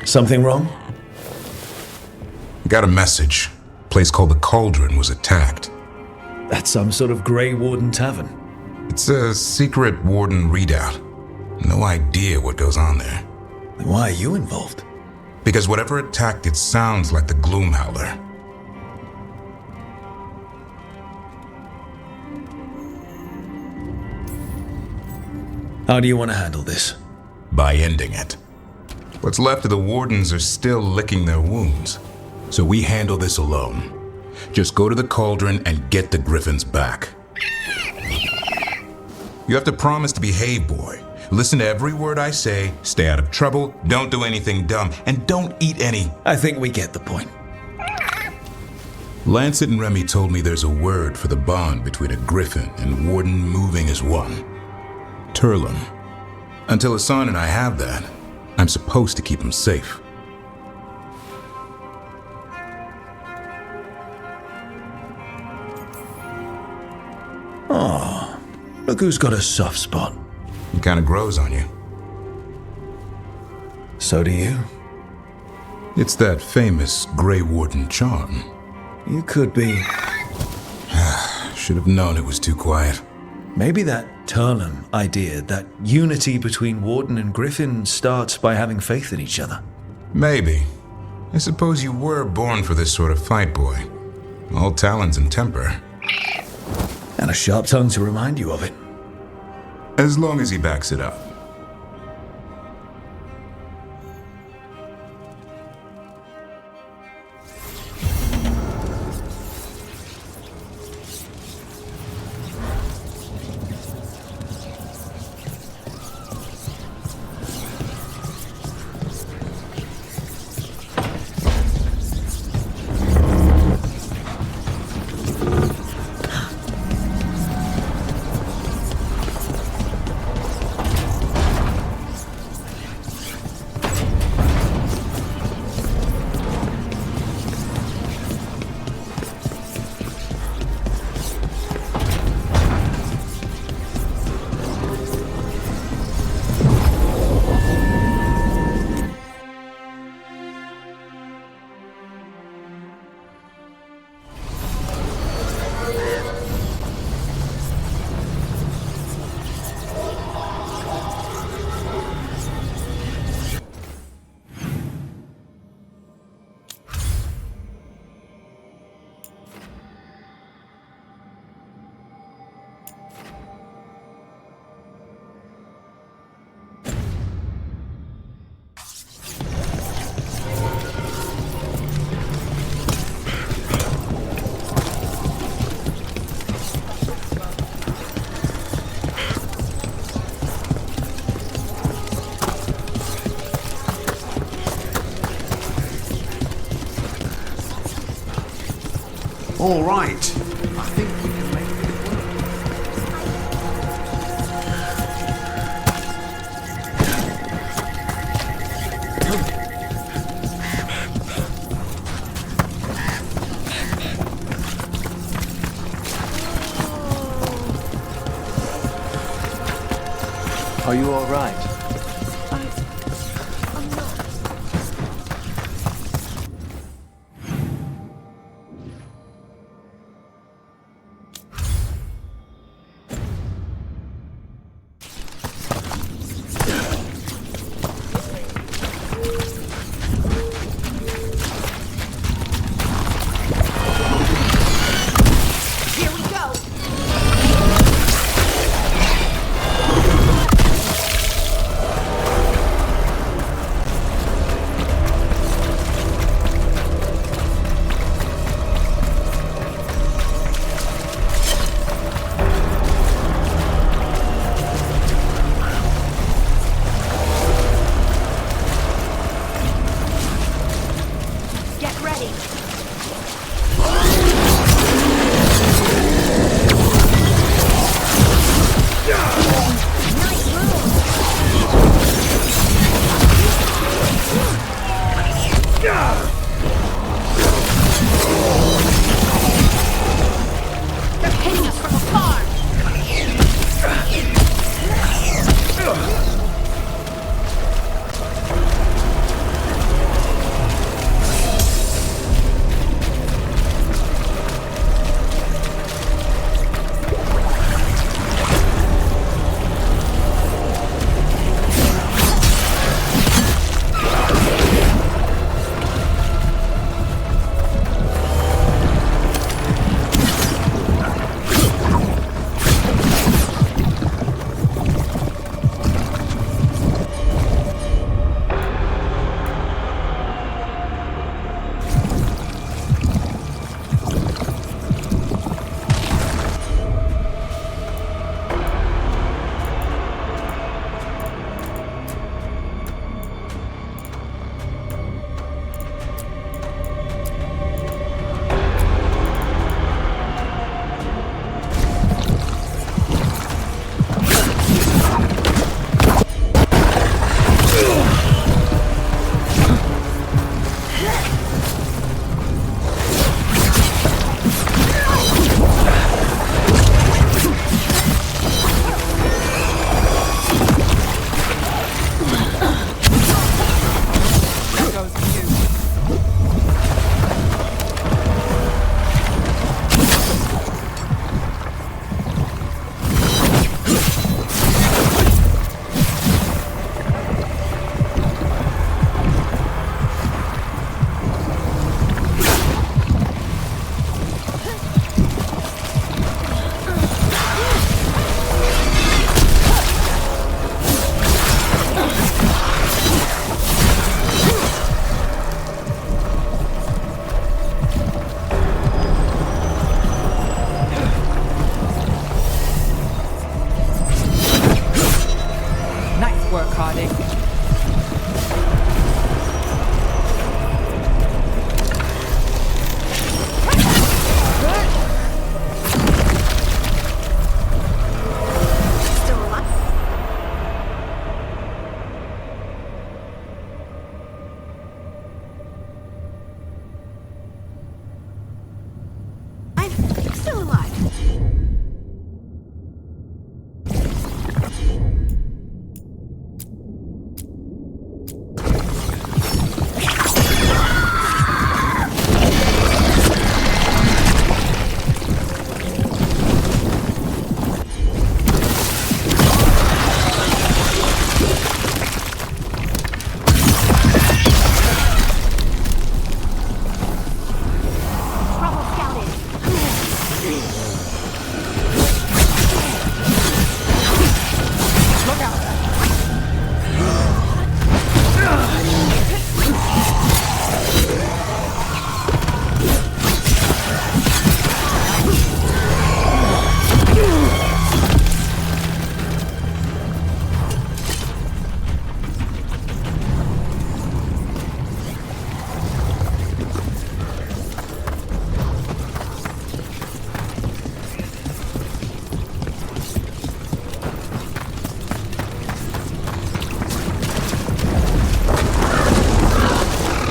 Something wrong? Got a message. A place called the Cauldron was attacked. That's some sort of Grey Warden tavern. It's a secret Warden readout. No idea what goes on there. Then why are you involved? Because whatever attacked it sounds like the Gloomhowler. How do you want to handle this? By ending it. What's left of the Wardens are still licking their wounds. So we handle this alone. Just go to the Cauldron and get the Griffins back. You have to promise to behave, boy. Listen to every word I say, stay out of trouble, don't do anything dumb, and don't eat any. I think we get the point. Lancet and Remy told me there's a word for the bond between a Griffin and Warden moving as one. Turlum. Until Hassan and I have that, I'm supposed to keep him safe. Oh, look who's got a soft spot. It kind of grows on you. So do you. It's that famous Grey Warden charm. You could be. Should have known it was too quiet. Maybe that Turlum idea, that unity between Warden and Griffin, starts by having faith in each other. Maybe. I suppose you were born for this sort of fight, boy. All talons and temper. And a sharp tongue to remind you of it. As long as he backs it up. All right. I think we can make it work. Are you all right?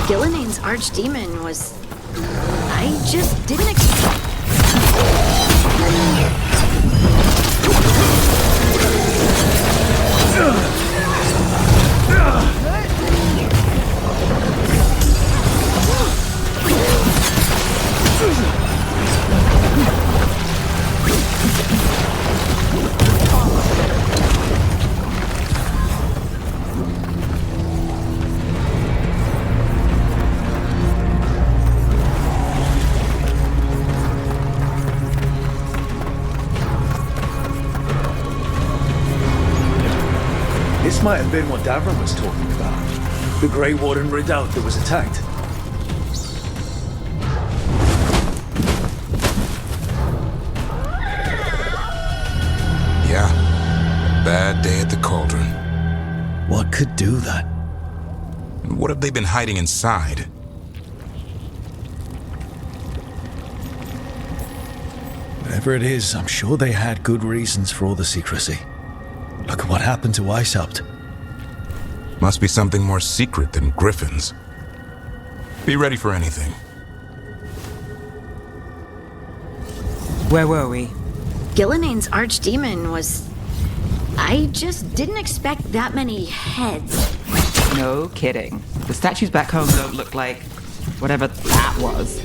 Gilline's archdemon was... I just didn't expect... This might have been what Davron was talking about. The Grey Warden redoubt that was attacked. Yeah. Bad day at the cauldron. What could do that? And what have they been hiding inside? Whatever it is, I'm sure they had good reasons for all the secrecy. Look at what happened to Icehapt. Must be something more secret than griffins. Be ready for anything. Where were we? Gilline's archdemon was... I just didn't expect that many heads. No kidding. The statues back home don't look like whatever that was.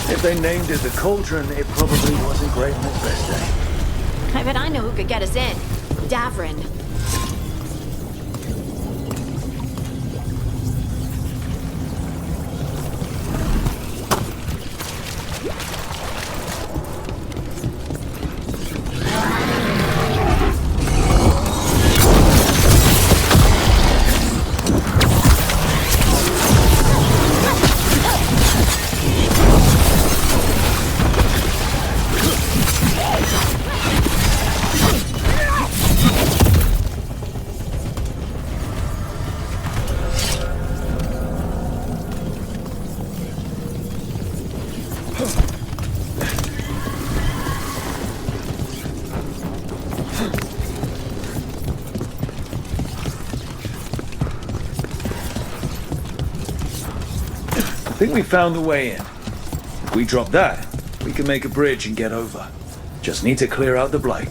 If they named it the Cauldron, it probably wasn't great on its best day. I bet I know who could get us in. Davron. I think we found the way in. If we drop that, we can make a bridge and get over. Just need to clear out the blight.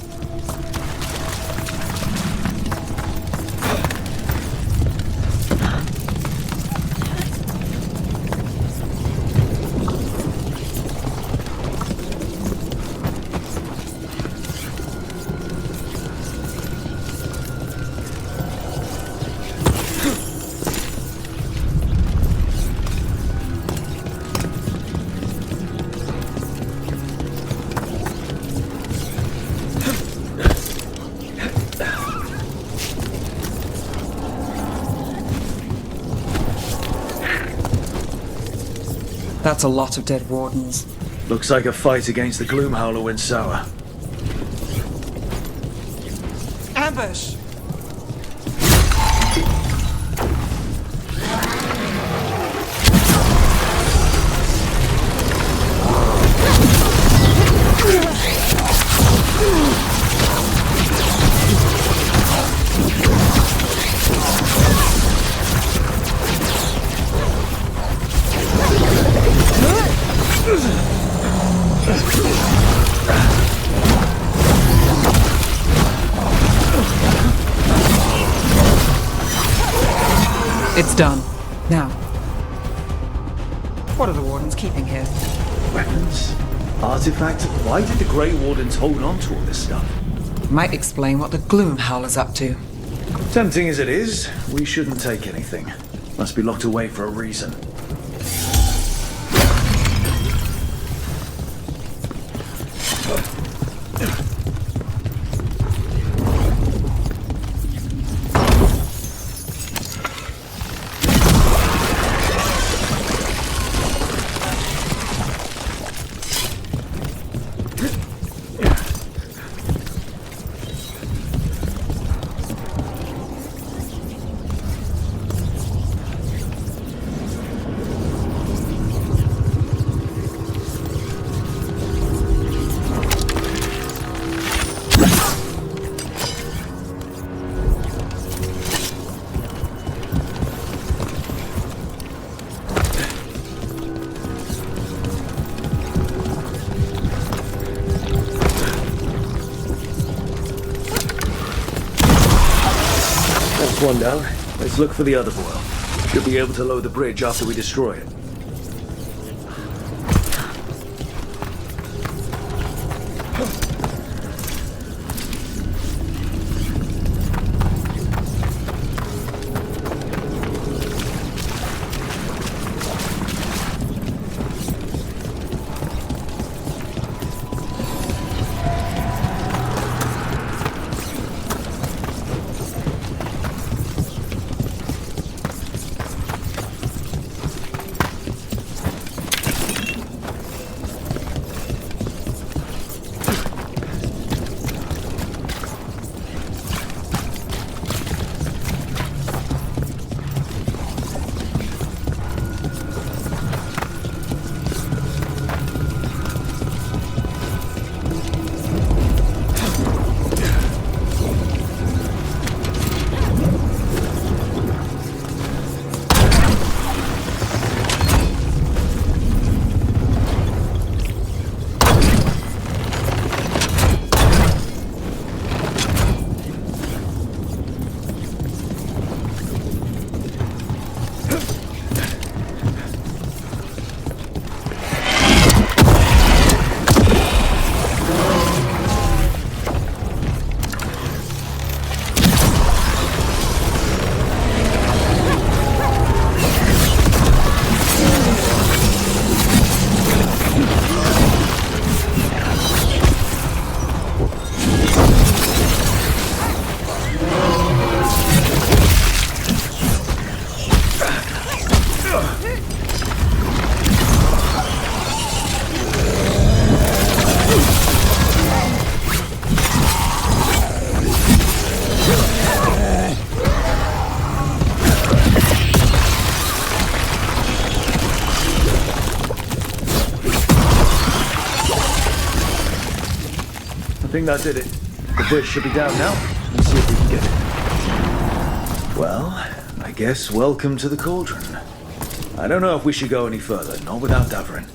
That's a lot of dead wardens. Looks like a fight against the Gloomhowler went sour. Ambush! It's done. Now. What are the Wardens keeping here? Weapons? Artifacts? Why did the Grey Wardens hold on to all this stuff? Might explain what the Gloom Howler's up to. Tempting as it is, we shouldn't take anything. Must be locked away for a reason. That's one down. Let's look for the other boil. Should be able to lower the bridge after we destroy it. I think that did it. The bridge should be down now. Let's see if we can get it. Well, I guess welcome to the cauldron. I don't know if we should go any further, not without Davrin.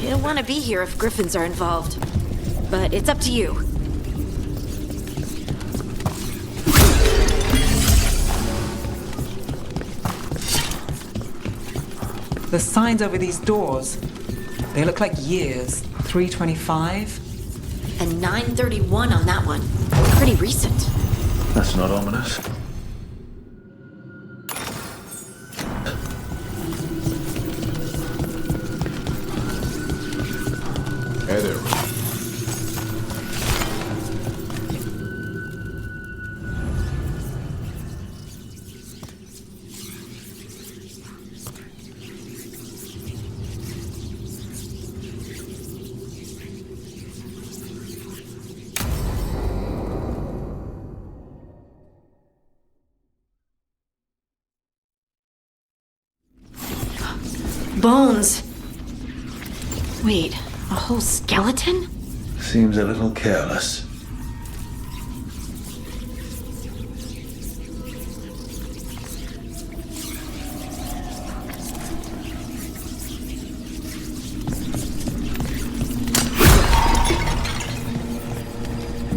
You don't want to be here if Griffins are involved. But it's up to you. The signs over these doors, they look like years. 325. And 931 on that one. Pretty recent. That's not ominous. Hey there. Bones. Wait, a whole skeleton? Seems a little careless.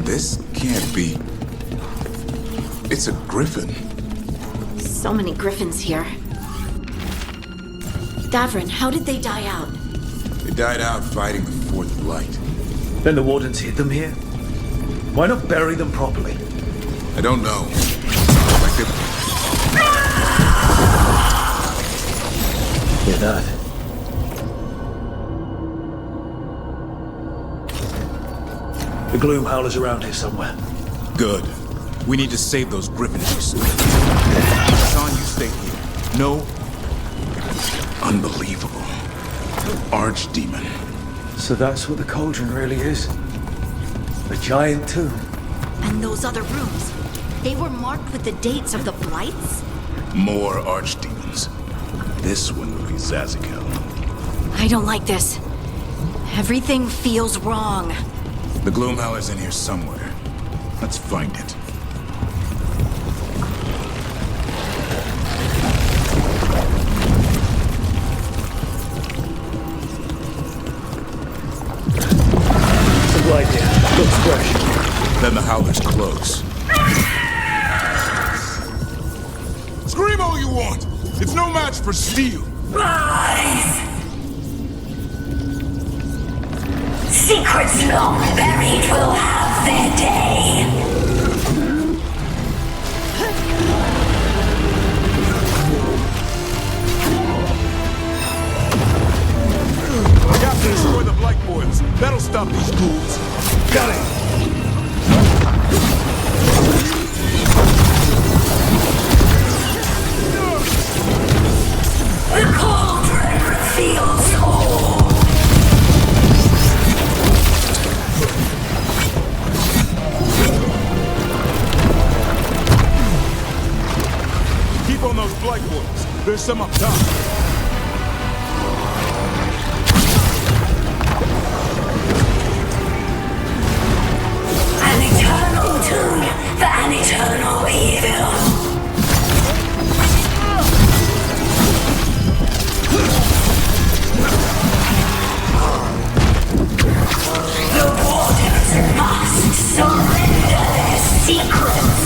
This can't be. It's a griffin. So many griffins here. Davrin, how did they die out? They died out fighting the Fourth Blight. Then the Wardens hid them here? Why not bury them properly? I don't know. Like they... Hear that? The Gloom Howler's around here somewhere. Good. We need to save those griffins you slew. Hassan, you stay here. No. Unbelievable. Archdemon. So that's what the cauldron really is? A giant tomb? And those other rooms, they were marked with the dates of the blights? More archdemons. This one will be Zazikel. I don't like this. Everything feels wrong. The Gloomhowler's in here somewhere. Let's find it. The blight here. Looks fresh. Then the Howler's close. Scream all you want! It's no match for steel! Rise! Secrets long buried will have their day. We have to destroy the Blight Boils. That'll stop these ghouls. Got it! The cauldron reveals all. Keep on those Blight Boils. There's some up top. An eternal tune for an eternal evil. The Wardens must surrender their secrets.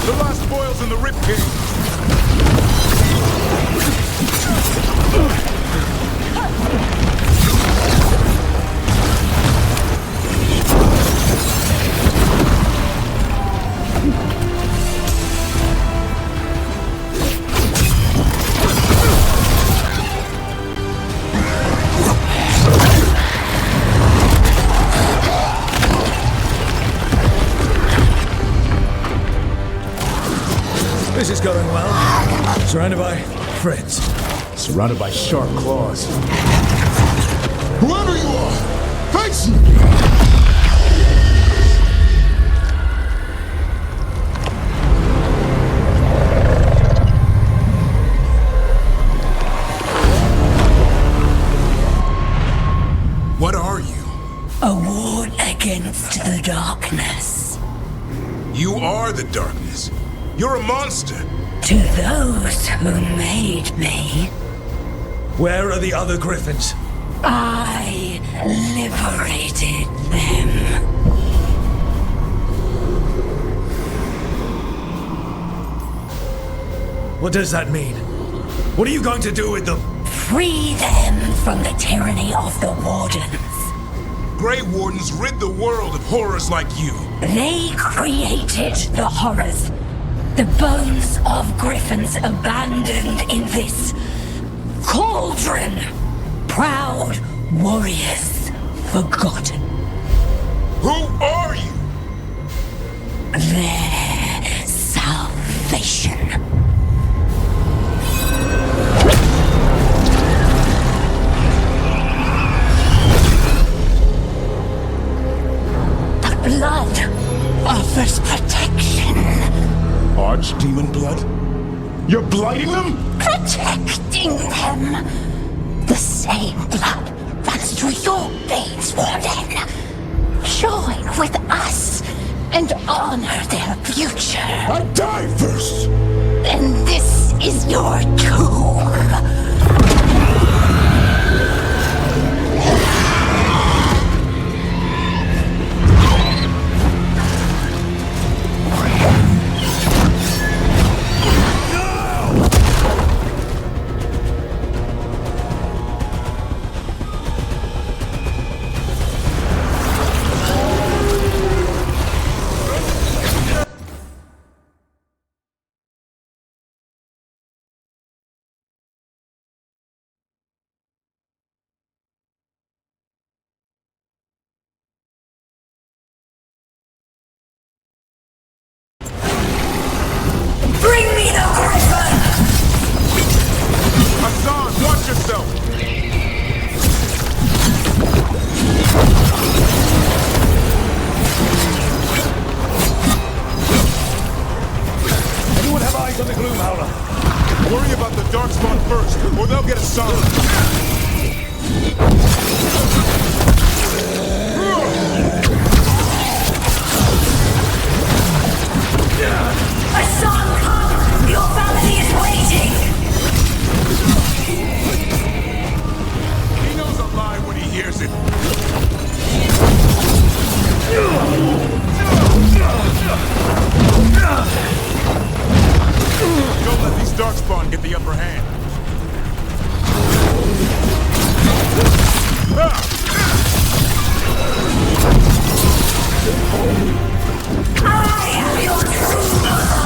The last boil's in the ribcage. This is going well. Surrounded by friends. Surrounded by sharp claws. Whoever you are, face me! What are you? A ward against the darkness. You are the darkness. You're a monster. To those who made me, Where are the other griffins? I liberated them. What does that mean? What are you going to do with them? Free them from the tyranny of the Wardens. Grey Wardens rid the world of horrors like you. They created the horrors. The bones of griffins abandoned in this cauldron. Proud warriors forgotten. Who are you? Their salvation. The blood offers protection. Archdemon blood? You're blighting them? Protecting them. The same blood runs through your veins, Warden. Join with us and honor their future. I die first! And this is your tomb. Bring me the griffin! Hassan, watch yourself! Anyone have eyes on the gloom howler? Worry about the Darkspawn first, or they'll get Hassan. Hassan, come! Your family is waiting! He knows a lie when he hears it. Don't let these Darkspawn get the upper hand. I am your true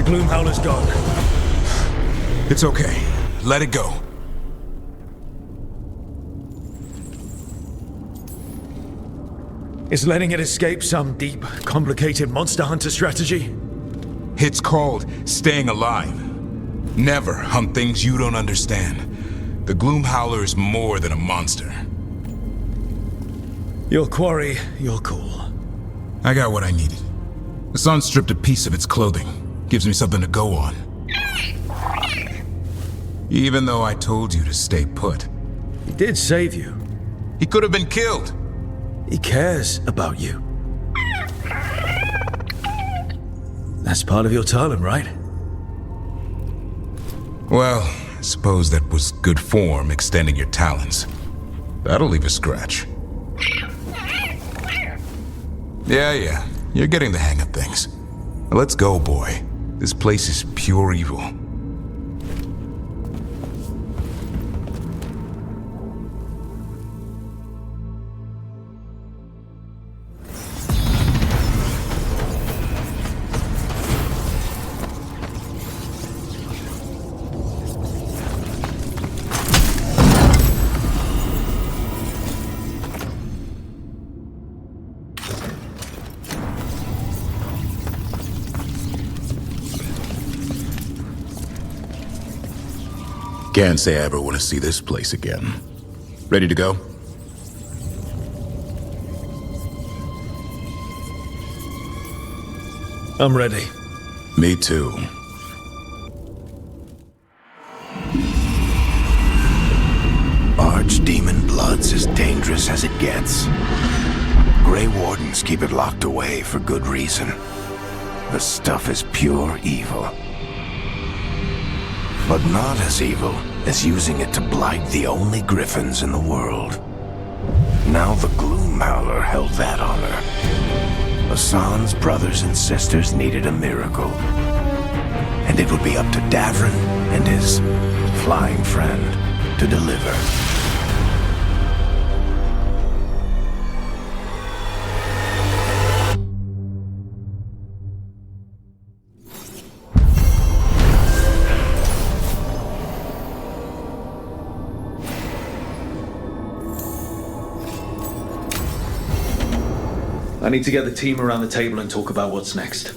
Gloomhowler's gone. It's okay. Let it go. Is letting it escape some deep, complicated monster hunter strategy? It's called staying alive. Never hunt things you don't understand. The Gloomhowler is more than a monster. Your quarry, your call. I got what I needed. The sun stripped a piece of its clothing. Gives me something to go on. Even though I told you to stay put. He did save you. He could have been killed. He cares about you. That's part of your talent, right? Well, I suppose that was good form, extending your talons. That'll leave a scratch. Yeah, you're getting the hang of things. Now let's go, boy. This place is pure evil. Can't say I ever want to see this place again. Ready to go? I'm ready. Me too. Archdemon blood's as dangerous as it gets. Grey Wardens keep it locked away for good reason. The stuff is pure evil. But not as evil as using it to blight the only griffins in the world. Now the Gloomhowler held that honor. Hassan's brothers and sisters needed a miracle. And it would be up to Davrin and his flying friend to deliver. I need to get the team around the table and talk about what's next.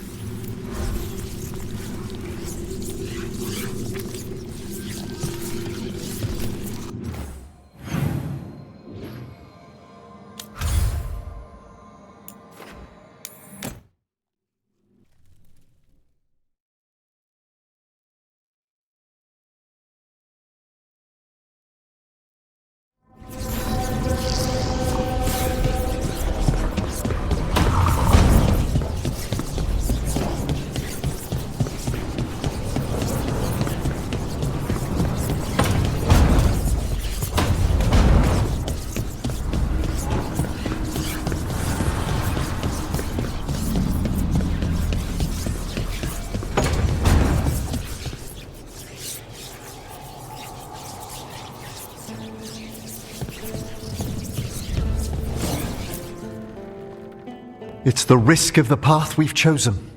It's the risk of the path we've chosen.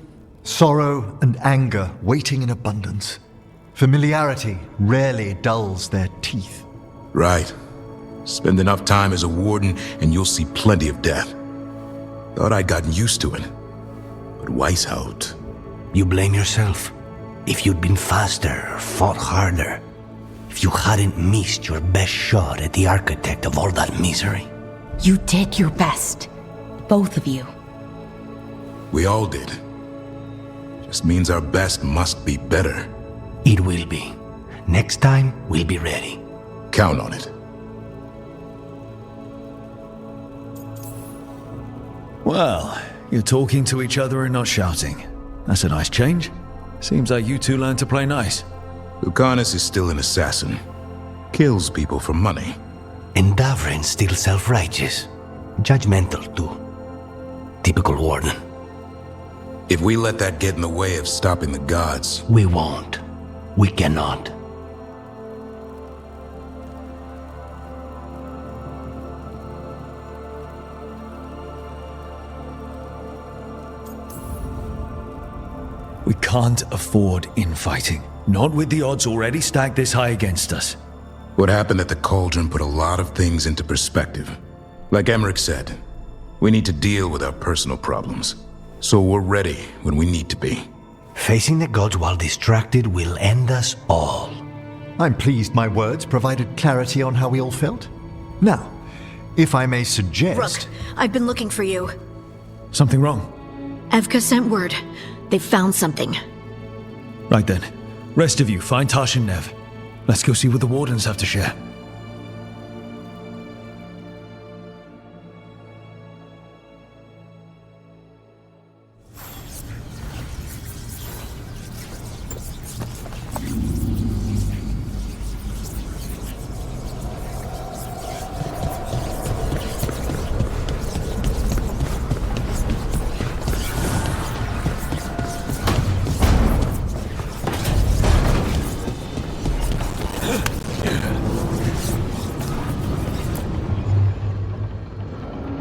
Sorrow and anger waiting in abundance. Familiarity rarely dulls their teeth. Right. Spend enough time as a warden and you'll see plenty of death. Thought I'd gotten used to it. But Weishaupt... You blame yourself. If you'd been faster, fought harder. If you hadn't missed your best shot at the architect of all that misery. You did your best. Both of you. We all did. Just means our best must be better. It will be. Next time, we'll be ready. Count on it. Well, you're talking to each other and not shouting. That's a nice change. Seems like you two learned to play nice. Lucanus is still an assassin. Kills people for money. And Davrin's still self-righteous. Judgmental, too. Typical warden. If we let that get in the way of stopping the gods... We won't. We cannot. We can't afford infighting. Not with the odds already stacked this high against us. What happened at the Cauldron put a lot of things into perspective. Like Emmerich said, we need to deal with our personal problems. So we're ready when we need to be. Facing the gods while distracted will end us all. I'm pleased my words provided clarity on how we all felt. Now, if I may suggest... Rook, I've been looking for you. Something wrong? Evka sent word. They found something. Right then. Rest of you, find Tash and Nev. Let's go see what the Wardens have to share.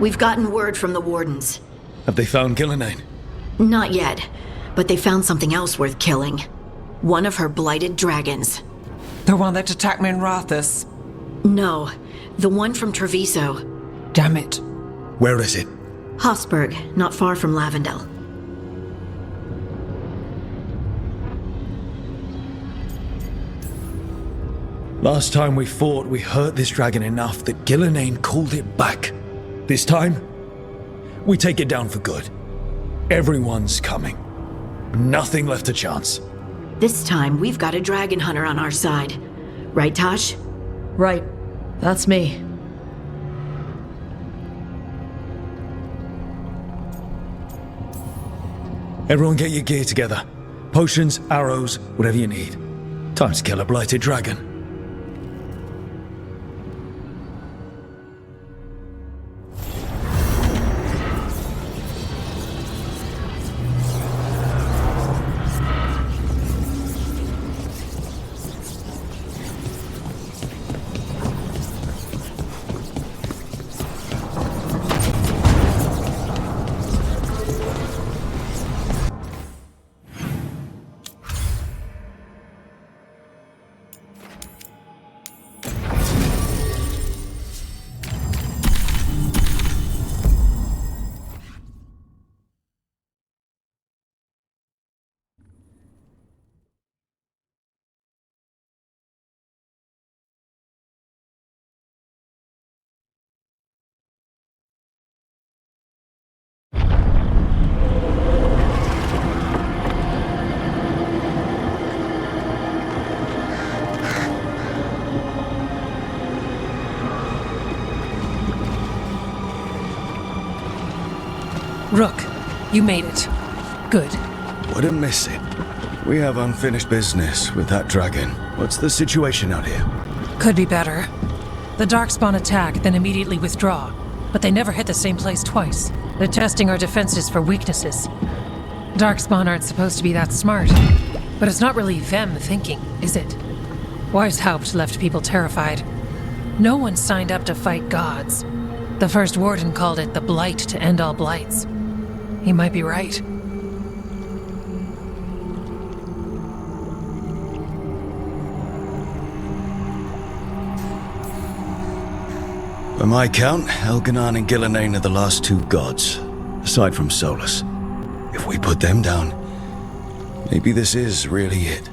We've gotten word from the Wardens. Have they found Gillenane? Not yet, but they found something else worth killing. One of her blighted dragons. The one that attacked me in Rathus. No, the one from Treviso. Damn it. Where is it? Hofsburg, not far from Lavendel. Last time we fought, we hurt this dragon enough that Gillenane called it back. This time, we take it down for good. Everyone's coming. Nothing left to chance. This time, we've got a dragon hunter on our side. Right, Tosh? Right. That's me. Everyone get your gear together. Potions, arrows, whatever you need. Time to kill a blighted dragon. Rook, you made it. Good. Wouldn't miss it. We have unfinished business with that dragon. What's the situation out here? Could be better. The Darkspawn attack, then immediately withdraw. But they never hit the same place twice. They're testing our defenses for weaknesses. Darkspawn aren't supposed to be that smart. But it's not really them thinking, is it? Weishaupt left people terrified. No one signed up to fight gods. The first warden called it the blight to end all blights. He might be right. By my count, Elganon and Gillenane are the last two gods, aside from Solus. If we put them down, maybe this is really it.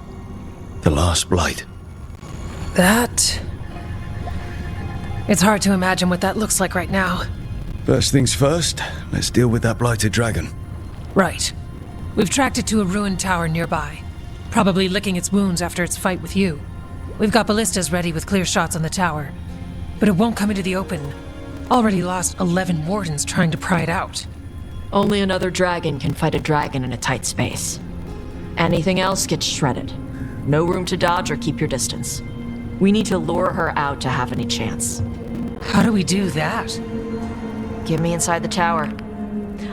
The last blight. That... It's hard to imagine what that looks like right now. First things first, let's deal with that blighted dragon. Right. We've tracked it to a ruined tower nearby. Probably licking its wounds after its fight with you. We've got ballistas ready with clear shots on the tower. But it won't come into the open. Already lost 11 wardens trying to pry it out. Only another dragon can fight a dragon in a tight space. Anything else gets shredded. No room to dodge or keep your distance. We need to lure her out to have any chance. How do we do that? Get me inside the tower.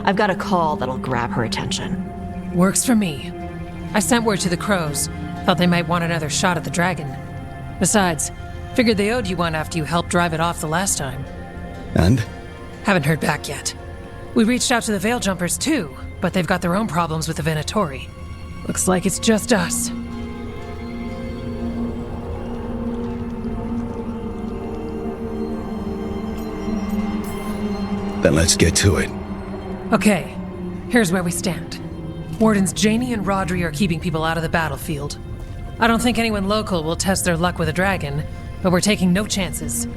I've got a call that'll grab her attention. Works for me. I sent word to the crows. Thought they might want another shot at the dragon. Besides, figured they owed you one after you helped drive it off the last time. And? Haven't heard back yet. We reached out to the Veil Jumpers too, but they've got their own problems with the Venatori. Looks like it's just us. Then let's get to it. Okay, here's where we stand. Wardens Janey and Rodri are keeping people out of the battlefield. I don't think anyone local will test their luck with a dragon, but we're taking no chances.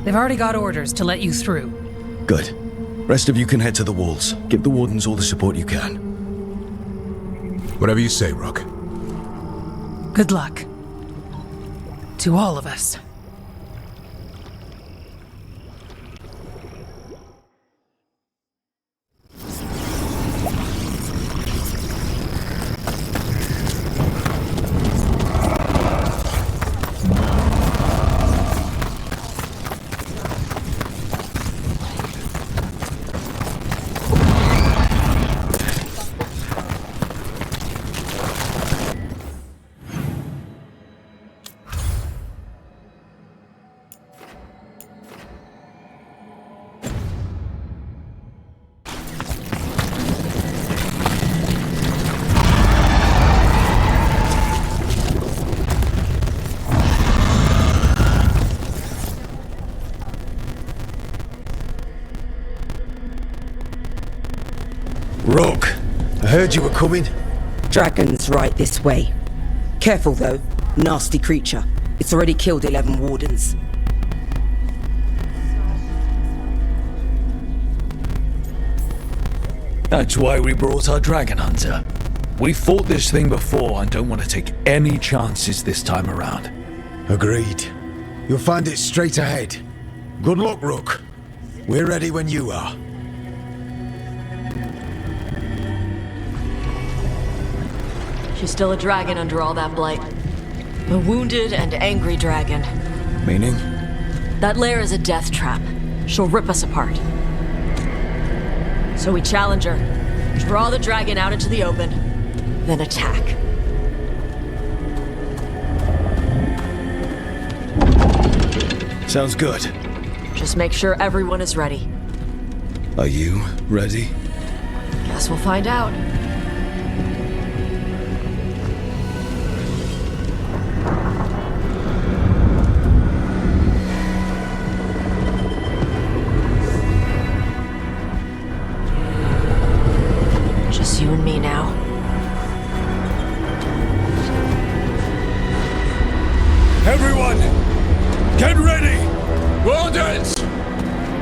They've already got orders to let you through. Good. Rest of you can head to the walls. Give the Wardens all the support you can. Whatever you say, Rook. Good luck. To all of us. Rook, I heard you were coming. Dragon's right this way. Careful though, nasty creature. It's already killed 11 wardens. That's why we brought our dragon hunter. We fought this thing before and don't want to take any chances this time around. Agreed. You'll find it straight ahead. Good luck, Rook. We're ready when you are. She's still a dragon under all that blight. A wounded and angry dragon. Meaning? That lair is a death trap. She'll rip us apart. So we challenge her, draw the dragon out into the open, then attack. Sounds good. Just make sure everyone is ready. Are you ready? Guess we'll find out. Just you and me now. Everyone, get ready! Wardens!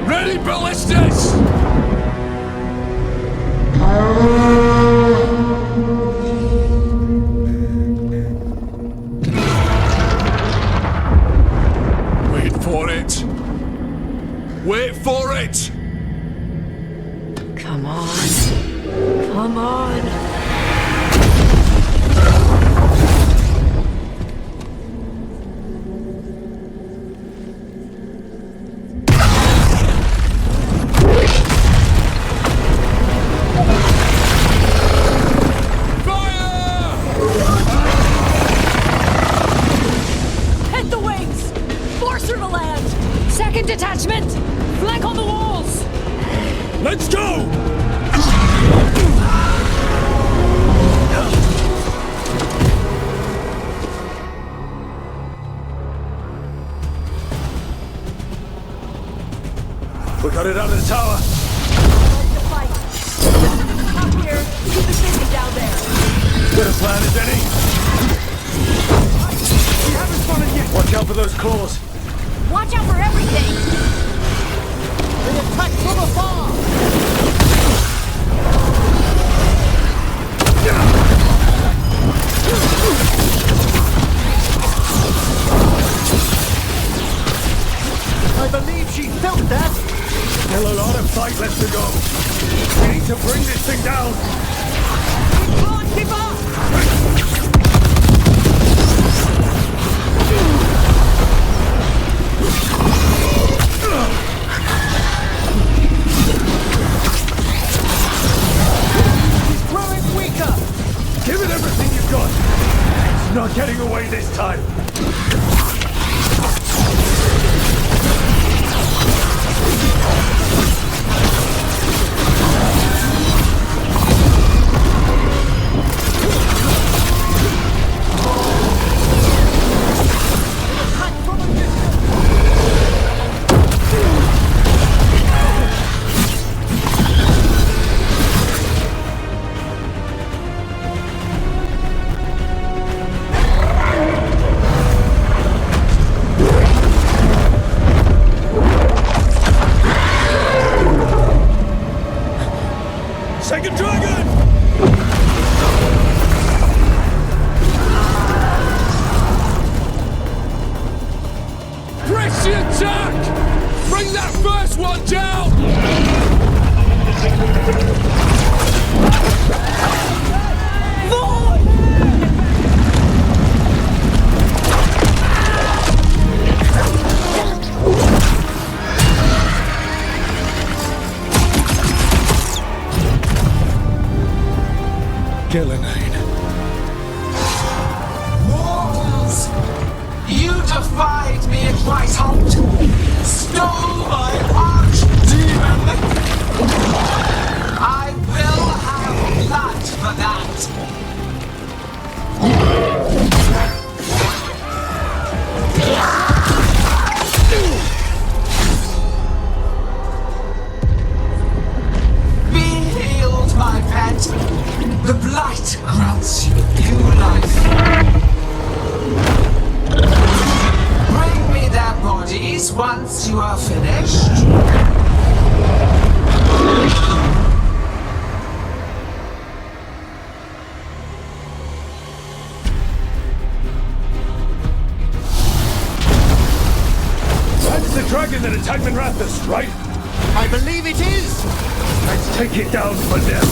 Ready ballistas! Wait for it! Wait for it! Come on. Come on. Hit the wings! Force her to land! Second detachment! Flank on the walls! Let's go! We got it out of the tower. Up here, keep the busy down there. Good a plan as any. We haven't spotted yet. Watch out for those claws. Watch out for everything! They attack from afar! I believe she felt that! Still a lot of fight left to go. We need to bring this thing down. Keep on, keep on! He's growing weaker! Give it everything you've got. It's not getting away this time. defied me at Whiteholt, stole my archdemon. I will have blood for that. Be healed, my pet. The blight grants you new life. Bring me their bodies once you are finished. That's the dragon that attacked Minrathus, right? I believe it is! Let's take it down for them.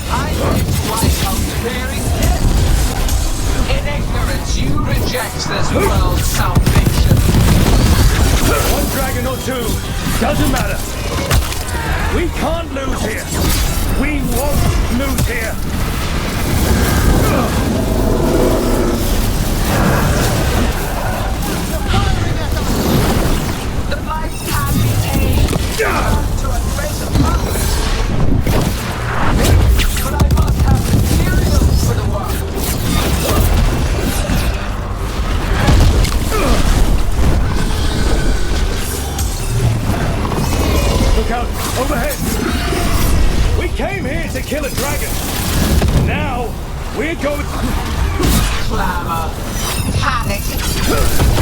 I lived Whitehouse bearing gifts. In ignorance, you reject this world's salvation. One dragon or two, doesn't matter. We can't lose here. We won't lose here. The blight can be tamed to a great purpose. But I must have materials for the work. Look out, overhead. We came here to kill a dragon. Now, we're going... Clamor. Panic.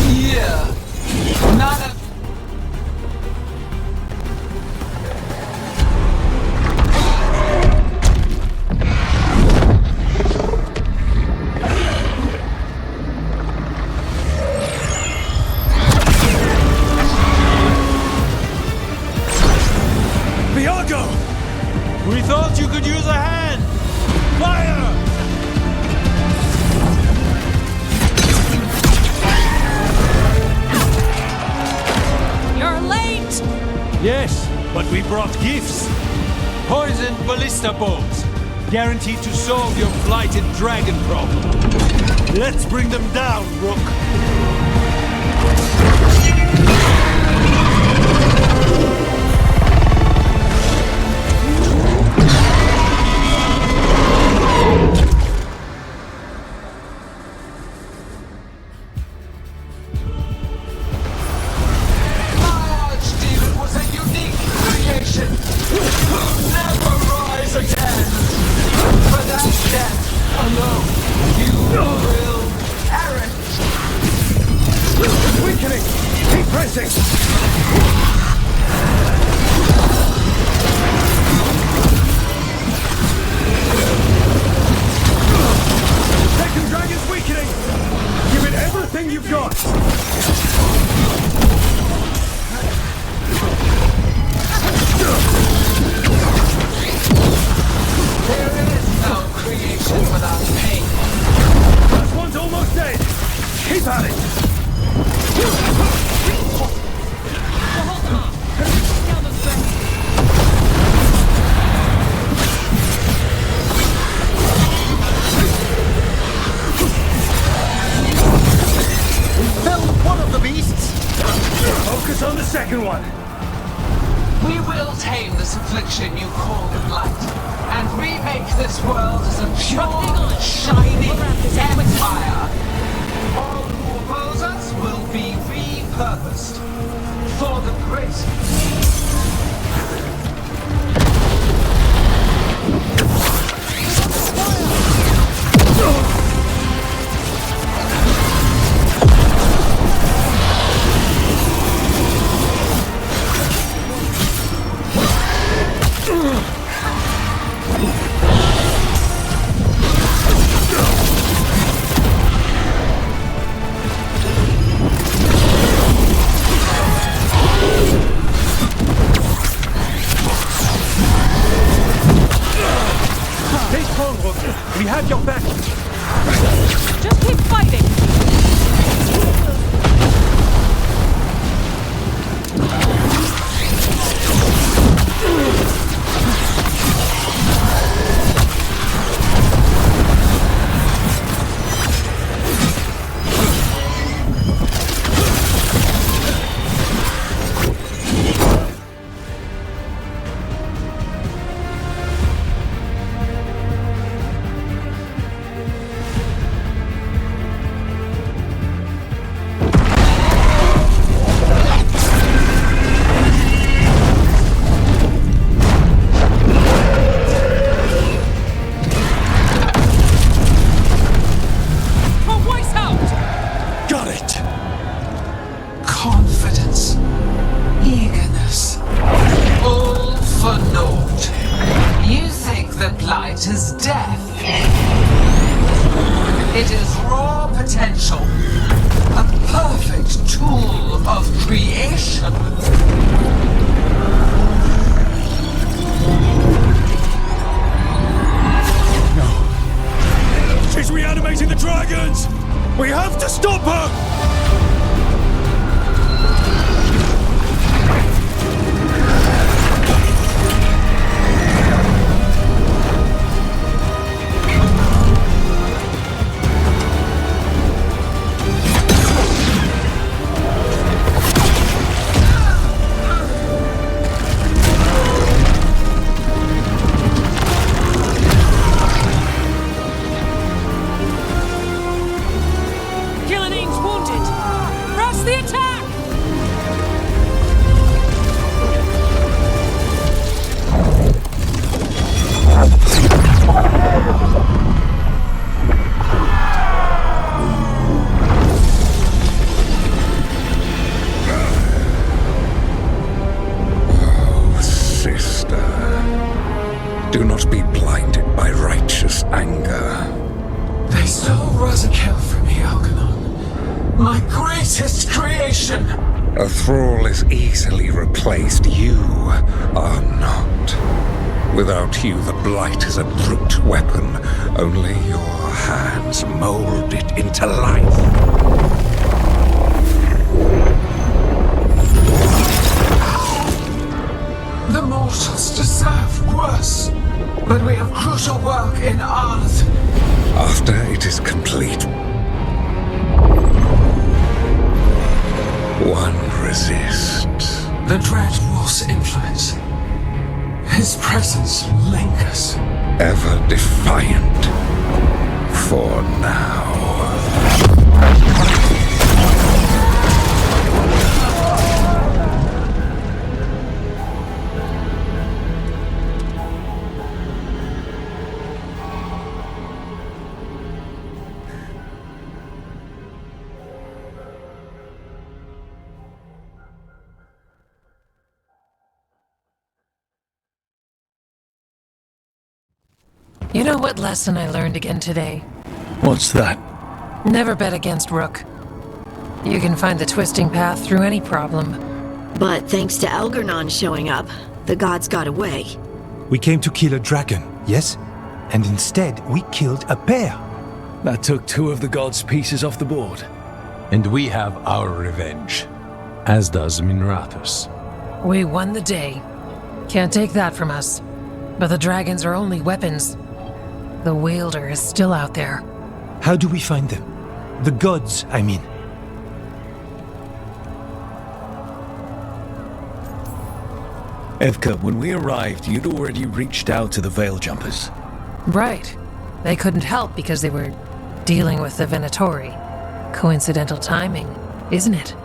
Fear. None of... Viago! We thought you could use a hand! Fire! You're late! Yes, but we brought gifts. Poisoned ballista bolts. Guaranteed to solve your blighted dragon problem. Let's bring them down, Rook. We will tame this affliction you call the blight, and remake this world as a pure, shining empire. All who oppose us will be repurposed for the great. Stay strong, Rook. We have your back. Just keep fighting! It is raw potential. A perfect tool of creation. She's reanimating the dragons! We have to stop her! Do not be blinded by righteous anger. They stole Rosakill from me, Algernon. My greatest creation! A thrall is easily replaced. You are not. Without you, the blight is a brute weapon. Only your hands mold it into life. The mortals deserve worse. But we have crucial work in Arth. After it is complete, one resists. The Dread Wolf's influence. His presence lingers. Ever defiant. For now. You know what lesson I learned again today? What's that? Never bet against Rook. You can find the twisting path through any problem. But thanks to Algernon showing up, the gods got away. We came to kill a dragon, yes? And instead, we killed a bear. That took 2 of the gods' pieces off the board. And we have our revenge, as does Minrathus. We won the day. Can't take that from us. But the dragons are only weapons. The wielder is still out there. How do we find them? The gods, I mean. Evka, when we arrived, you'd already reached out to the Veil Jumpers. Right. They couldn't help because they were dealing with the Venatori. Coincidental timing, isn't it?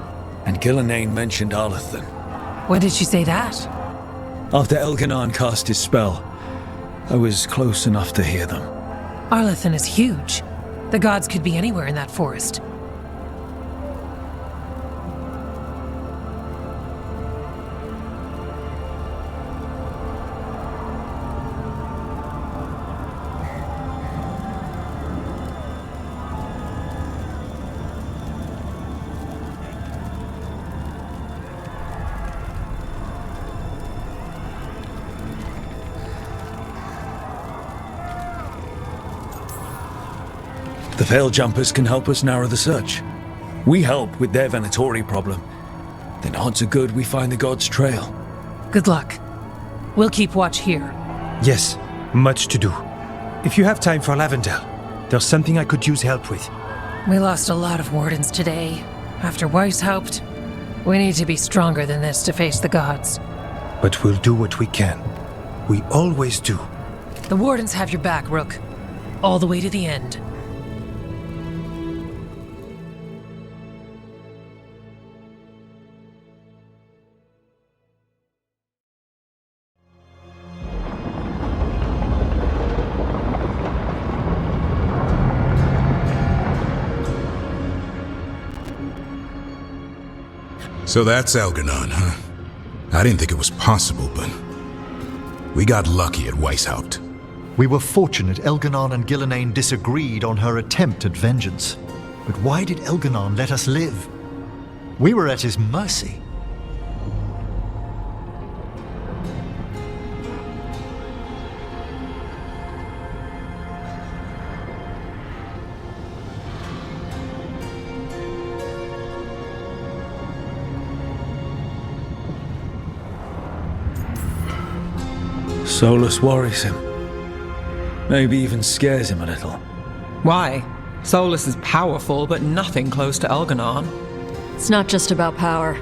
And Gillenane mentioned Arlethan. When did she say that? After Elganon cast his spell, I was close enough to hear them. Arlethan is huge. The gods could be anywhere in that forest. The Veil Jumpers can help us narrow the search. We help with their Venatori problem. Then odds are good we find the gods' trail. Good luck. We'll keep watch here. Yes, much to do. If you have time for Lavendel, there's something I could use help with. We lost a lot of wardens today. After Weishaupt, we need to be stronger than this to face the gods. But we'll do what we can. We always do. The wardens have your back, Rook. All the way to the end. So that's Algernon, huh? I didn't think it was possible, but we got lucky at Weishaupt. We were fortunate Elganon and Gillenane disagreed on her attempt at vengeance. But why did Elganon let us live? We were at his mercy. Solus worries him. Maybe even scares him a little. Why? Solus is powerful, but nothing close to Elganon. It's not just about power.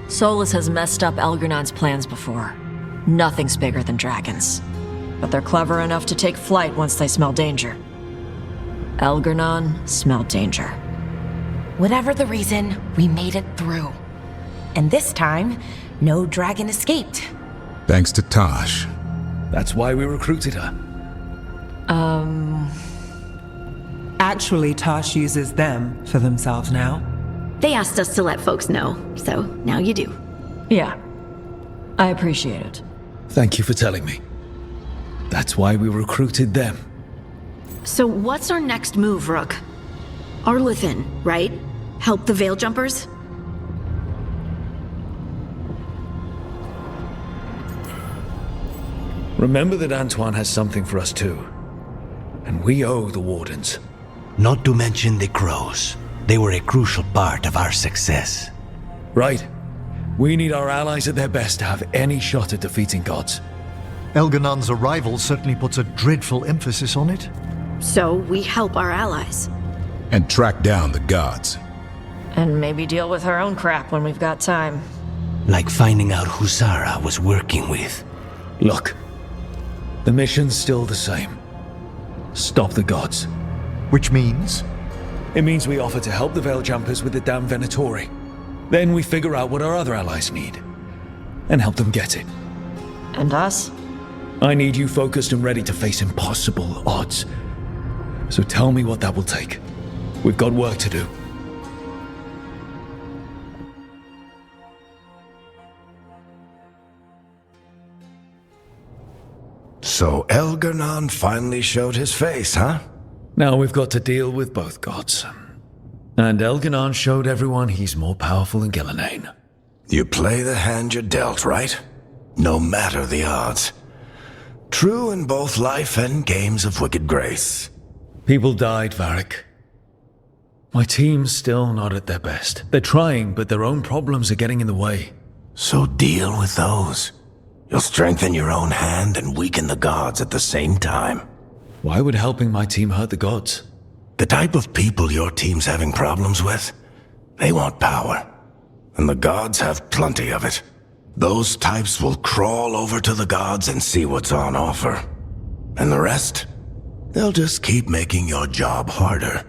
Solus has messed up Elganon's plans before. Nothing's bigger than dragons. But they're clever enough to take flight once they smell danger. Elganon smelled danger. Whatever the reason, we made it through. And this time, no dragon escaped. Thanks to Tosh. That's why we recruited her. Actually, Tosh uses them for themselves now. They asked us to let folks know, so now you do. Yeah. I appreciate it. Thank you for telling me. That's why we recruited them. So what's our next move, Rook? Arlithin, right? Help the Veil Jumpers? Remember that Antoine has something for us too. And we owe the Wardens. Not to mention the Crows. They were a crucial part of our success. Right. We need our allies at their best to have any shot at defeating gods. Elganon's arrival certainly puts a dreadful emphasis on it. So we help our allies. And track down the gods. And maybe deal with our own crap when we've got time. Like finding out who Zara was working with. Look, the mission's still the same. Stop the gods. Which means? It means we offer to help the Veil Jumpers with the damn Venatori. Then we figure out what our other allies need. And help them get it. And us? I need you focused and ready to face impossible odds. So tell me what that will take. We've got work to do. So Elganon finally showed his face, huh? Now we've got to deal with both gods. And Elganon showed everyone he's more powerful than Gillenane. You play the hand you're dealt, right? No matter the odds. True in both life and games of wicked grace. People died, Varric. My team's still not at their best. They're trying, but their own problems are getting in the way. So deal with those. You'll strengthen your own hand and weaken the gods at the same time. Why would helping my team hurt the gods? The type of people your team's having problems with, they want power. And the gods have plenty of it. Those types will crawl over to the gods and see what's on offer. And the rest, they'll just keep making your job harder.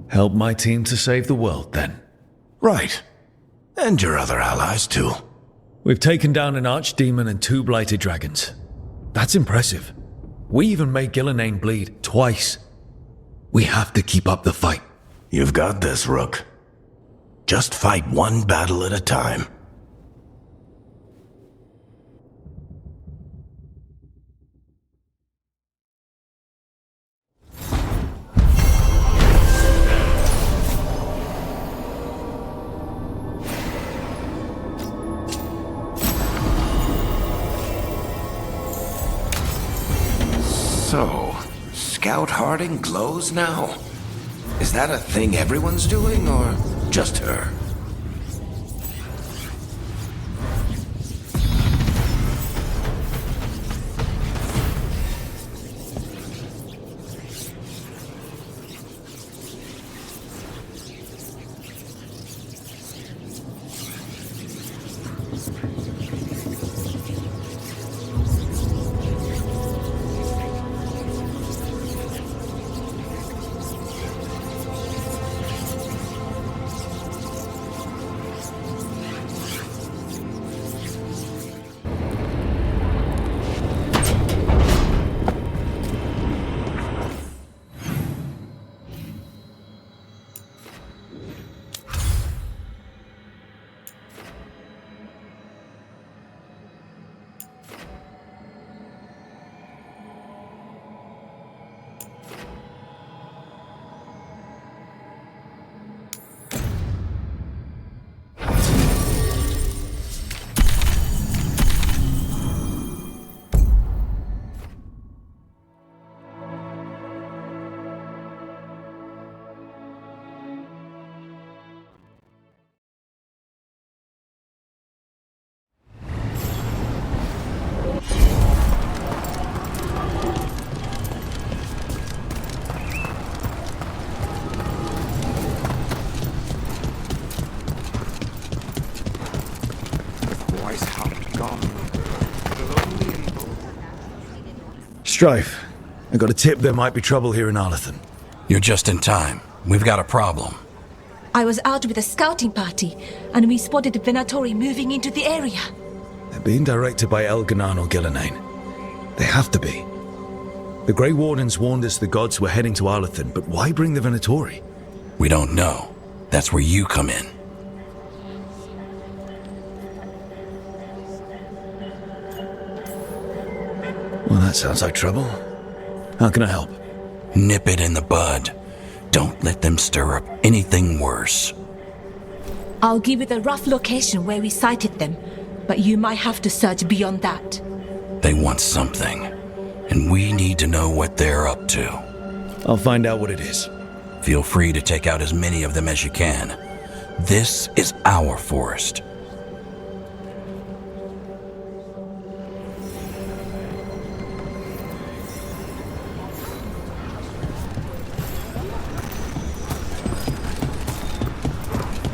Help my team to save the world, then. Right. And your other allies, too. We've taken down an archdemon and 2 blighted dragons. That's impressive. We even made Gillenane bleed twice. We have to keep up the fight. You've got this, Rook. Just fight one battle at a time. So, Scout Harding glows now? Is that a thing everyone's doing, or just her? Strife, I got a tip there might be trouble here in Arlethan. You're just in time. We've got a problem. I was out with a scouting party, and we spotted the Venatori moving into the area. They're being directed by Elganan or Gillenane. They have to be. The Grey Wardens warned us the gods were heading to Arlethan, but why bring the Venatori? We don't know. That's where you come in. Well, that sounds like trouble. How can I help? Nip it in the bud. Don't let them stir up anything worse. I'll give you the rough location where we sighted them, but you might have to search beyond that. They want something, and we need to know what they're up to. I'll find out what it is. Feel free to take out as many of them as you can. This is our forest.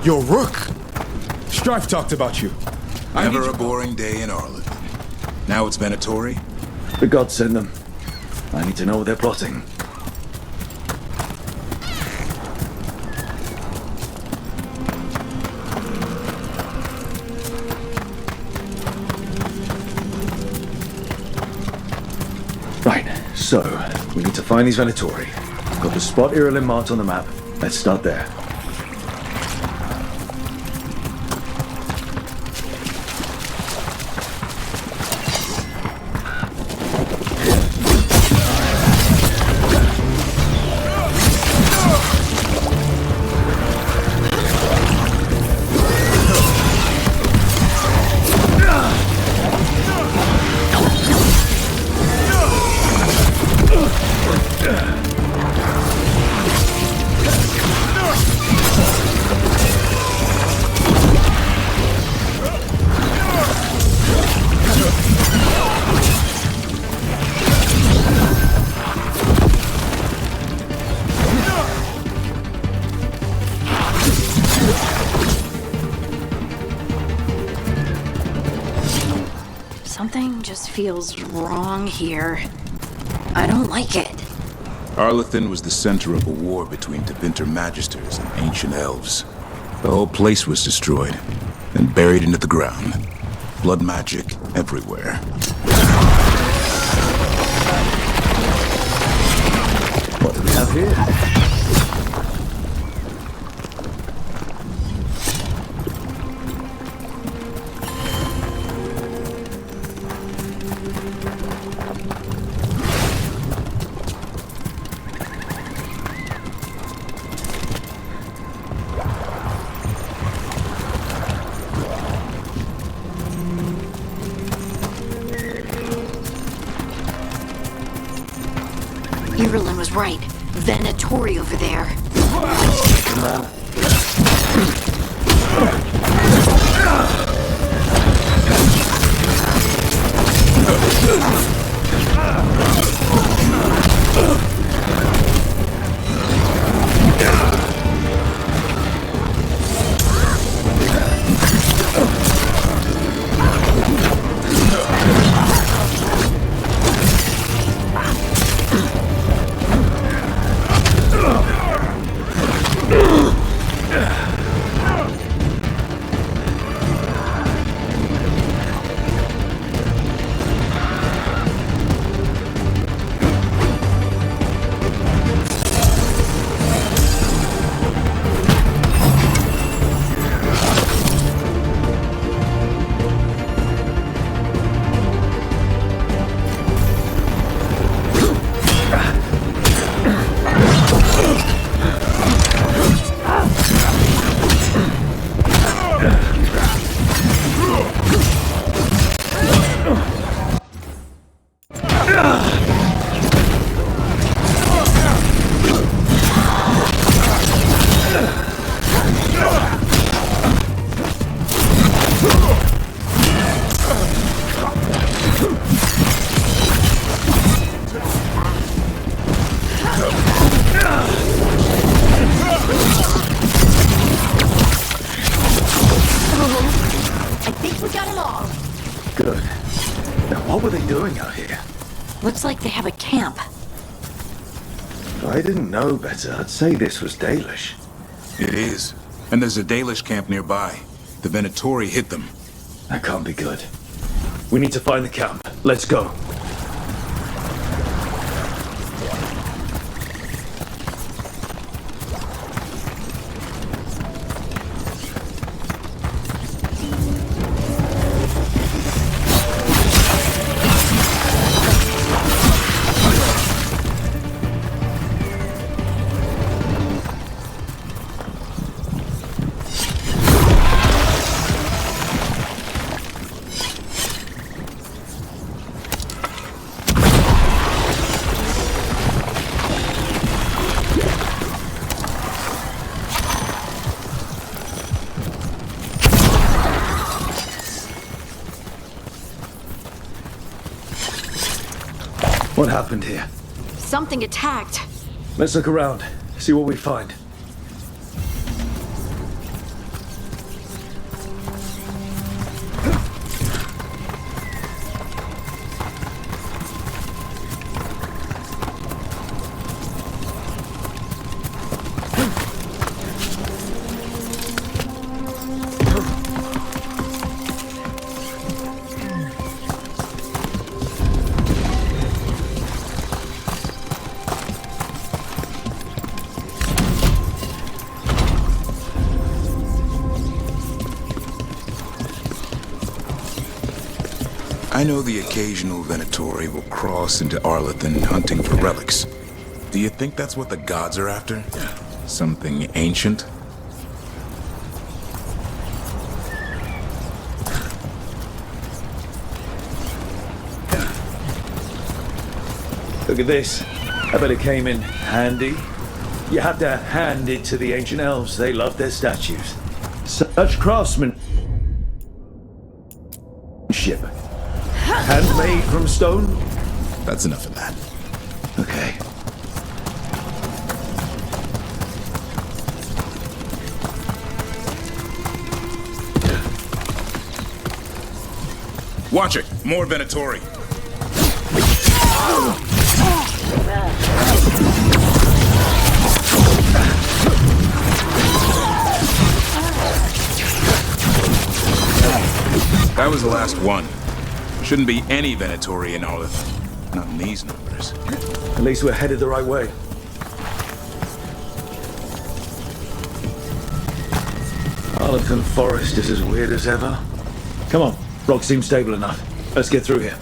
Yo, Rook! Strife talked about you. Never a boring day in Arlethan. Now it's Venatori? The gods send them. I need to know what they're plotting. Right, so, we need to find these Venatori. Got the spot Irulan marked on the map. Let's start there. Something just feels wrong here. I don't like it. Arlethan was the center of a war between Tevinter Magisters and ancient elves. The whole place was destroyed and buried into the ground. Blood magic everywhere. What do we have here? Irulan was right. Venatori over there. Good. Now what were they doing out here? Looks like they have a camp. If I didn't know better, I'd say this was Dalish. It is. And there's a Dalish camp nearby. The Venatori hit them. That can't be good. We need to find the camp. Let's go. What happened here? Something attacked. Let's look around, see what we find. I know the occasional Venatori will cross into Arlathan hunting for relics. Do you think that's what the gods are after? Something ancient? Look at this. I bet it came in handy. You have to hand it to the ancient elves. They love their statues. Such craftsmanship. Handmade from stone? That's enough of that. Okay. Watch it! More Venatori! That was the last one. Shouldn't be any Venatori in Arlathan. Not in these numbers. At least we're headed the right way. Arlathan Forest is as weird as ever. Come on, rock seems stable enough. Let's get through here.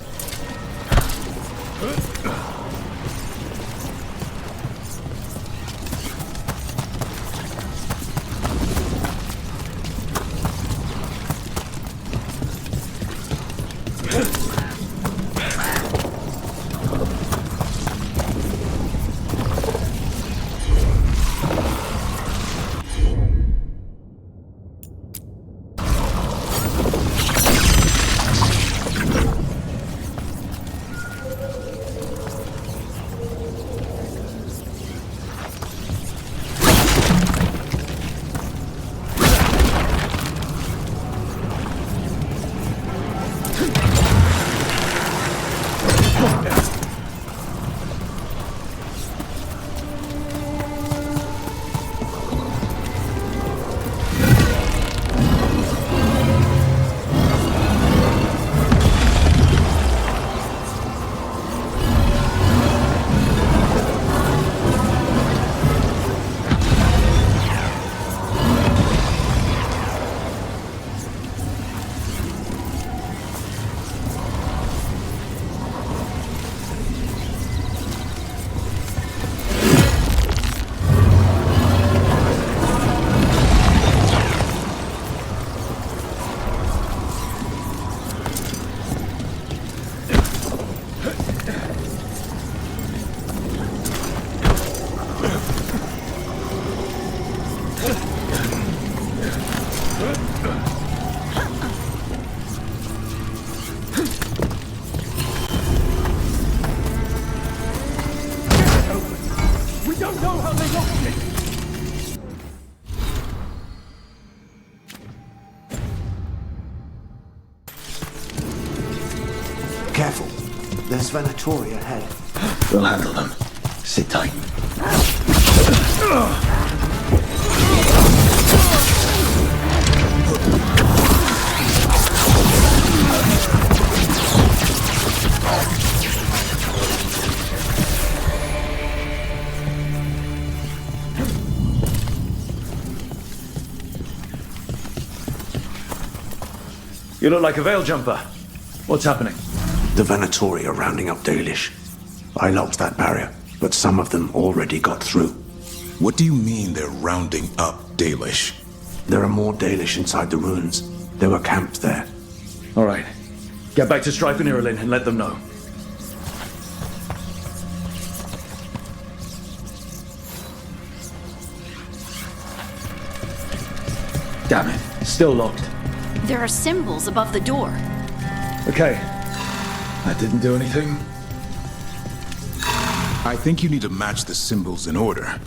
Is Venatori ahead? We'll handle them. Sit tight. You look like a veil jumper. What's happening? The Venatori are rounding up Dalish. I locked that barrier, but some of them already got through. What do you mean they're rounding up Dalish? There are more Dalish inside the ruins. They were camped there. All right. Get back to Strife and Irilin and let them know. Damn it. Still locked. There are symbols above the door. Okay. That didn't do anything. I think you need to match the symbols in order.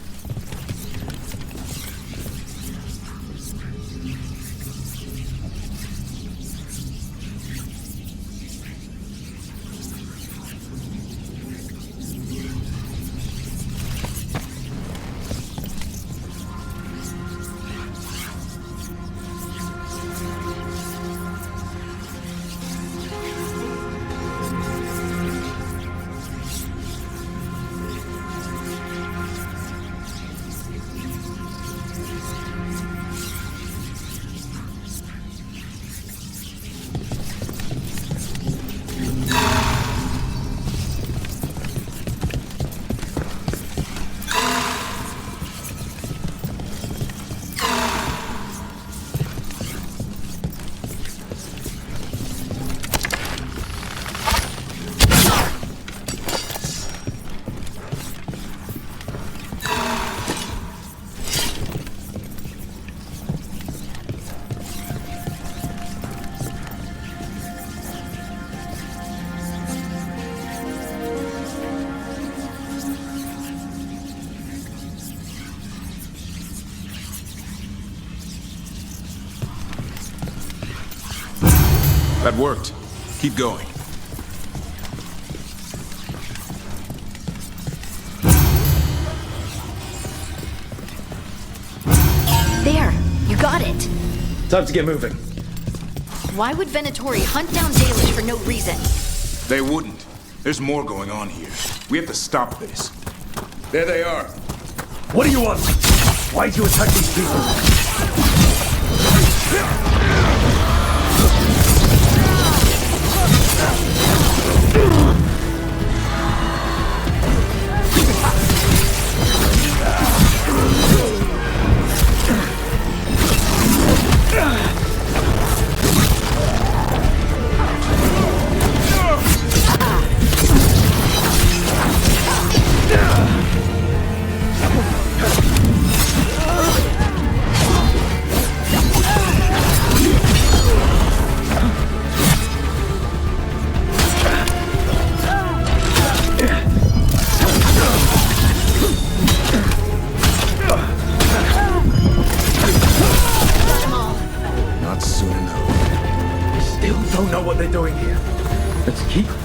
That worked. Keep going. There! You got it! Time to get moving. Why would Venatori hunt down Dalish for no reason? They wouldn't. There's more going on here. We have to stop this. There they are. What do you want? Why'd you attack these people?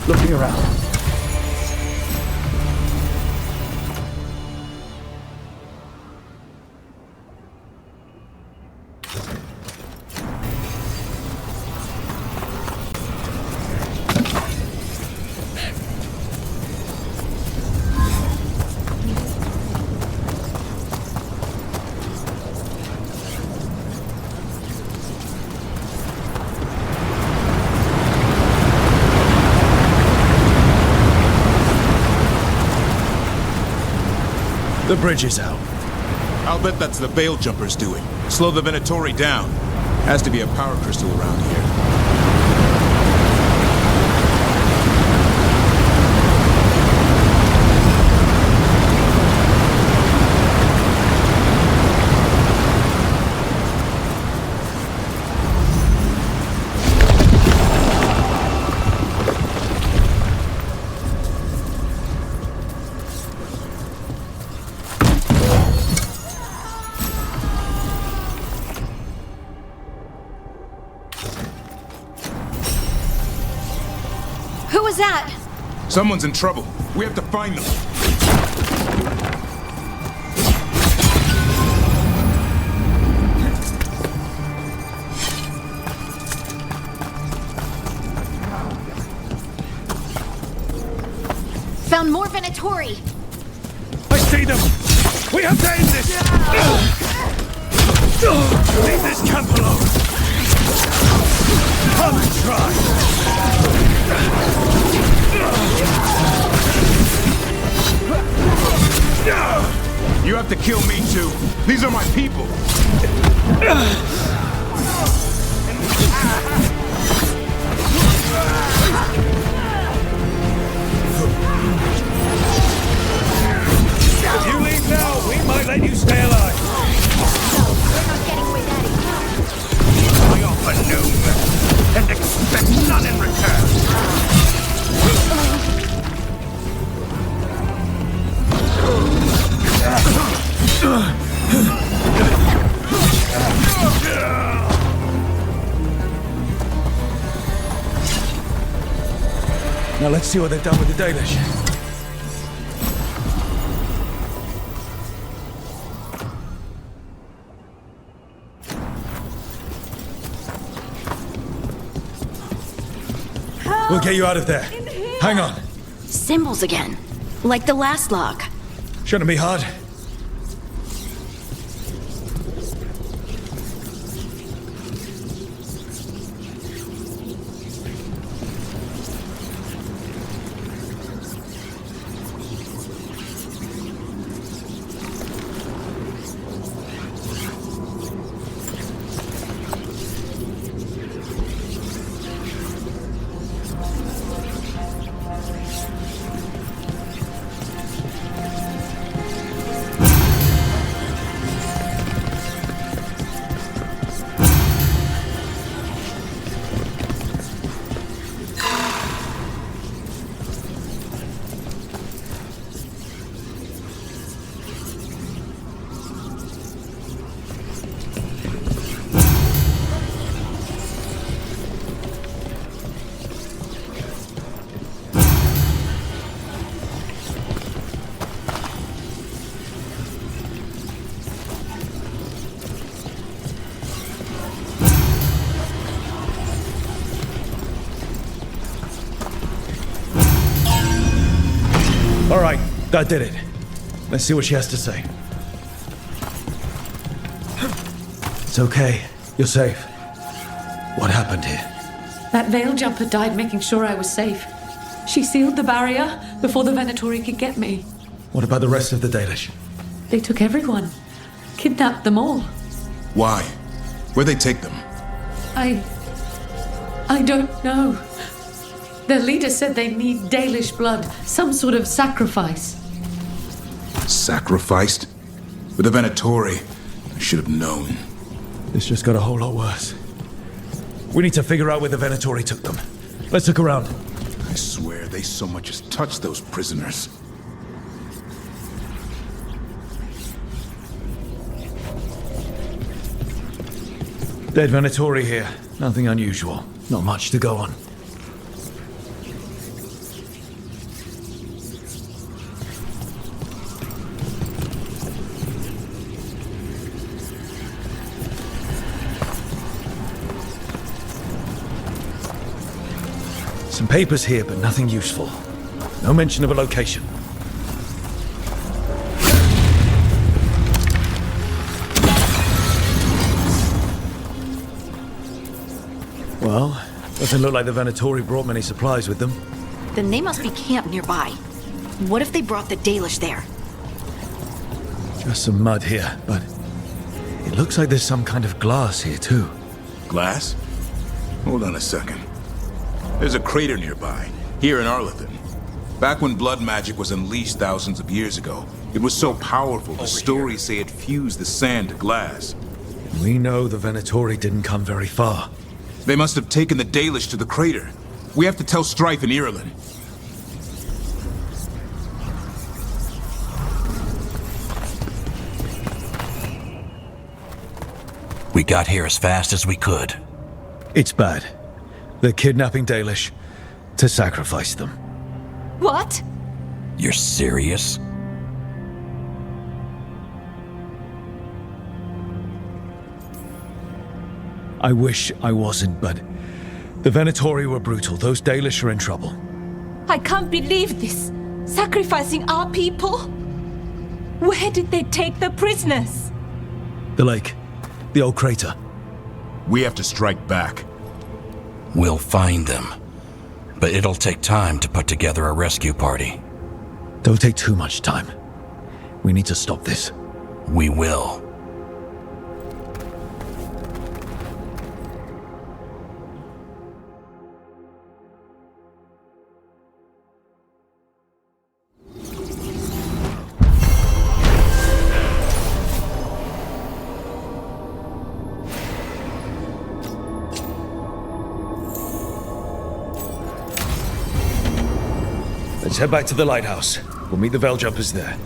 Looking around. The bridge is out. I'll bet that's the Veil Jumpers doing. Slow the Venatori down. Has to be a power crystal around here. Someone's in trouble. We have to find them. Found more Venatori! I see them! We have to end this! Leave this camp alone! Come and try! You have to kill me too. These are my people. If you leave now, we might let you stay alive. We're not getting away that easy. I offer noon and expect none in return. Now let's see what they've done with the Dalish. We'll get you out of there. Hang on. Symbols again. Like the last log. Shouldn't be hard. All right, that did it. Let's see what she has to say. It's okay. You're safe. What happened here? That veil jumper died making sure I was safe. She sealed the barrier before the Venatori could get me. What about the rest of the Dalish? They took everyone. Kidnapped them all. Why? Where'd they take them? I don't know. Their leader said they need Dalish blood, some sort of sacrifice. Sacrificed? With the Venatori, I should have known. This just got a whole lot worse. We need to figure out where the Venatori took them. Let's look around. I swear they so much as touched those prisoners. Dead Venatori here. Nothing unusual. Not much to go on. Some papers here, but nothing useful. No mention of a location. Well, doesn't look like the Venatori brought many supplies with them. Then they must be camped nearby. What if they brought the Dalish there? Just some mud here, but it looks like there's some kind of glass here too. Glass? Hold on a second. There's a crater nearby, here in Arlethan. Back when blood magic was unleashed thousands of years ago, it was so powerful the stories say it fused the sand to glass. We know the Venatori didn't come very far. They must have taken the Dalish to the crater. We have to tell Strife in Ireland. We got here as fast as we could. It's bad. They're kidnapping Dalish to sacrifice them. What? You're serious? I wish I wasn't, but the Venatori were brutal. Those Dalish are in trouble. I can't believe this. Sacrificing our people? Where did they take the prisoners? The lake. The old crater. We have to strike back. We'll find them. But it'll take time to put together a rescue party. Don't take too much time. We need to stop this. We will. Let's head back to the lighthouse. We'll meet the Veil Jumpers there.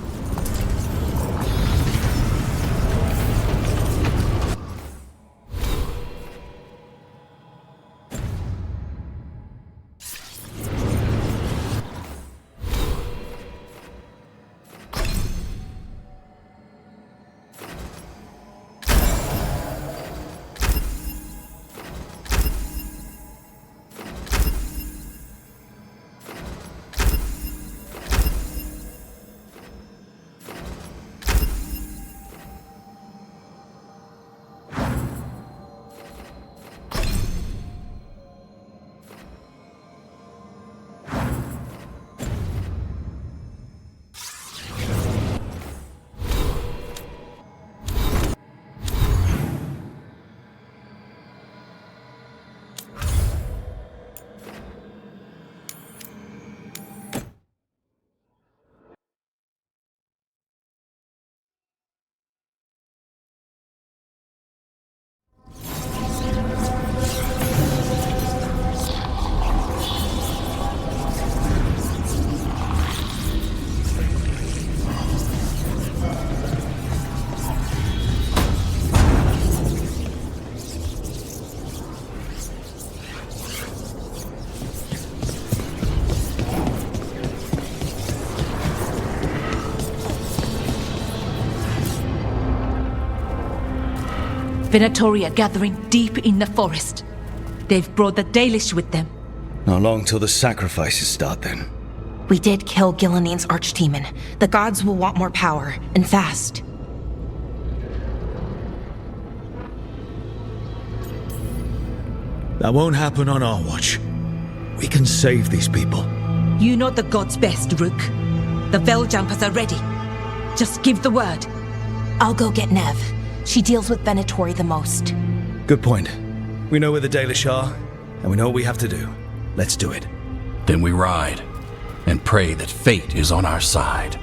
Venatori are gathering deep in the forest. They've brought the Dalish with them. Not long till the sacrifices start then. We did kill Gilnean's archdemon. The gods will want more power, and fast. That won't happen on our watch. We can save these people. You know the gods best, Rook. The Veil Jumpers are ready. Just give the word. I'll go get Nev. She deals with Venatori the most. Good point. We know where the Dalish are, and we know what we have to do. Let's do it. Then we ride, and pray that fate is on our side.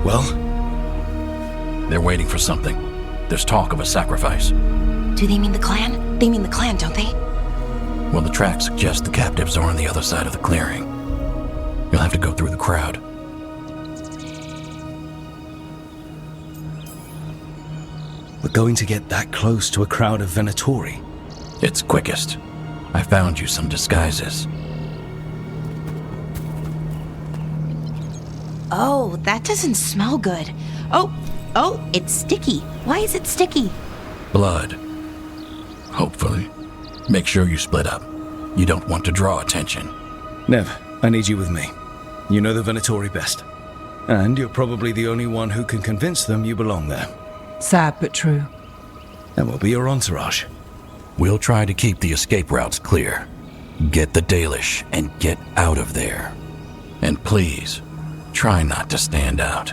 Well? They're waiting for something. There's talk of a sacrifice. Do they mean the clan? They mean the clan, don't they? Well, the tracks suggest the captives are on the other side of the clearing. You'll have to go through the crowd. We're going to get that close to a crowd of Venatori. It's quickest. I found you some disguises. Oh, that doesn't smell good. Oh, it's sticky. Why is it sticky? Blood. Hopefully. Make sure you split up. You don't want to draw attention. Nev, I need you with me. You know the Venatori best. And you're probably the only one who can convince them you belong there. Sad but true. And we'll be your entourage. We'll try to keep the escape routes clear. Get the Dalish and get out of there. And please, try not to stand out.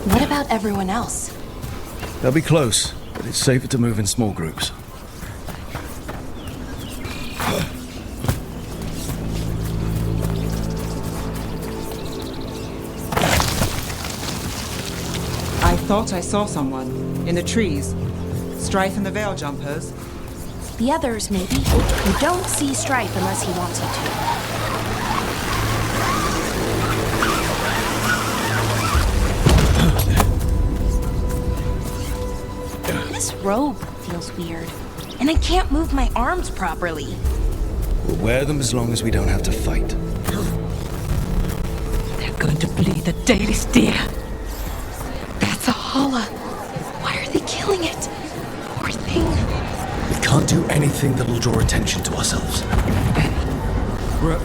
What about everyone else? They'll be close, but it's safer to move in small groups. I thought I saw someone. In the trees. Strife and the Veil Jumpers. The others, maybe. You don't see Strife unless he wants you to. This robe feels weird. And I can't move my arms properly. We'll wear them as long as we don't have to fight. They're going to bleed the Dalish deer. That's a holla. Why are they killing it? Poor thing. We can't do anything that'll draw attention to ourselves. Rook,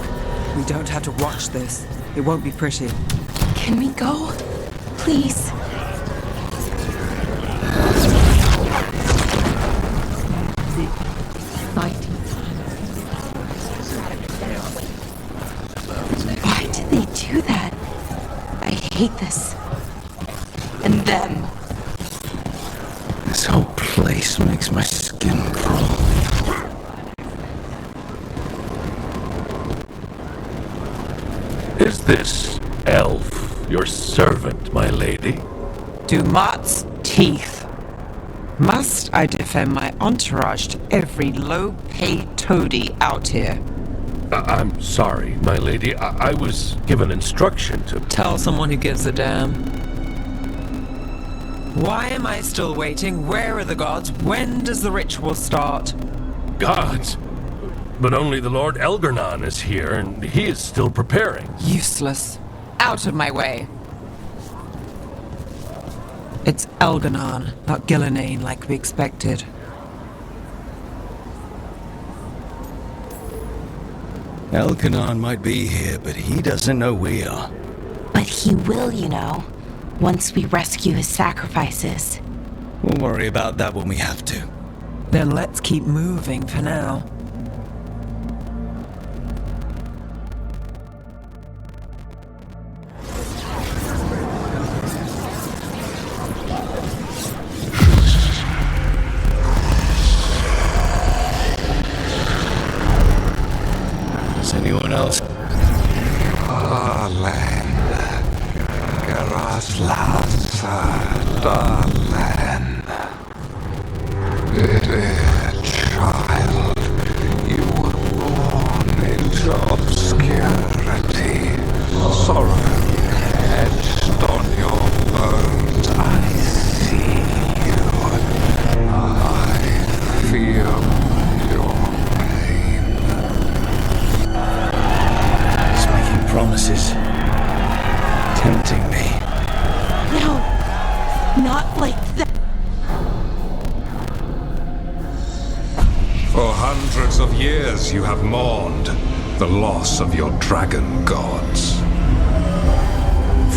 we don't have to watch this. It won't be pretty. Can we go? Please. Why did they do that? I hate this. And them. This whole place makes my skin crawl. Is this elf your servant, my lady? Dumat's teeth. Must I defend my entourage to every low-paid toady out here? I'm sorry, my lady. I was given instruction to... Tell someone who gives a damn. Why am I still waiting? Where are the gods? When does the ritual start? Gods? But only the Lord Elgarnon is here, and he is still preparing. Useless. Out of my way. It's Elgarnon, not Gillenane like we expected. Elgarnon might be here, but he doesn't know we are. But he will, you know, once we rescue his sacrifices. We'll worry about that when we have to. Then let's keep moving for now. Is anyone else? Darling, darling, dear child, you were born into obscurity. Sorrow etched on your bones. I see you. I feel your pain. He's making promises. Tempting me. No, not like that. For hundreds of years you have mourned the loss of your dragon gods.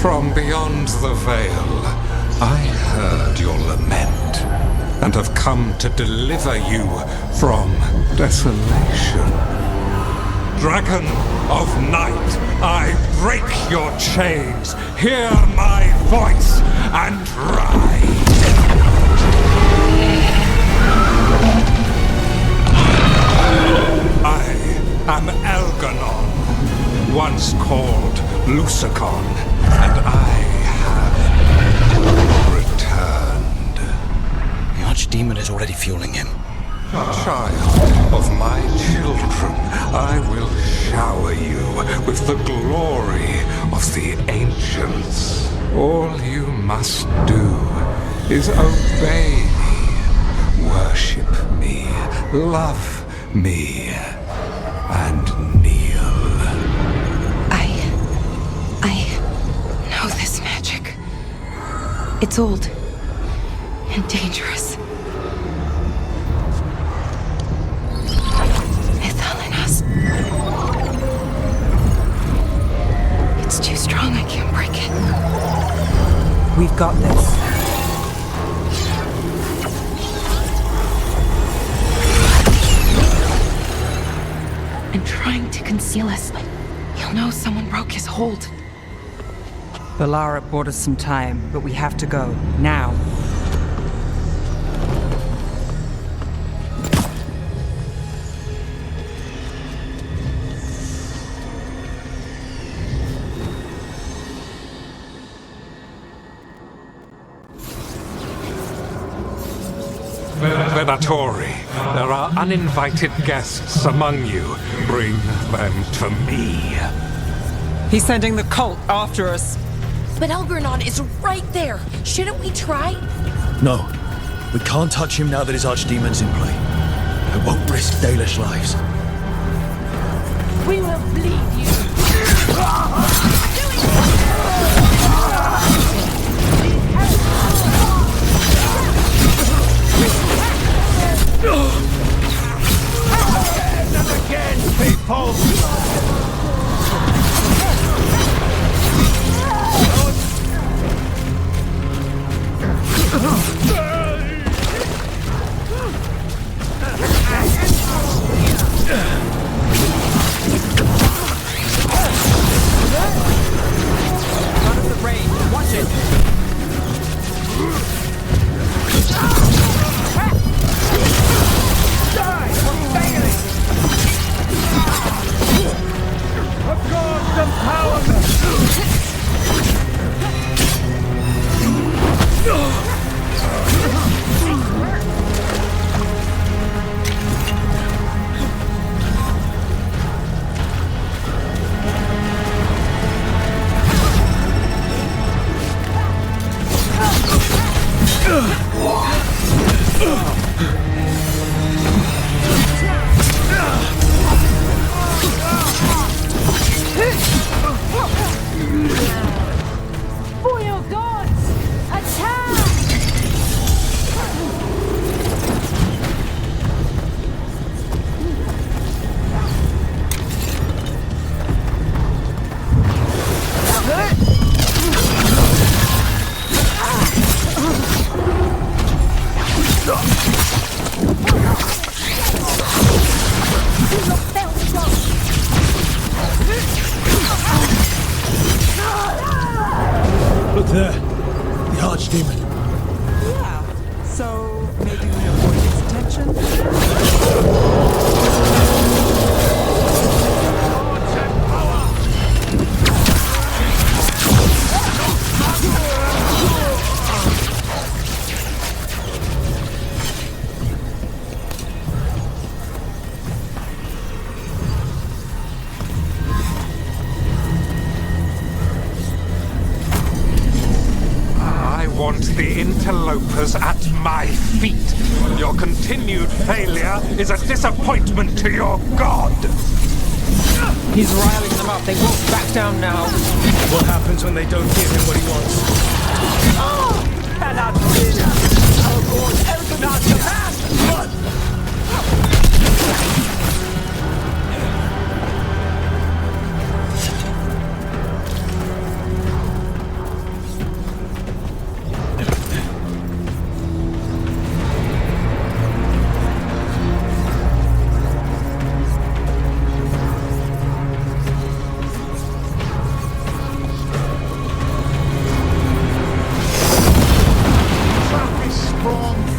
From beyond the veil, I heard your lament and have come to deliver you from desolation. Dragon of night, I break your chains. Hear my voice and ride. I am Elgarnon, once called Lusicon, and I have returned. The Archdemon is already fueling him. Child of my children, I will shower you with the glory of the ancients. All you must do is obey me, worship me, love me, and kneel. I know this magic. It's old and dangerous. too strong, I can't break it. We've got this. I'm trying to conceal us, but he'll know someone broke his hold. Balara bought us some time, but we have to go. Now. Venatori, there are uninvited guests among you. Bring them to me. He's sending the cult after us. But Elgernon is right there. Shouldn't we try? No. We can't touch him now that his archdemon's in play. I won't risk Dalish lives. We will bleed you. And again, people! Out of the rain. Watch it. For your gods, attack! Look there. The archdemon. Yeah. So maybe we avoid his attention? I want the interlopers at my feet. Your continued failure is a disappointment to your god. He's riling them up. They won't back down now. What happens when they don't give him what he wants? Cannot win! Our lord Elganon demands blood!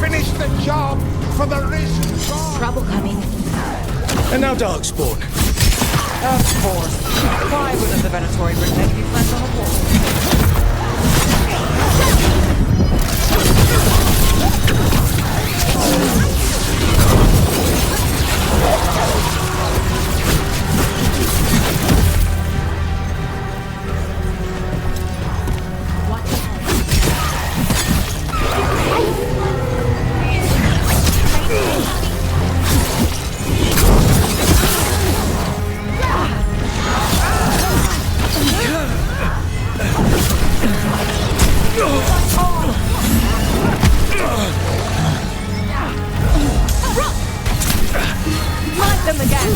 Finish the job for the risen god! Trouble coming. And now Darkspawn. Of course. Why wouldn't the Venatori bring enemy plans on a wall? Light them again!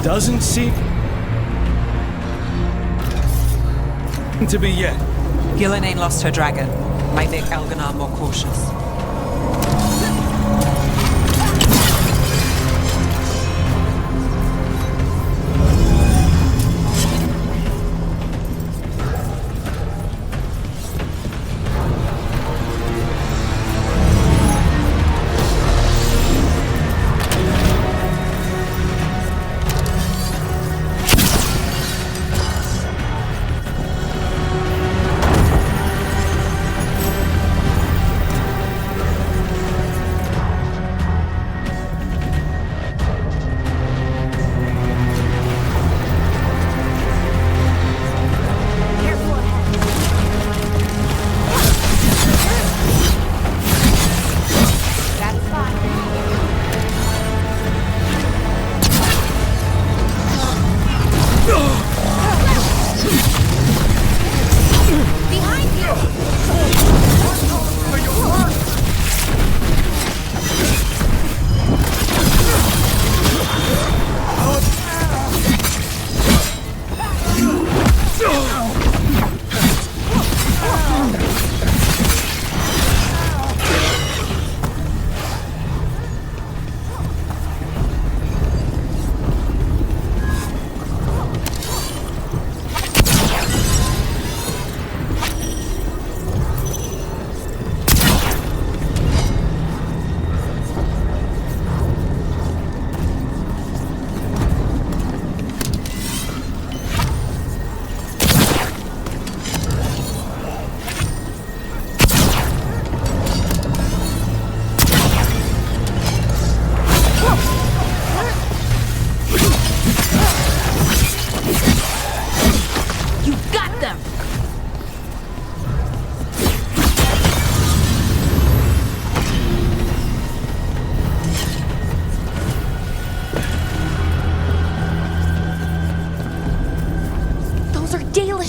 Doesn't seem to be yet. Gillenane lost her dragon. Might make Elganon more cautious.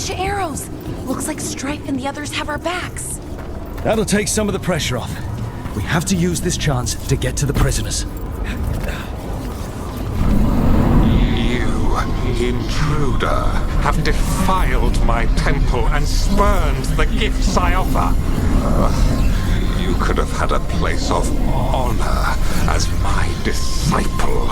Arrows! Looks like Strife and the others have our backs. That'll take some of the pressure off. We have to use this chance to get to the prisoners. You, intruder, have defiled my temple and spurned the gifts I offer. You could have had a place of honor as my disciple.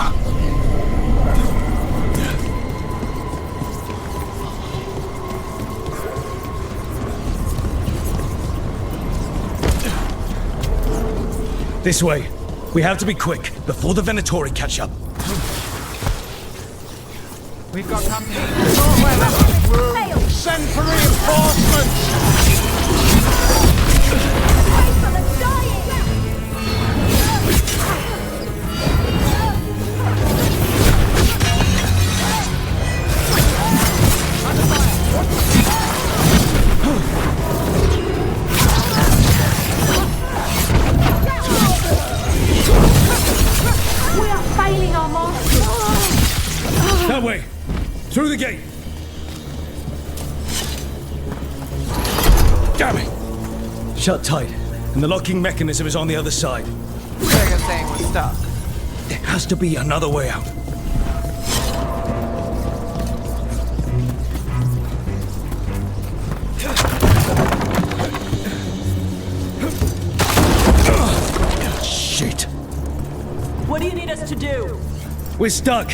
This way. We have to be quick, before the Venatori catch up. We've got company. Send for reinforcements! We are failing our master. That way! Through the gate! Damn it! Shut tight, and the locking mechanism is on the other side. So you're saying we're stuck? There has to be another way out. Shit! What do you need us to do? We're stuck!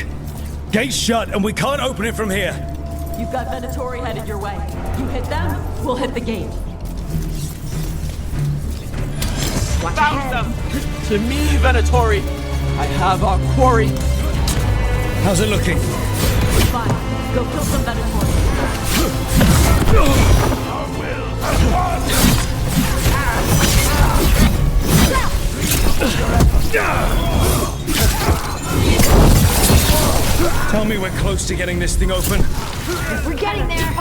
Gate's shut, and we can't open it from here! You've got Venatori headed your way. You hit them, we'll hit the gate. Found them! To me, Venatori! I have our quarry. How's it looking? Fine. Go kill some Venatori. Tell me we're close to getting this thing open. We're getting there.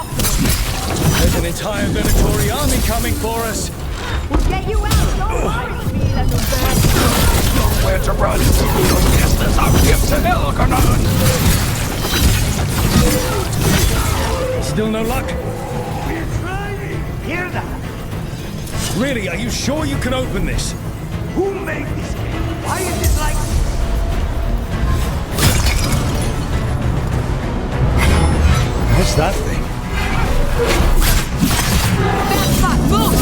There's an entire Venatori army coming for us. We'll get you out. Don't worry. Nowhere to run. This is our gift to Elgarnon. Still no luck? We're trying. Hear that? Really, are you sure you can open this? Who made this game? Why is it like What's that thing? Bad spot, move!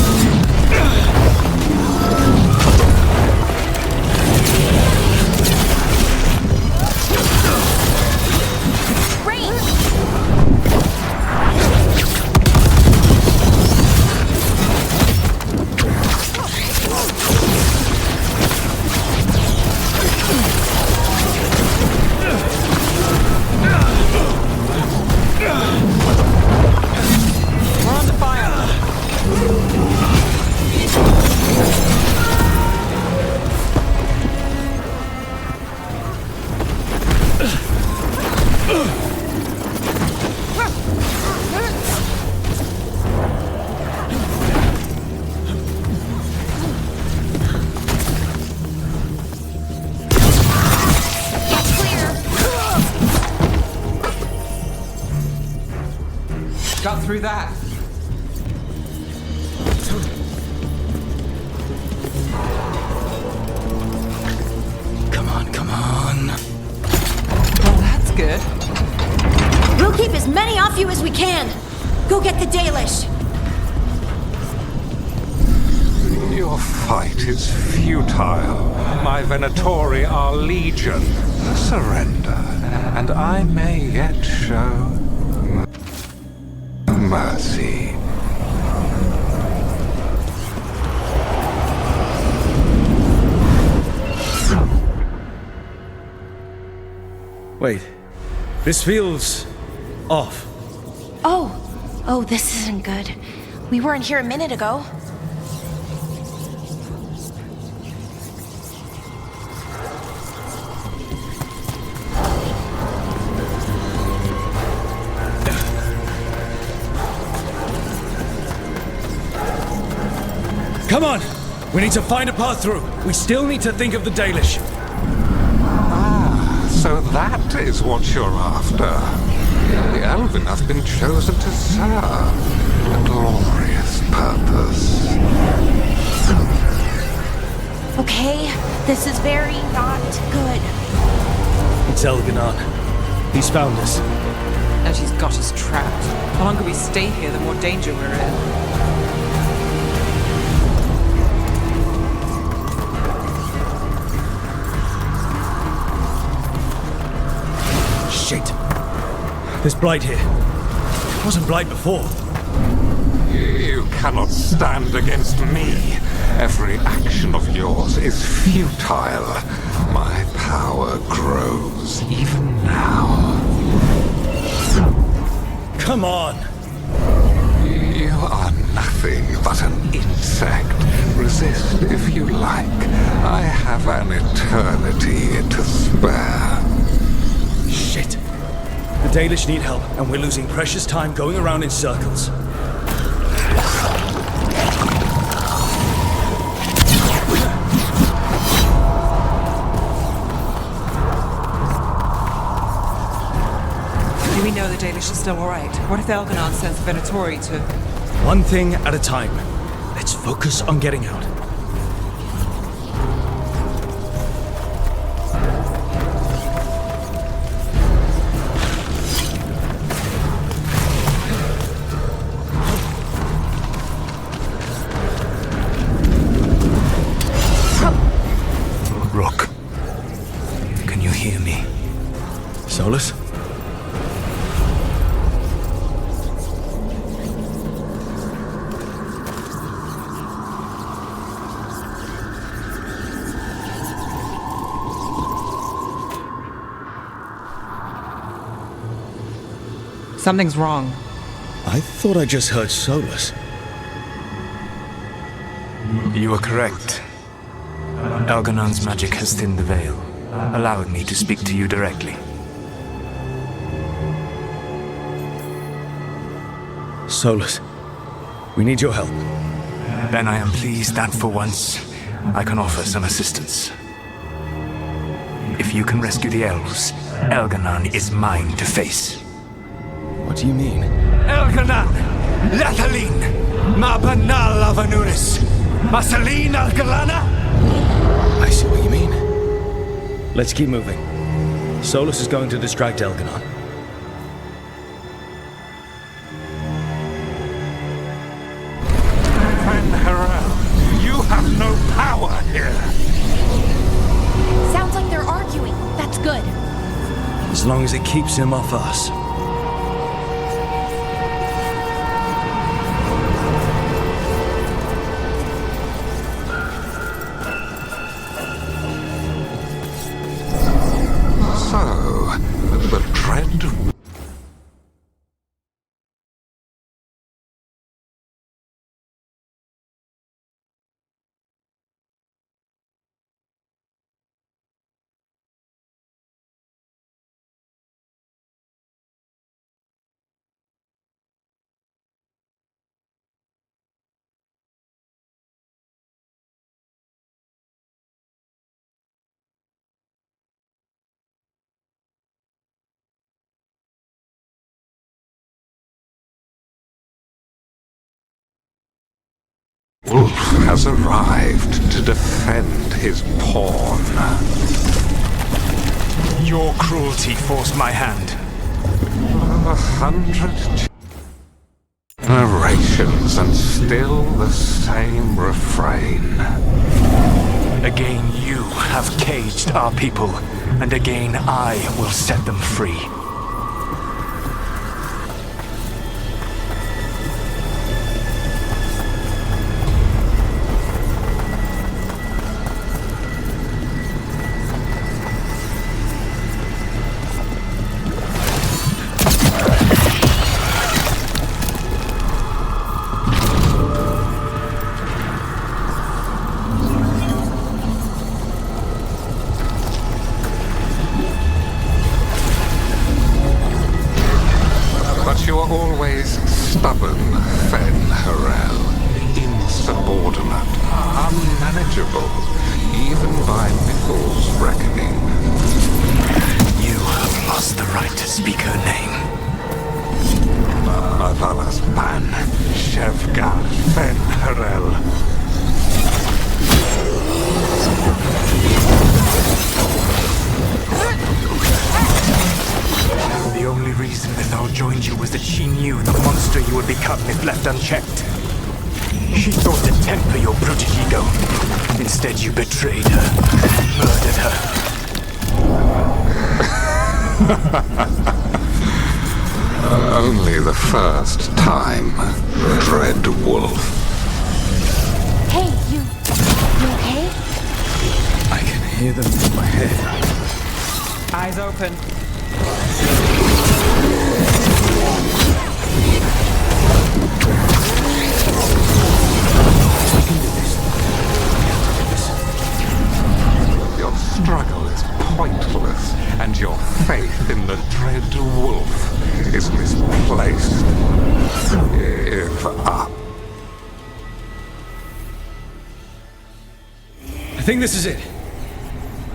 We're on the fire. Got through that. Come on. Well, that's good. We'll keep as many off you as we can. Go get the Dalish. Your fight is futile. My Venatori are legion. Surrender, and I may yet show mercy. Wait. This feels off. Oh, this isn't good. We weren't here a minute ago. Come on! We need to find a path through. We still need to think of the Dalish. So that is what you're after. The Elven have been chosen to serve a glorious purpose. Okay, this is very not good. It's Elganon. He's found us. And he's got us trapped. The longer we stay here, the more danger we're in. Shit. There's blight here. It wasn't blight before. You cannot stand against me. Every action of yours is futile. My power grows even now. Come on! You are nothing but an insect. Resist if you like. I have an eternity to spare. Shit. The Dalish need help, and we're losing precious time going around in circles. Do we know the Dalish is still alright? What if Elganon sends Venatori to... One thing at a time. Let's focus on getting out. Rook, can you hear me? Solus? Something's wrong. I thought I just heard Solus. You are correct. Elganon's magic has thinned the veil, allowing me to speak to you directly. Solus, we need your help. Then I am pleased that for once, I can offer some assistance. If you can rescue the elves, Elganon is mine to face. What do you mean? Elganon! Lathaline! Ma banal avanuris! Masaline Algalana! I see what you mean. Let's keep moving. Solus is going to distract Elganon. long as it keeps him off us. So, the dread... Wolf has arrived to defend his pawn. Your cruelty forced my hand. 100 generations and still the same refrain. Again you have caged our people, and again I will set them free. But you are always stubborn, Fen-Harel. Insubordinate, unmanageable, even by Mikkel's reckoning. You have lost the right to speak her name. Avalas Ban, Shevgar Fen-Harel. The only reason Ithal joined you was that she knew the monster you would become if left unchecked. She thought to temper your brutish ego. Instead, you betrayed her, murdered her. Only the first time, Dread Wolf. Hey, you okay? I can hear them in my head. Eyes open. Your struggle is pointless, and your faith in the Dread Wolf is misplaced. Give up. I think this is it.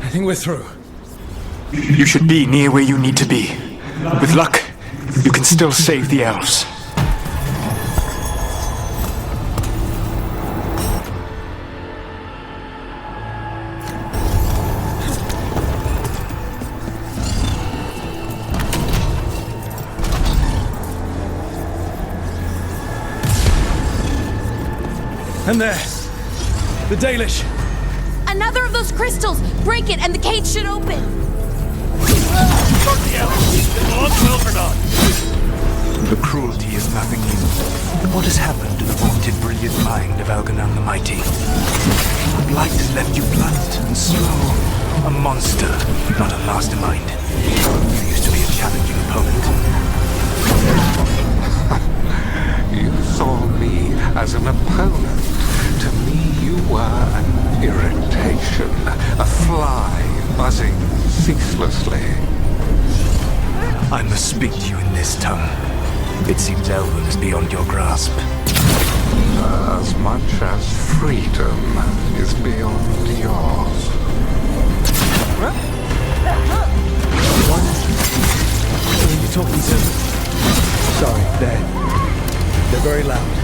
I think we're through. You should be near where you need to be. With luck, you can still save the elves. And there, the Dalish. Another of those crystals! Break it and the cage should open! The cruelty is nothing new. But what has happened to the vaunted brilliant mind of Elganon the Mighty? Blight has left you blunt and slow. A monster, not a mastermind. You used to be a challenging opponent. You saw me as an opponent. To me, you were an irritation, a fly buzzing ceaselessly. I must speak to you in this tongue. It seems Elven is beyond your grasp. As much as freedom is beyond yours. What are you talking to? Sorry, they're very loud.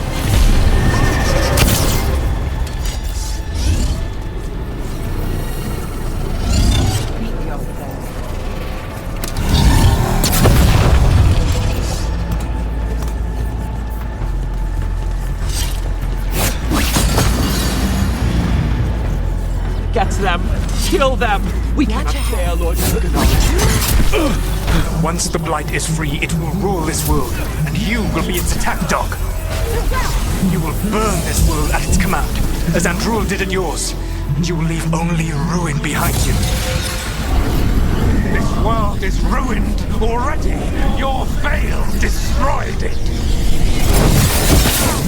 Get them! Kill them! We cannot fail, Lord Elganon. Once the Blight is free, it will rule this world, and you will be its attack dog. You will burn this world at its command, as Andrul did at yours, and you will leave only ruin behind you. This world is ruined already. Your veil destroyed it.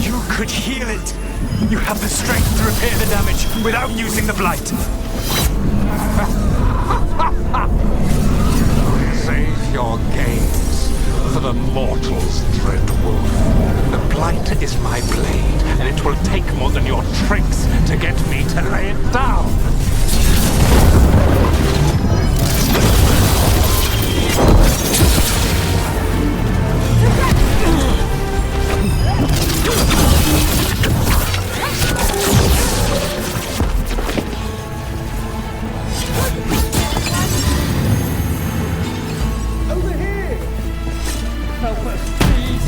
You could heal it. You have the strength to repair the damage without using the Blight. Save your games for the mortals, Dread Wolf. The Blight is my blade, and it will take more than your tricks to get me to lay it down. Over here! Help us, please!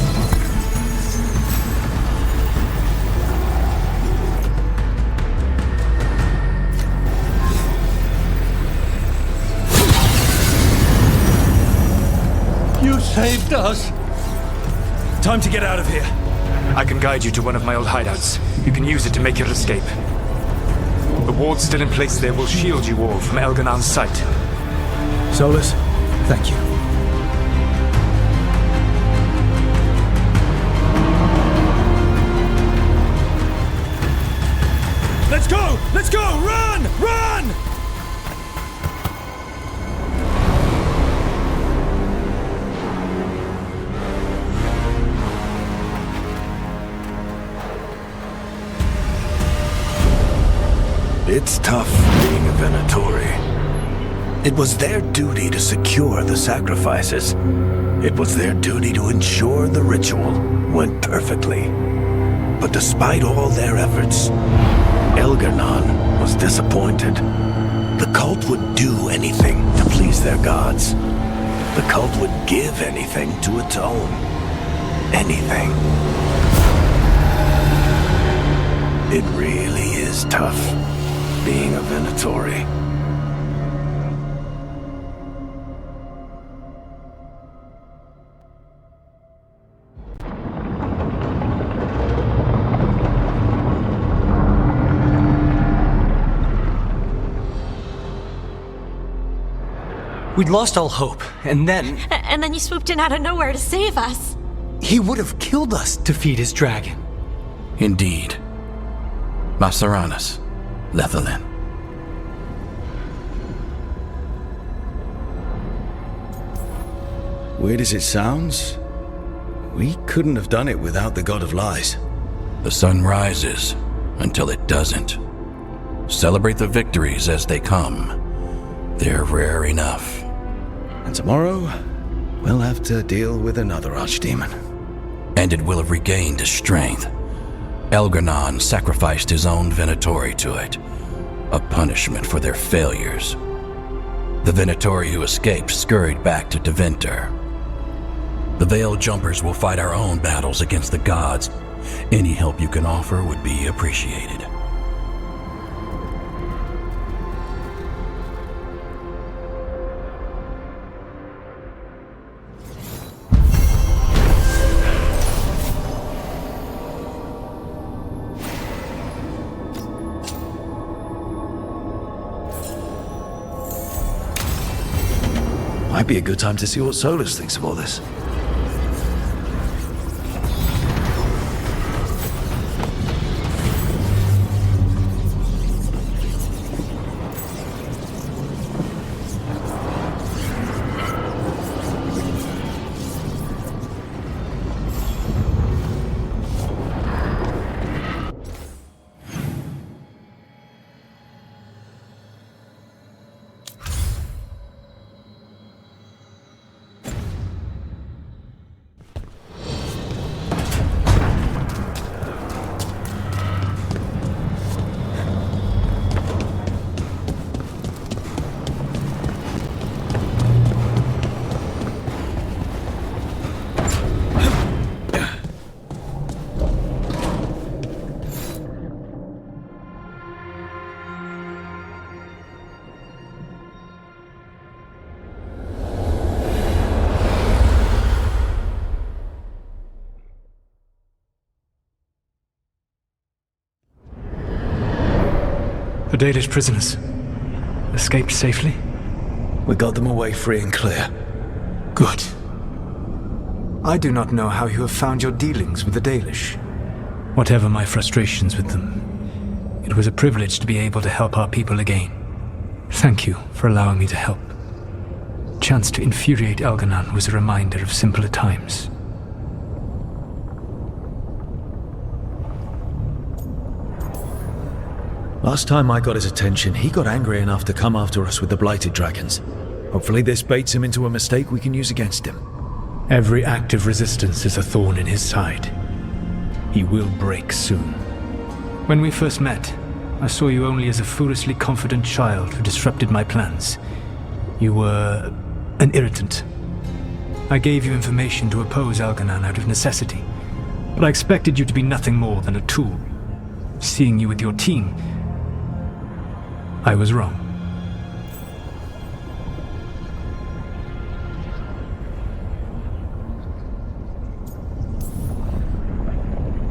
You saved us! Time to get out of here. I can guide you to one of my old hideouts. You can use it to make your escape. The ward still in place there will shield you all from Elganon's sight. Solus, thank you. Let's go! Let's go! Run! Run! It's tough being a Venatori. It was their duty to secure the sacrifices. It was their duty to ensure the ritual went perfectly. But despite all their efforts, Elgar'nan was disappointed. The cult would do anything to please their gods. The cult would give anything to atone. Anything. It really is tough being a Venatori. We'd lost all hope, and then... And then you swooped in out of nowhere to save us. He would have killed us to feed his dragon. Indeed. Masaranas, Lethalin. Weird as it sounds, we couldn't have done it without the God of Lies. The sun rises until it doesn't. Celebrate the victories as they come. They're rare enough. And tomorrow, we'll have to deal with another archdemon. And it will have regained its strength. Elgar'nan sacrificed his own Venatori to it, a punishment for their failures. The Venatori who escaped scurried back to Deventer. The Veil Jumpers will fight our own battles against the gods. Any help you can offer would be appreciated. Might be a good time to see what Solus thinks of all this. The Dalish prisoners escaped safely? We got them away free and clear. Good. I do not know how you have found your dealings with the Dalish. Whatever my frustrations with them, it was a privilege to be able to help our people again. Thank you for allowing me to help. Chance to infuriate Elganon was a reminder of simpler times. Last time I got his attention, he got angry enough to come after us with the Blighted Dragons. Hopefully this baits him into a mistake we can use against him. Every act of resistance is a thorn in his side. He will break soon. When we first met, I saw you only as a foolishly confident child who disrupted my plans. You were an irritant. I gave you information to oppose Elganon out of necessity, but I expected you to be nothing more than a tool. Seeing you with your team, I was wrong.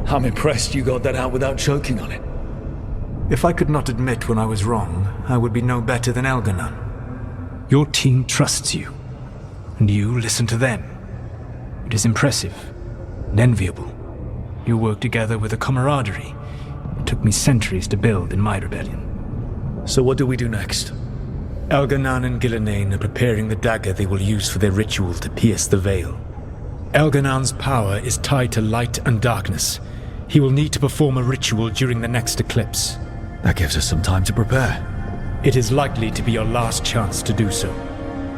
I'm impressed you got that out without choking on it. If I could not admit when I was wrong, I would be no better than Elganon. Your team trusts you, and you listen to them. It is impressive and enviable. You work together with a camaraderie it took me centuries to build in my rebellion. So what do we do next? Elganon and Gillenane are preparing the dagger they will use for their ritual to pierce the veil. Elganon's power is tied to light and darkness. He will need to perform a ritual during the next eclipse. That gives us some time to prepare. It is likely to be your last chance to do so.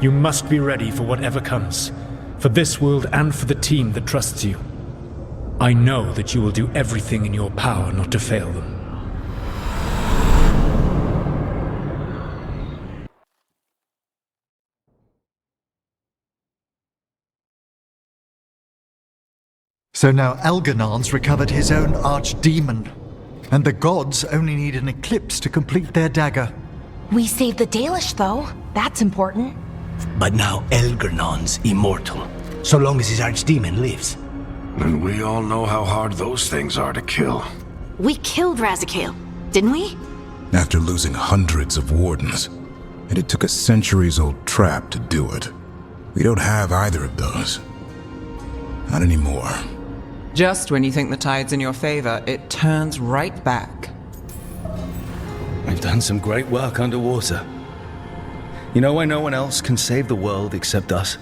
You must be ready for whatever comes, for this world and for the team that trusts you. I know that you will do everything in your power not to fail them. So now Elganon's recovered his own archdemon, and the gods only need an eclipse to complete their dagger. We saved the Dalish, though. That's important. But now Elganon's immortal, so long as his archdemon lives. And we all know how hard those things are to kill. We killed Razikale, didn't we? After losing hundreds of wardens, and it took a centuries-old trap to do it. We don't have either of those. Not anymore. Just when you think the tide's in your favor, it turns right back. We've done some great work underwater. You know why no one else can save the world except us?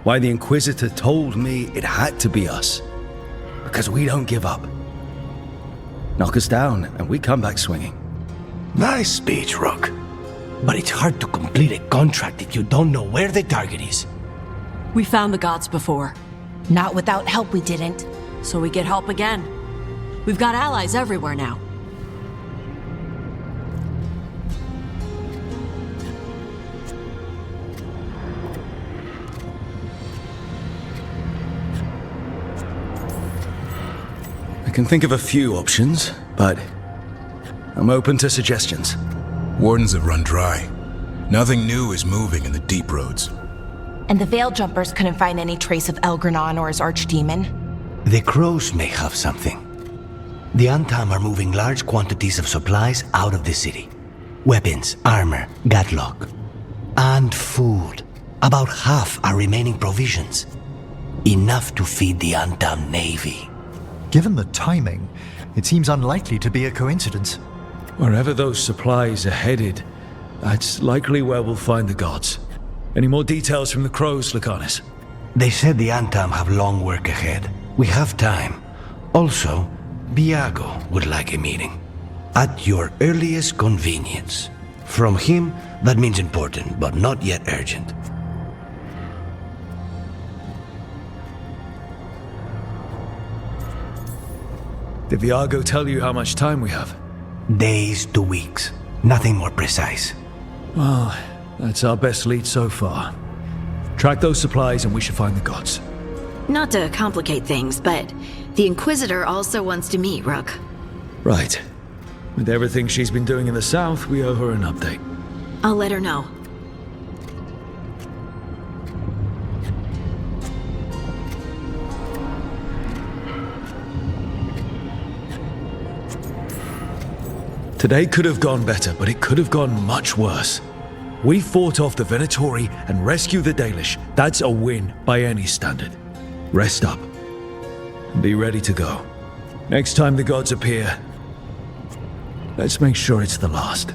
Why the Inquisitor told me it had to be us? Because we don't give up. Knock us down, and we come back swinging. Nice speech, Rook. But it's hard to complete a contract if you don't know where the target is. We found the gods before. Not without help, we didn't. So we get help again. We've got allies everywhere now. I can think of a few options, but I'm open to suggestions. Wardens have run dry. Nothing new is moving in the deep roads. And the Veil Jumpers couldn't find any trace of Elganon or his archdemon. The crows may have something. The Antam are moving large quantities of supplies out of the city. Weapons, armor, gatlock. And food. About half are remaining provisions. Enough to feed the Antam navy. Given the timing, it seems unlikely to be a coincidence. Wherever those supplies are headed, that's likely where we'll find the gods. Any more details from the crows, Lucanus? They said the Antam have long work ahead. We have time. Also, Biago would like a meeting. At your earliest convenience. From him, that means important, but not yet urgent. Did Viago tell you how much time we have? Days to weeks. Nothing more precise. Well, that's our best lead so far. Track those supplies and we should find the gods. Not to complicate things, but the Inquisitor also wants to meet Rook. Right. With everything she's been doing in the south, we owe her an update. I'll let her know. Today could have gone better, but it could have gone much worse. We fought off the Venatori and rescued the Dalish. That's a win by any standard. Rest up. And be ready to go. Next time the gods appear, let's make sure it's the last.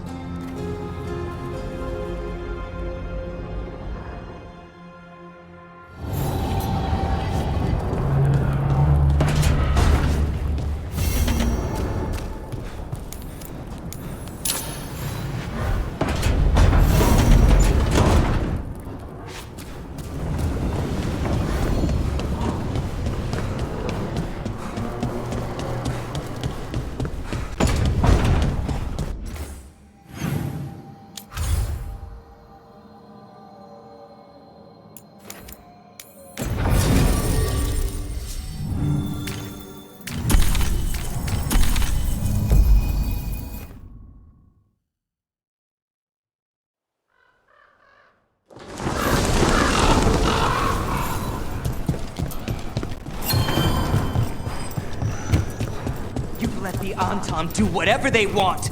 Let the Antam do whatever they want.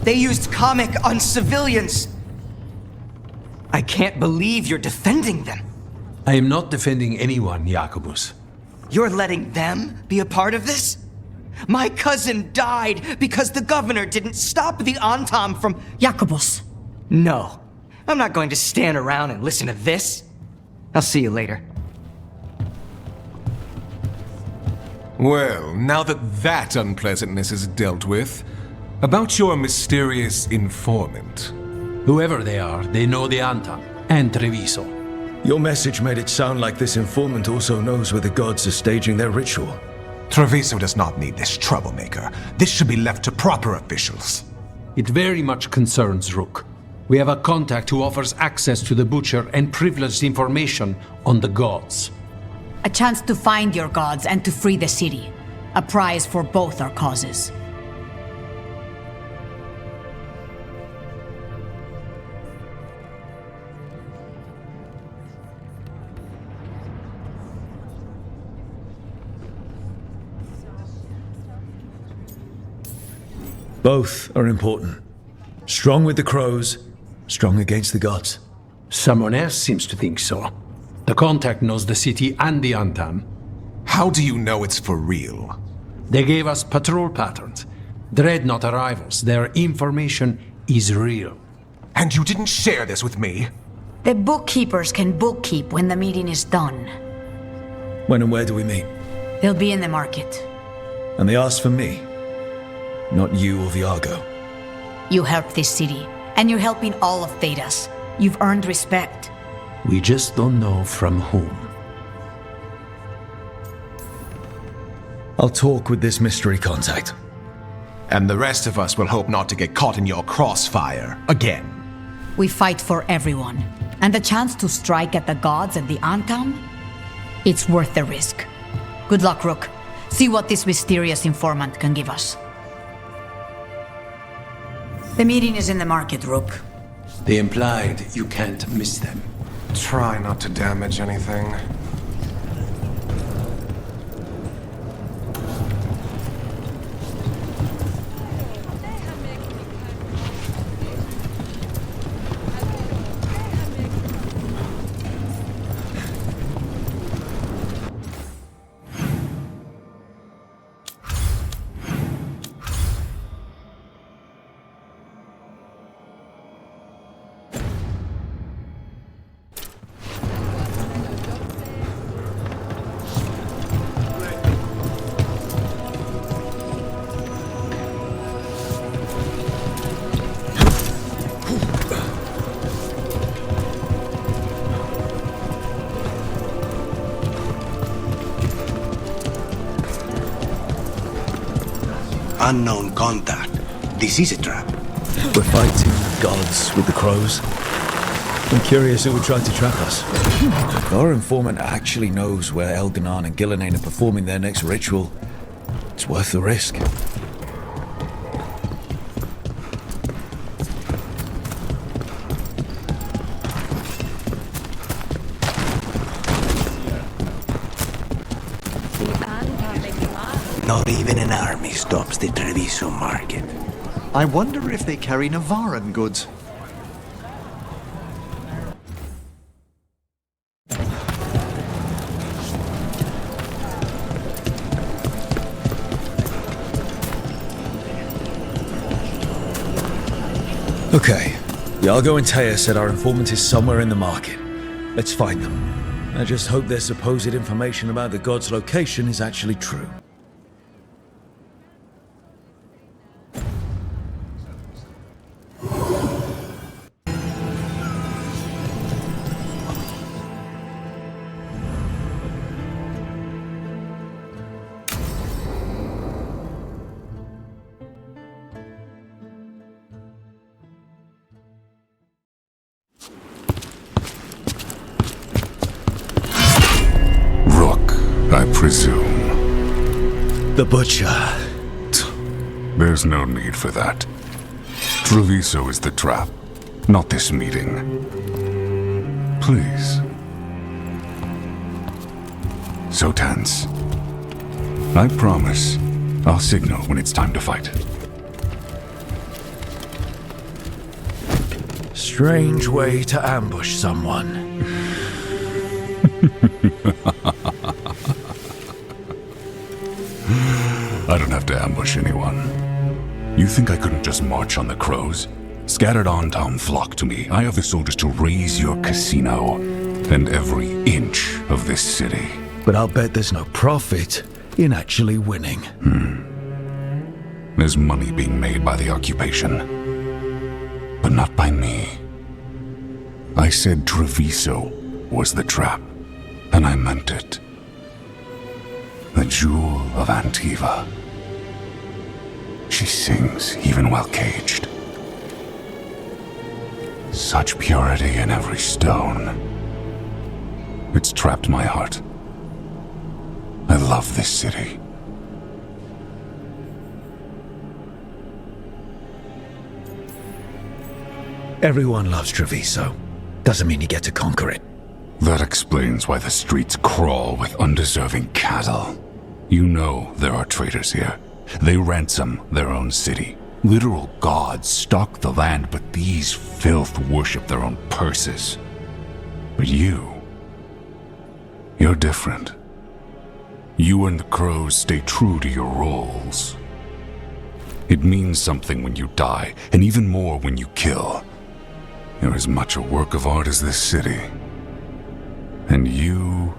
They used comic on civilians. I can't believe you're defending them. I am not defending anyone, Jacobus. You're letting them be a part of this? My cousin died because the governor didn't stop the Antam from... Jacobus. No. I'm not going to stand around and listen to this. I'll see you later. Well, now that unpleasantness is dealt with, about your mysterious informant. Whoever they are, they know the Antam and Treviso. Your message made it sound like this informant also knows where the gods are staging their ritual. Treviso does not need this troublemaker. This should be left to proper officials. It very much concerns Rook. We have a contact who offers access to the Butcher and privileged information on the gods. A chance to find your gods and to free the city. A prize for both our causes. Both are important. Strong with the crows, strong against the gods. Someone else seems to think so. The contact knows the city and the Antam. How do you know it's for real? They gave us patrol patterns. Dreadnought arrivals. Their information is real. And you didn't share this with me? The bookkeepers can bookkeep when the meeting is done. When and where do we meet? They'll be in the market. And they asked for me, not you or Viargo. You helped this city, and you're helping all of Thedas. You've earned respect. We just don't know from whom. I'll talk with this mystery contact. And the rest of us will hope not to get caught in your crossfire again. We fight for everyone. And the chance to strike at the gods and the Antam? It's worth the risk. Good luck, Rook. See what this mysterious informant can give us. The meeting is in the market, Rook. They implied you can't miss them. Try not to damage anything. Unknown contact. This is a trap. We're fighting gods with the crows. I'm curious who would try to trap us. If our informant actually knows where Elganon and Gillenane are performing their next ritual, it's worth the risk. Not even an army stops the Treviso market. I wonder if they carry Navaran goods. Okay. Yargo and Taya said our informant is somewhere in the market. Let's find them. I just hope their supposed information about the god's location is actually true. I presume. The Butcher. There's no need for that. Treviso is the trap, not this meeting. Please. So tense. I promise, I'll signal when it's time to fight. Strange way to ambush someone. I don't have to ambush anyone. You think I couldn't just march on the crows? Scattered on town flock to me. I have the soldiers to raise your casino and every inch of this city. But I'll bet there's no profit in actually winning. There's money being made by the occupation. But not by me. I said Treviso was the trap, and I meant it. The jewel of Antiva. She sings even while caged. Such purity in every stone. It's trapped my heart. I love this city. Everyone loves Treviso. Doesn't mean you get to conquer it. That explains why the streets crawl with undeserving cattle. You know there are traitors here. They ransom their own city. Literal gods stalk the land, but these filth worship their own purses. But you're different. You and the crows stay true to your roles. It means something when you die, and even more when you kill. You're as much a work of art as this city. And you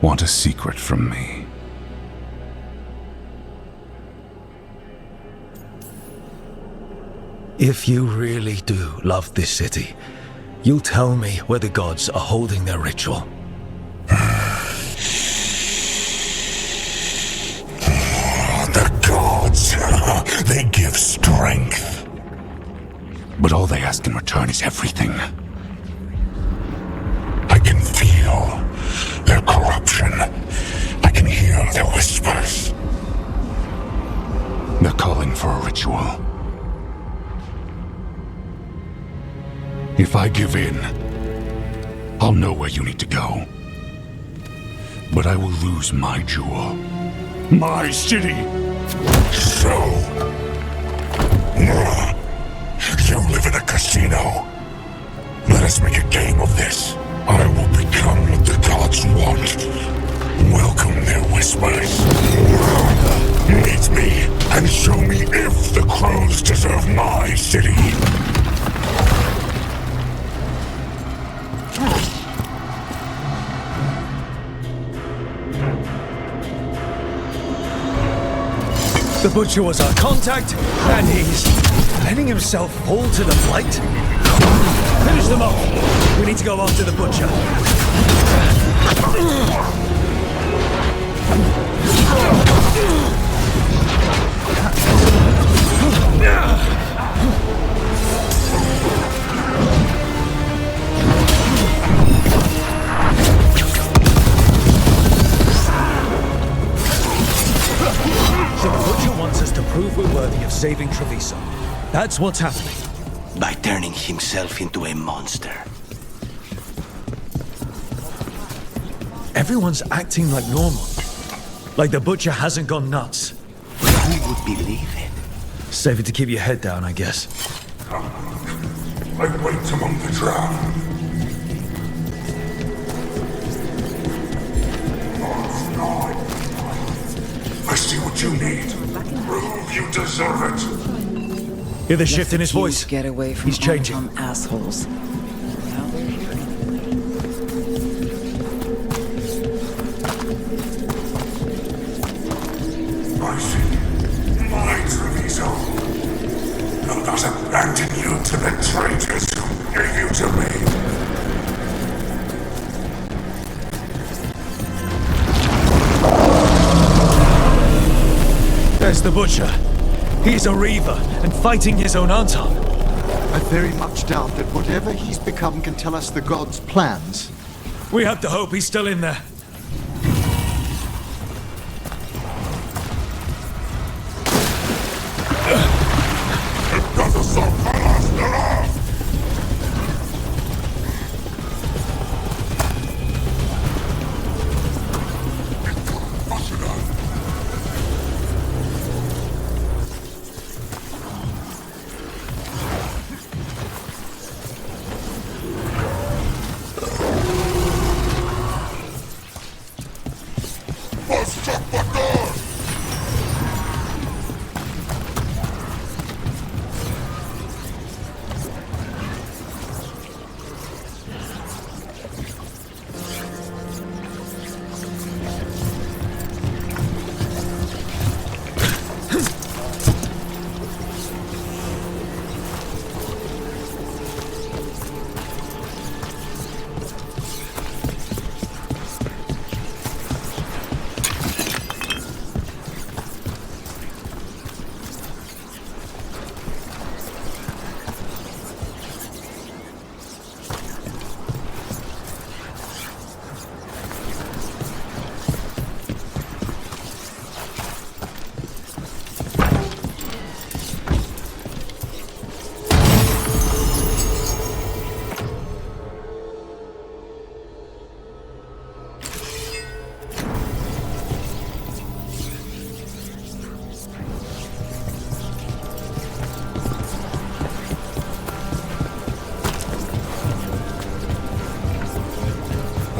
want a secret from me. If you really do love this city, you'll tell me where the gods are holding their ritual. The gods, they give strength. But all they ask in return is everything. I can feel their corruption. I can hear their whispers. They're calling for a ritual. If I give in, I'll know where you need to go. But I will lose my jewel. My city! So... you live in a casino. Let us make a game of this. I will become what the gods want. Welcome their whispers. Meet me and show me if the crows deserve my city. The Butcher was our contact, and he's letting himself fall to the flight. Finish them off. We need to go after the Butcher. So the Butcher wants us to prove we're worthy of saving Treviso. That's what's happening. By turning himself into a monster. Everyone's acting like normal. Like the Butcher hasn't gone nuts. Who would believe it? Safer to keep your head down, I guess. I wait among the drowned. I see what you need. Prove you deserve it. Hear the shift in his voice? Get away from He's changing. assholes. I see. My Treviso. I'll not abandon you to the traitors who gave you to me. There's the Butcher. He's a Reaver, and fighting his own Anton. I very much doubt that whatever he's become can tell us the gods' plans. We have to hope he's still in there.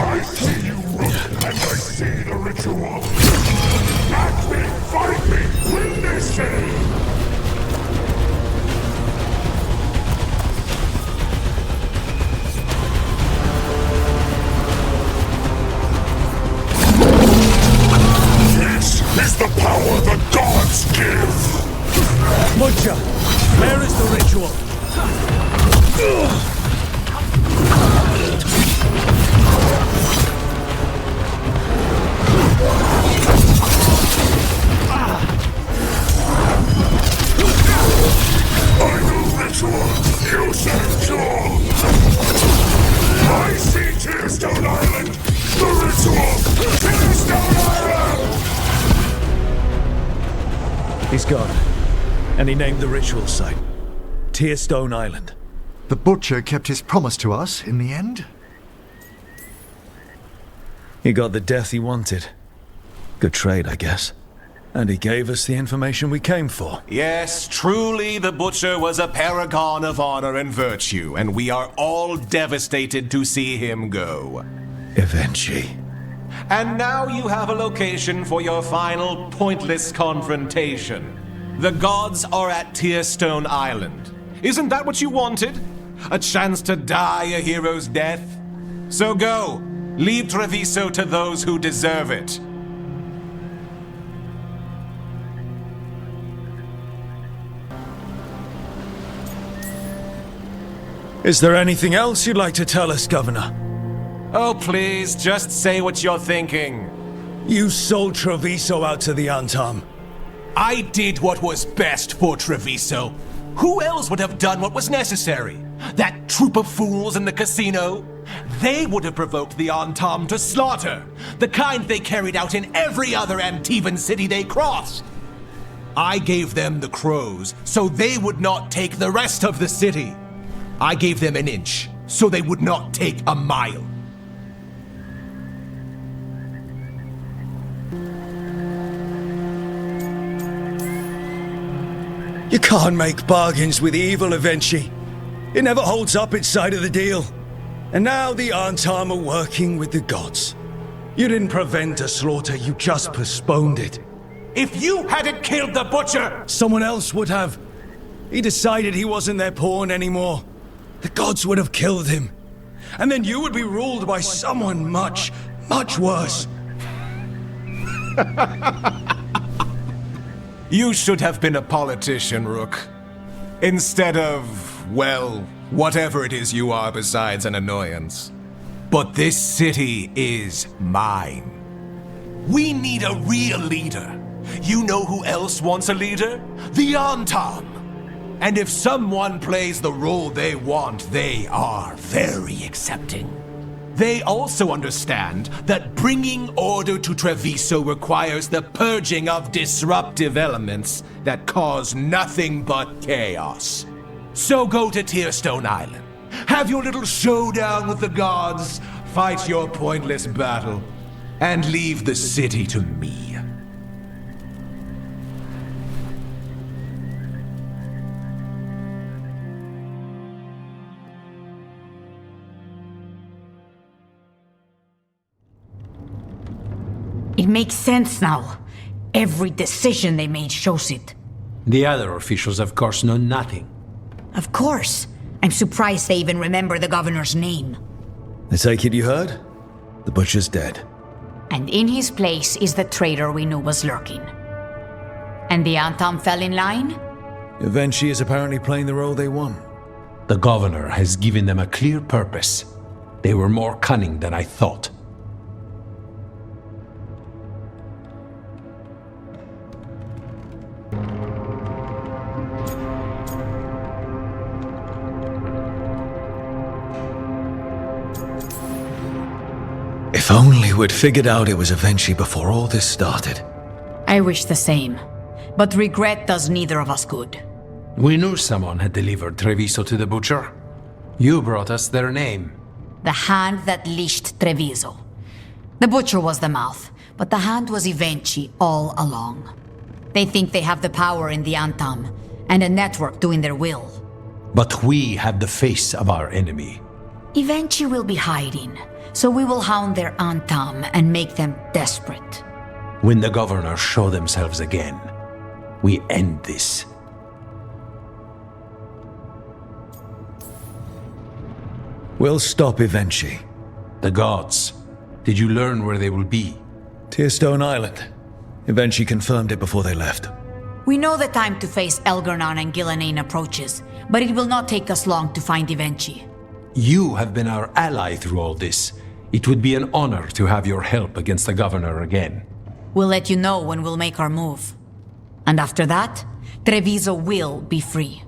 I see you, Rook, and I see the ritual. Act me, fight me, win this city! This is the power the gods give! Butcher, where is the ritual? You said cure! I see Tearstone Island! The ritual! Tearstone Island! He's gone. And he named the ritual site. Tearstone Island. The Butcher kept his promise to us in the end? He got the death he wanted. Good trade, I guess. And he gave us the information we came for. Yes, truly the Butcher was a paragon of honor and virtue, and we are all devastated to see him go. Eventually. And now you have a location for your final pointless confrontation. The gods are at Tearstone Island. Isn't that what you wanted? A chance to die a hero's death? So go, leave Treviso to those who deserve it. Is there anything else you'd like to tell us, Governor? Oh, please, just say what you're thinking. You sold Treviso out to the Antam. I did what was best for Treviso. Who else would have done what was necessary? That troop of fools in the casino? They would have provoked the Antam to slaughter, the kind they carried out in every other Antivan city they crossed. I gave them the crows, so they would not take the rest of the city. I gave them an inch, so they would not take a mile. You can't make bargains with evil, Eventually. It never holds up its side of the deal. And now the Antam are working with the gods. You didn't prevent a slaughter, you just postponed it. If you hadn't killed the butcher, someone else would have. He decided he wasn't their pawn anymore. The gods would have killed him. And then you would be ruled by someone much, much worse. You should have been a politician, Rook. Instead of, well, whatever it is you are besides an annoyance. But this city is mine. we need a real leader. You know who else wants a leader? The Antam. And if someone plays the role they want, they are very accepting. They also understand that bringing order to Treviso requires the purging of disruptive elements that cause nothing but chaos. So go to Tearstone Island, have your little showdown with the gods, fight your pointless battle, and leave the city to me. It makes sense now. Every decision they made shows it. The other officials, of course, know nothing. Of course. I'm surprised they even remember the governor's name. I take it you heard? The butcher's dead. And in his place is the traitor we knew was lurking. And the Antam fell in line? Eventually is apparently playing the role they want. The governor has given them a clear purpose. They were more cunning than I thought. If only we'd figured out it was Eventually before all this started. I wish the same. But regret does neither of us good. We knew someone had delivered Treviso to the butcher. You brought us their name. The hand that leashed Treviso. The butcher was the mouth, but the hand was Eventually all along. They think they have the power in the Antam, and a network doing their will. But we have the face of our enemy. Eventually will be hiding, so we will hound their Antam and make them desperate. When the governors show themselves again, we end this. We'll stop Eventually. The gods. Did you learn where they will be? Tearstone Island. Eventually confirmed it before they left. We know the time to face Elgarnan and Gillenane approaches, but it will not take us long to find Eventually. You have been our ally through all this. It would be an honor to have your help against the governor again. We'll let you know when we'll make our move. And after that, Treviso will be free.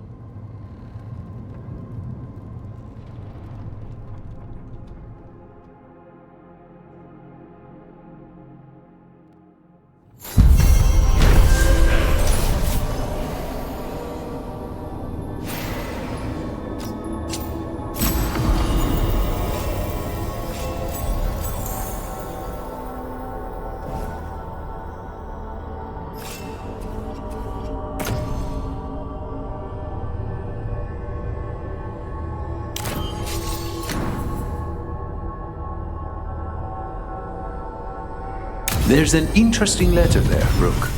There's an interesting letter there, Rook.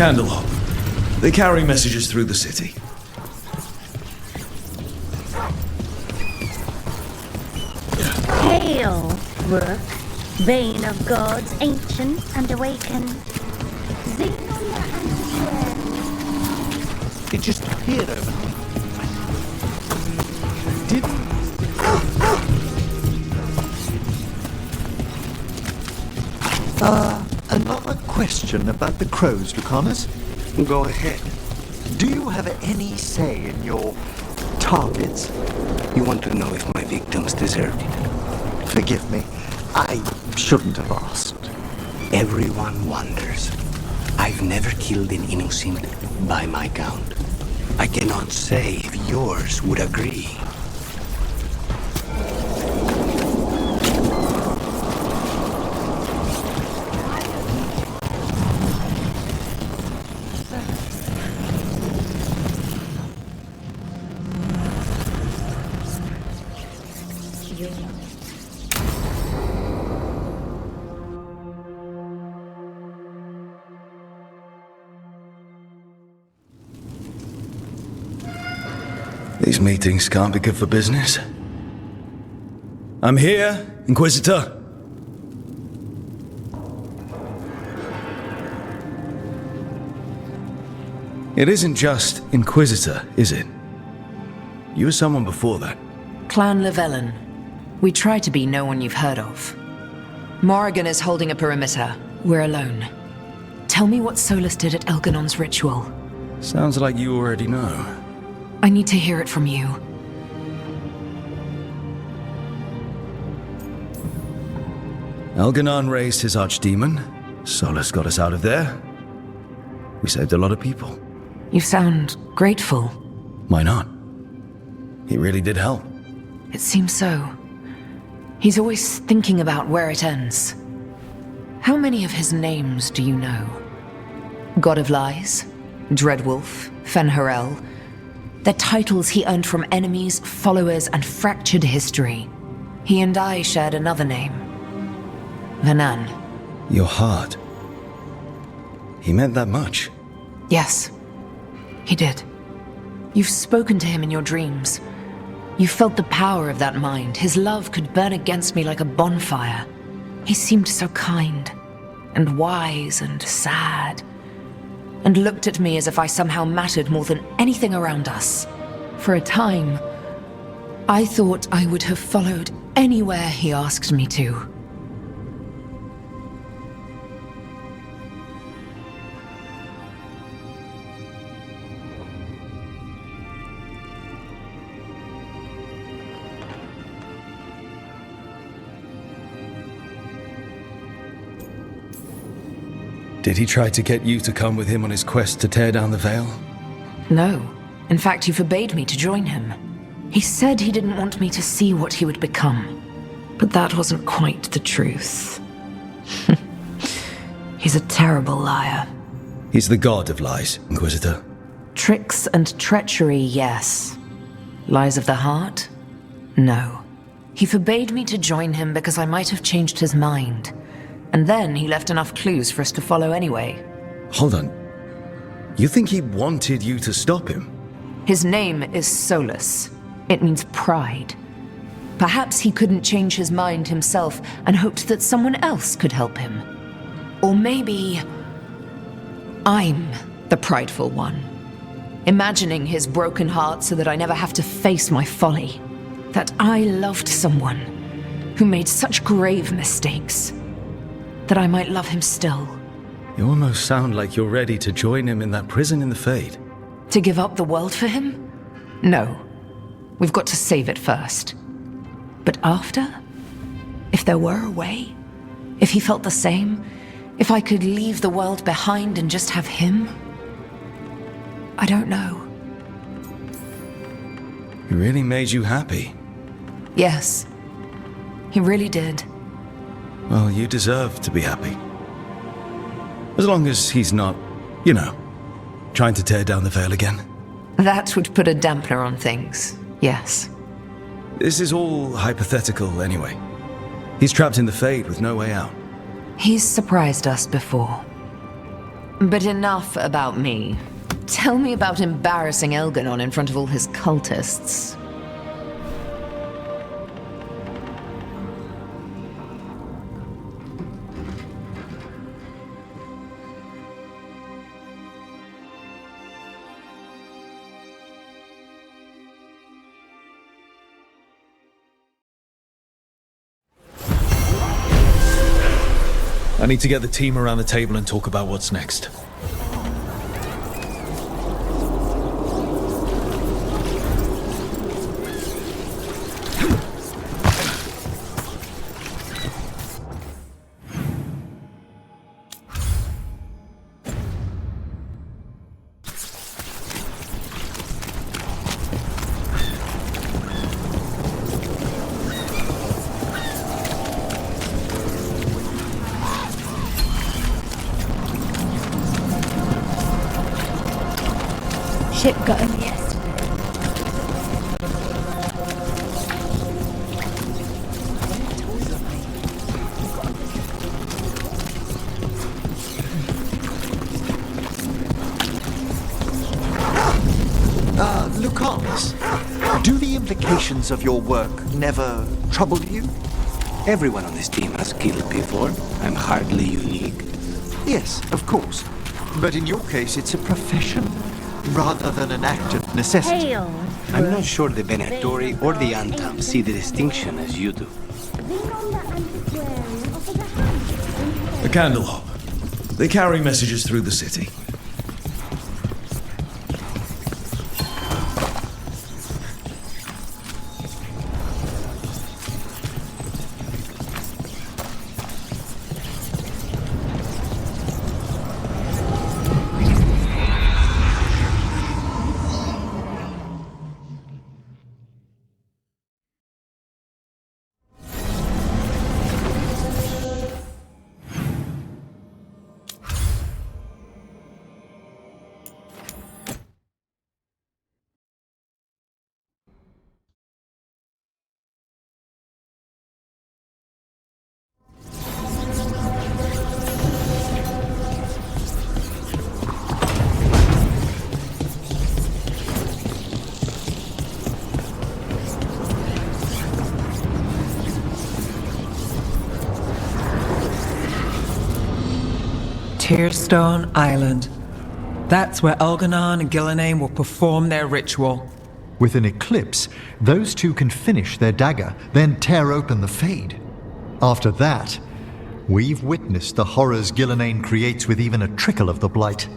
Candlehop. They carry messages through the city. Hail, Rook, Bane of gods, ancient and awakened. It just appeared overnight. Didn't. Another question about the crows, Lucanus. Go ahead. Do you have any say in your targets? You want to know if my victims deserved it? Forgive me. I shouldn't have asked. Everyone wonders. I've never killed an innocent by my count. I cannot say if yours would agree. These meetings can't be good for business. I'm here, Inquisitor. It isn't just Inquisitor, is it? You were someone before that. Clan Llewellyn. We try to be no one you've heard of. Morrigan is holding a perimeter. We're alone. Tell me what Solus did at Elganon's ritual. Sounds like you already know. I need to hear it from you. Elganon raised his archdemon. Solus got us out of there. We saved a lot of people. You sound grateful. Why not? He really did help. It seems so. He's always thinking about where it ends. How many of his names do you know? God of Lies, Dreadwolf, Fen'Harel. They're titles he earned from enemies, followers, and fractured history. He and I shared another name. Vanan. Your heart. He meant that much. Yes, he did. You've spoken to him in your dreams. You felt the power of that mind. His love could burn against me like a bonfire. He seemed so kind, and wise, and sad, and looked at me as if I somehow mattered more than anything around us. For a time, I thought I would have followed anywhere he asked me to. Did he try to get you to come with him on his quest to tear down the Veil? No. In fact, he forbade me to join him. He said he didn't want me to see what he would become. But that wasn't quite the truth. He's a terrible liar. He's the god of lies, Inquisitor. Tricks and treachery, yes. Lies of the heart? No. He forbade me to join him because I might have changed his mind. And then he left enough clues for us to follow anyway. Hold on. You think he wanted you to stop him? His name is Solus. It means pride. Perhaps he couldn't change his mind himself and hoped that someone else could help him. Or maybe I'm the prideful one. Imagining his broken heart so that I never have to face my folly. That I loved someone who made such grave mistakes. That I might love him still. You almost sound like you're ready to join him in that prison in the Fade. To give up the world for him? No. We've got to save it first. But after? If there were a way? If he felt the same? If I could leave the world behind and just have him? I don't know. He really made you happy. Yes. He really did. Well, you deserve to be happy. As long as he's not, you know, trying to tear down the Veil again. That would put a dampener on things, yes. This is all hypothetical anyway. He's trapped in the Fade with no way out. He's surprised us before. But enough about me. Tell me about embarrassing Elganon in front of all his cultists. I need to get the team around the table and talk about what's next. Ship got him yesterday. Lucanus, do the implications of your work never trouble you? Everyone on this team has killed before. I'm hardly unique. Yes, of course. But in your case, it's a profession, rather than an act of necessity. Hail. I'm not sure the Venatori or the Antam see the distinction as you do. A candle hop. They carry messages through the city. Tearstone Island. That's where Elganon and Gillenane will perform their ritual. With an eclipse, those two can finish their dagger, then tear open the Fade. After that, we've witnessed the horrors Gillenane creates with even a trickle of the Blight.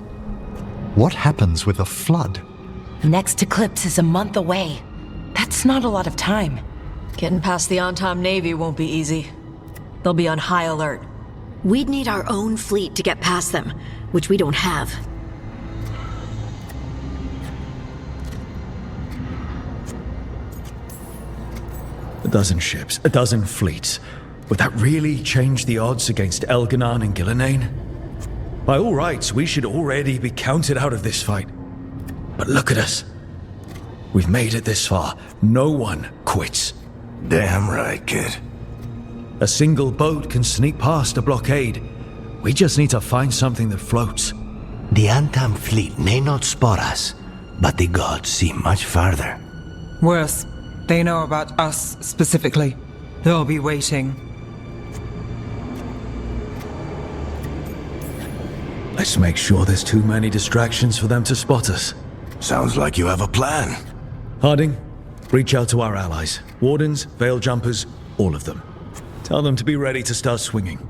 What happens with a flood? Next eclipse is a month away. That's not a lot of time. Getting past the Antam Navy won't be easy. They'll be on high alert. We'd need our own fleet to get past them, which we don't have. A dozen ships, a dozen fleets. Would that really change the odds against Elganon and Gillenane? By all rights, we should already be counted out of this fight. But look at us. We've made it this far. No one quits. Damn right, kid. A single boat can sneak past a blockade. We just need to find something that floats. The Antam fleet may not spot us, but the gods see much farther. Worse, they know about us specifically. They'll be waiting. Let's make sure there's too many distractions for them to spot us. Sounds like you have a plan. Harding, reach out to our allies. Wardens, Veil Jumpers, all of them. Tell them to be ready to start swinging.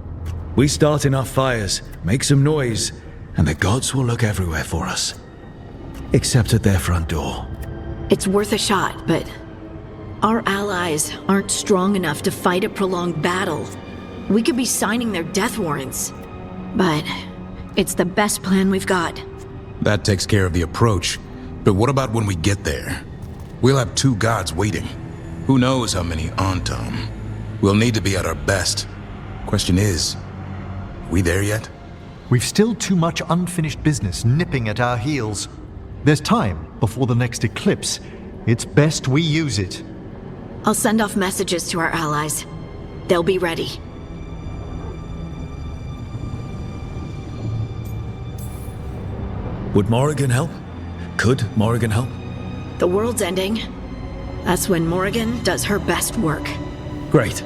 We start enough fires, make some noise, and the gods will look everywhere for us. Except at their front door. It's worth a shot, but our allies aren't strong enough to fight a prolonged battle. We could be signing their death warrants, but it's the best plan we've got. That takes care of the approach. But what about when we get there? We'll have two gods waiting. Who knows how many Antam? We'll need to be at our best. Question is, we there yet? We've still too much unfinished business nipping at our heels. There's time before the next eclipse. It's best we use it. I'll send off messages to our allies. They'll be ready. Would Morrigan help? Could Morrigan help? The world's ending. That's when Morrigan does her best work. Great.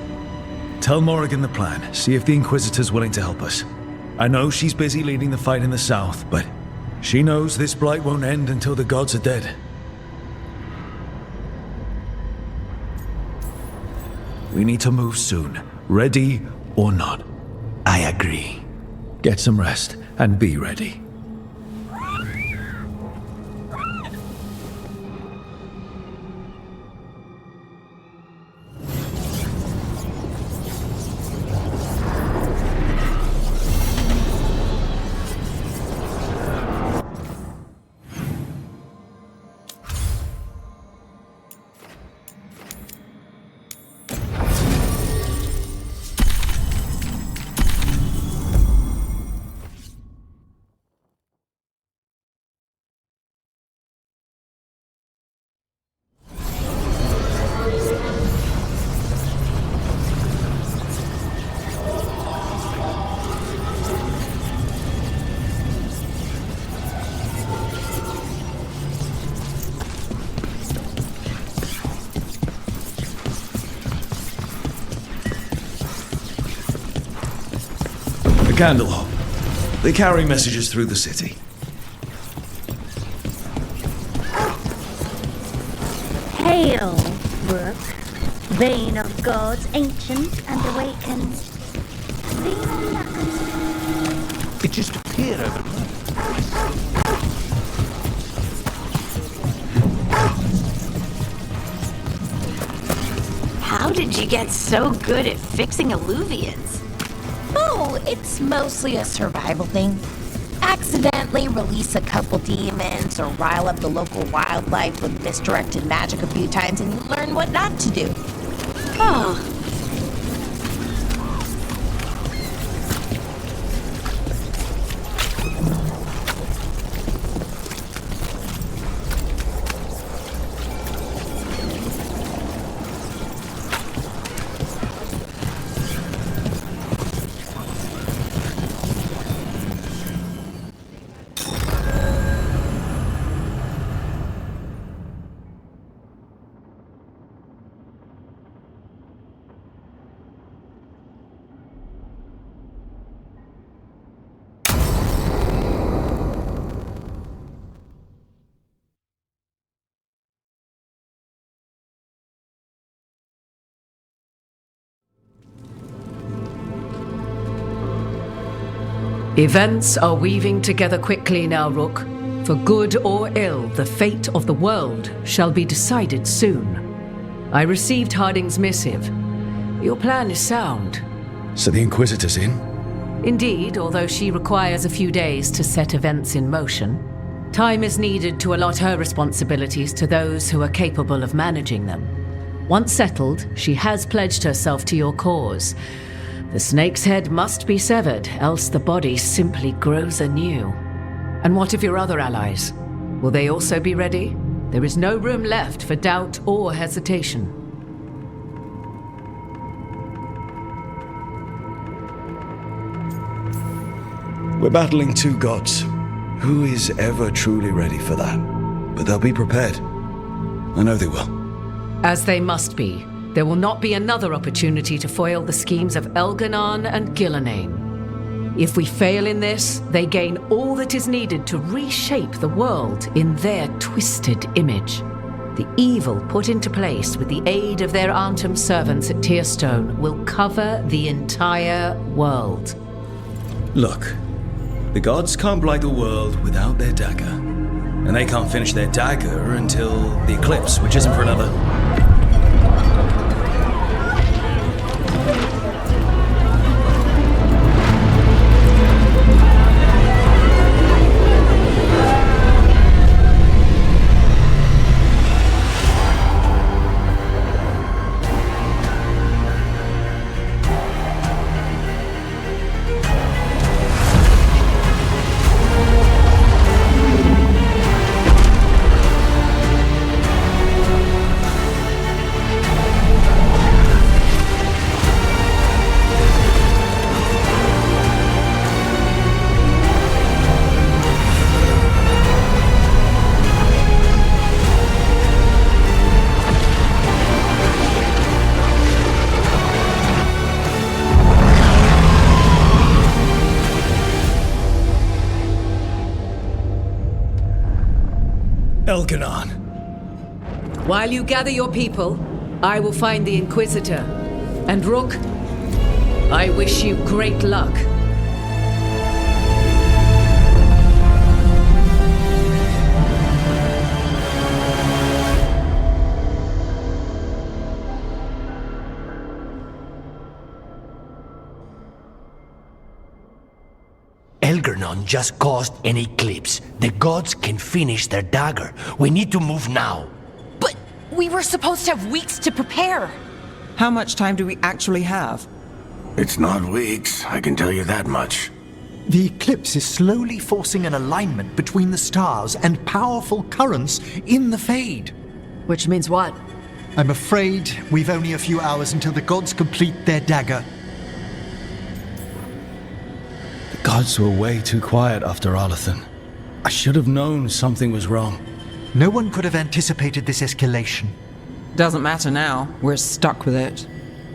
Tell Morrigan the plan. See if the Inquisitor's willing to help us. I know she's busy leading the fight in the south, but she knows this blight won't end until the gods are dead. We need to move soon, ready or not. I agree. Get some rest and be ready. Candlehop. They carry messages through the city. Hail, Rook, vein of gods, ancient and awakened. It just appeared overnight. How did you get so good at fixing alluvians? Oh, it's mostly a survival thing. Accidentally release a couple demons or rile up the local wildlife with misdirected magic a few times and you learn what not to do. Oh. Events are weaving together quickly now, Rook. For good or ill, the fate of the world shall be decided soon. I received Harding's missive. Your plan is sound. So the Inquisitor's in? Indeed, although she requires a few days to set events in motion. Time is needed to allot her responsibilities to those who are capable of managing them. Once settled, she has pledged herself to your cause. The snake's head must be severed, else the body simply grows anew. And what of your other allies? Will they also be ready? There is no room left for doubt or hesitation. We're battling two gods. Who is ever truly ready for that? But they'll be prepared. I know they will. As they must be. There will not be another opportunity to foil the schemes of Elganon and Gillenane. If we fail in this, they gain all that is needed to reshape the world in their twisted image. The evil put into place with the aid of their Arnhem servants at Tearstone will cover the entire world. Look, the gods can't blight the world without their dagger. And they can't finish their dagger until the eclipse, which isn't for another... Elganon. While you gather your people, I will find the Inquisitor. And Rook, I wish you great luck. Elganon just caused an eclipse. The gods can finish their dagger. We need to move now. But we were supposed to have weeks to prepare. How much time do we actually have? It's not weeks, I can tell you that much. The eclipse is slowly forcing an alignment between the stars and powerful currents in the Fade. Which means what? I'm afraid we've only a few hours until the gods complete their dagger. The gods were way too quiet after Arlathan. I should have known something was wrong. No one could have anticipated this escalation. Doesn't matter now. We're stuck with it.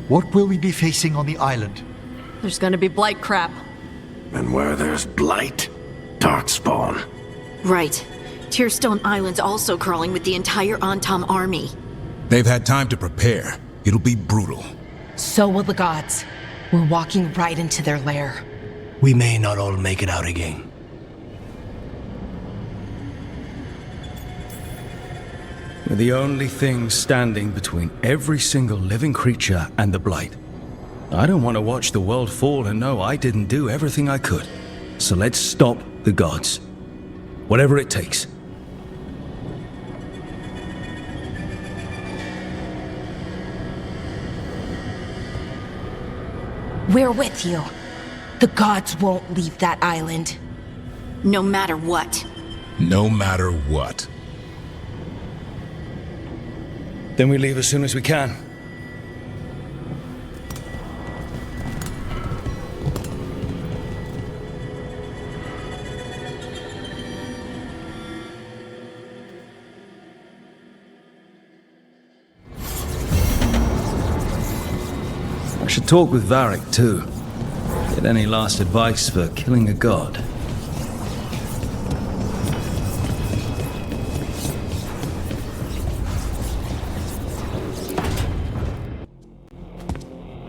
What will we be facing on the island? There's gonna be blight crap. And where there's blight, darkspawn. Right. Tearstone Island's also crawling with the entire Antom army. They've had time to prepare. It'll be brutal. So will the gods. We're walking right into their lair. We may not all make it out again. We're the only thing standing between every single living creature and the Blight. I don't want to watch the world fall and know I didn't do everything I could. So let's stop the gods. Whatever it takes. We're with you. The gods won't leave that island. No matter what. No matter what. Then we leave as soon as we can. I should talk with Varric too. Get any last advice for killing a god.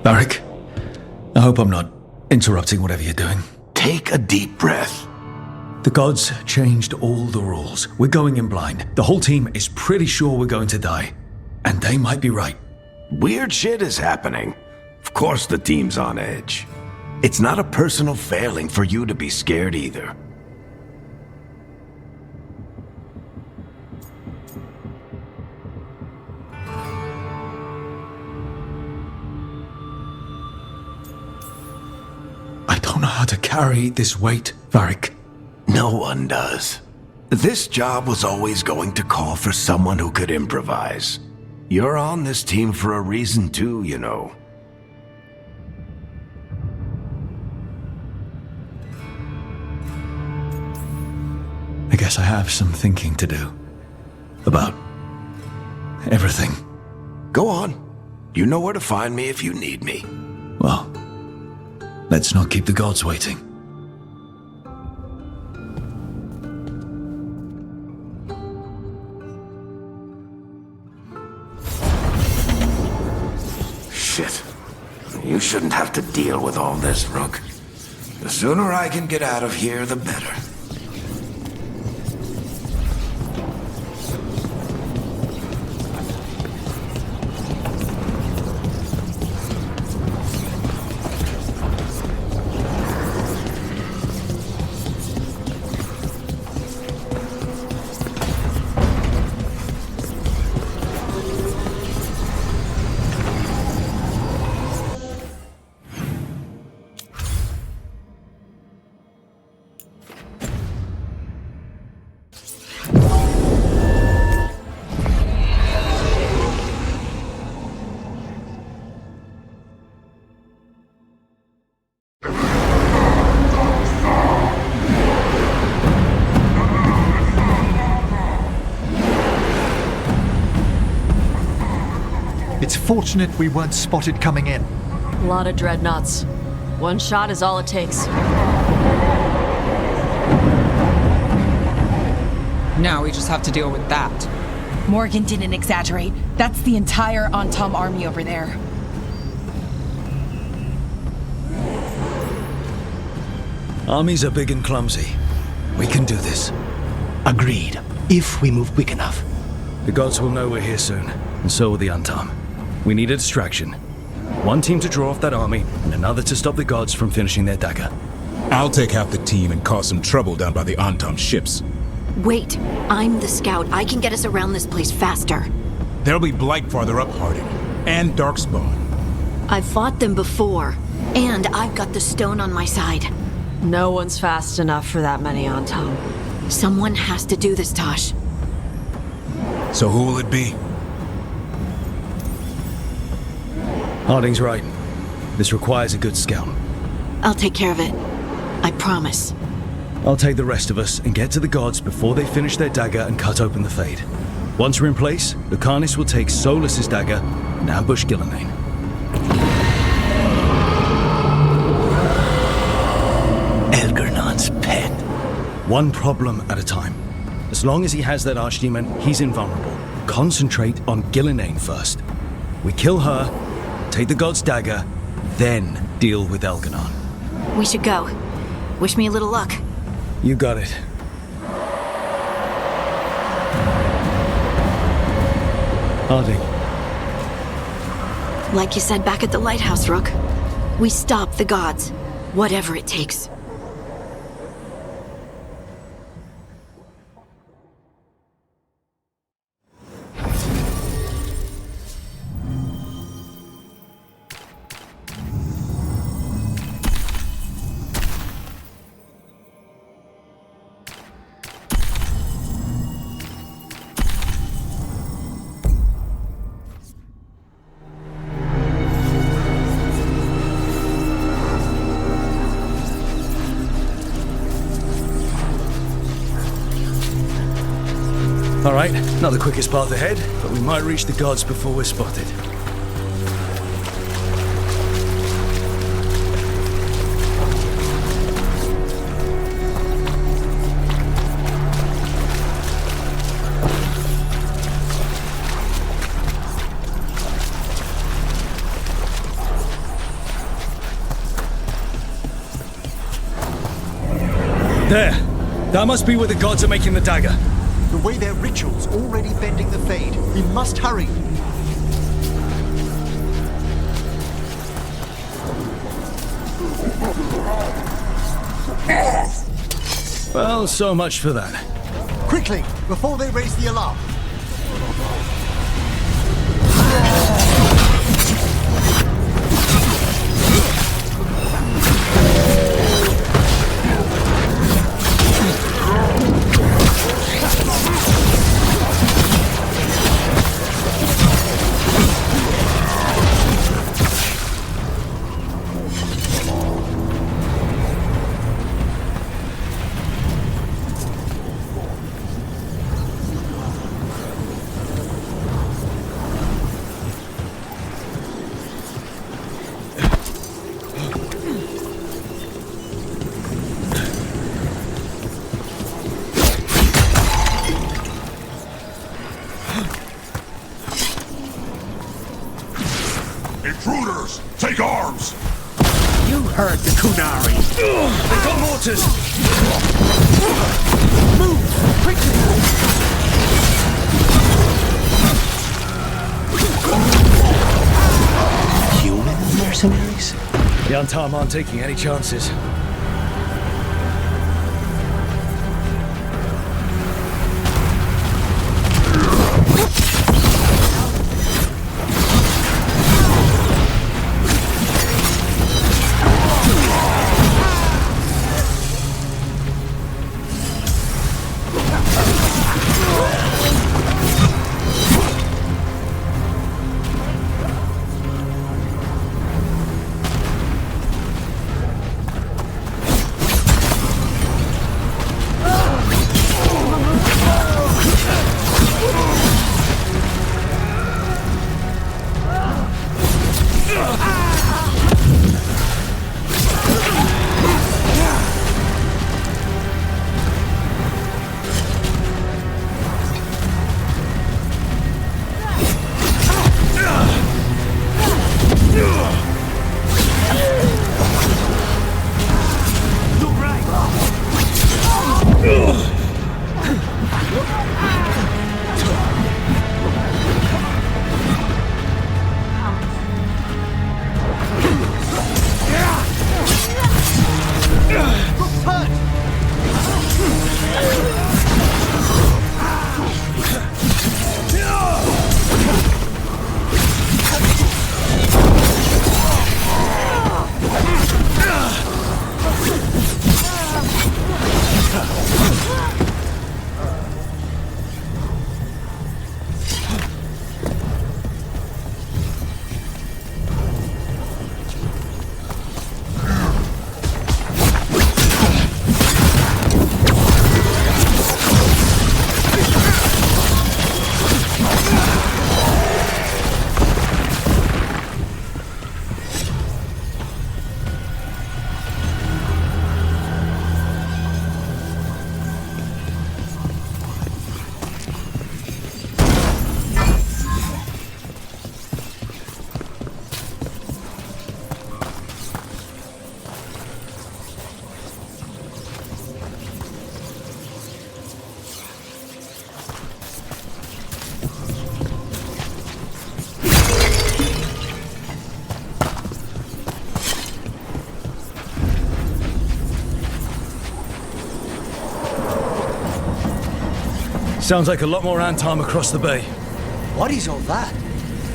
Varric, I hope I'm not interrupting whatever you're doing. Take a deep breath. The gods changed all the rules. We're going in blind. The whole team is pretty sure we're going to die. And they might be right. Weird shit is happening. Of course the team's on edge. It's not a personal failing for you to be scared either. I don't know how to carry this weight, Varric. No one does. This job was always going to call for someone who could improvise. You're on this team for a reason too, you know. I guess I have some thinking to do. About everything. Go on. You know where to find me if you need me. Well, let's not keep the gods waiting. Shit. You shouldn't have to deal with all this, Rook. The sooner I can get out of here, the better. It's fortunate we weren't spotted coming in. A lot of dreadnoughts. One shot is all it takes. Now we just have to deal with that. Morgan didn't exaggerate. That's the entire Antam army over there. Armies are big and clumsy. We can do this. Agreed. If we move quick enough. The gods will know we're here soon, and so will the Antam. We need a distraction. One team to draw off that army, and another to stop the gods from finishing their dagger. I'll take half the team and cause some trouble down by the Antam ships. Wait, I'm the scout. I can get us around this place faster. There'll be Blight farther up, Harding. And Darkspawn. I've fought them before, and I've got the stone on my side. No one's fast enough for that many on Tom. Someone has to do this, Tosh. So who will it be? Harding's right. This requires a good scout. I'll take care of it. I promise. I'll take the rest of us and get to the gods before they finish their dagger and cut open the Fade. Once we're in place, Lucanus will take Solus's dagger and ambush Gillenane. Elgernon's pet. One problem at a time. As long as he has that archdemon, he's invulnerable. Concentrate on Gillenane first. We kill her, take the god's dagger, then deal with Elganon. We should go. Wish me a little luck. You got it. Harding. Like you said back at the lighthouse, Rook. We stop the gods. Whatever it takes. All right, not the quickest path ahead, but we might reach the gods before we're spotted. There! That must be where the gods are making the dagger. The way their ritual's already bending the Fade. We must hurry. Well, so much for that. Quickly, before they raise the alarm. Intruders! Take arms! You heard the Kunari! They got mortars! Move! Quickly! Human mercenaries? The Antam aren't taking any chances. Sounds like a lot more Antom across the bay. What is all that?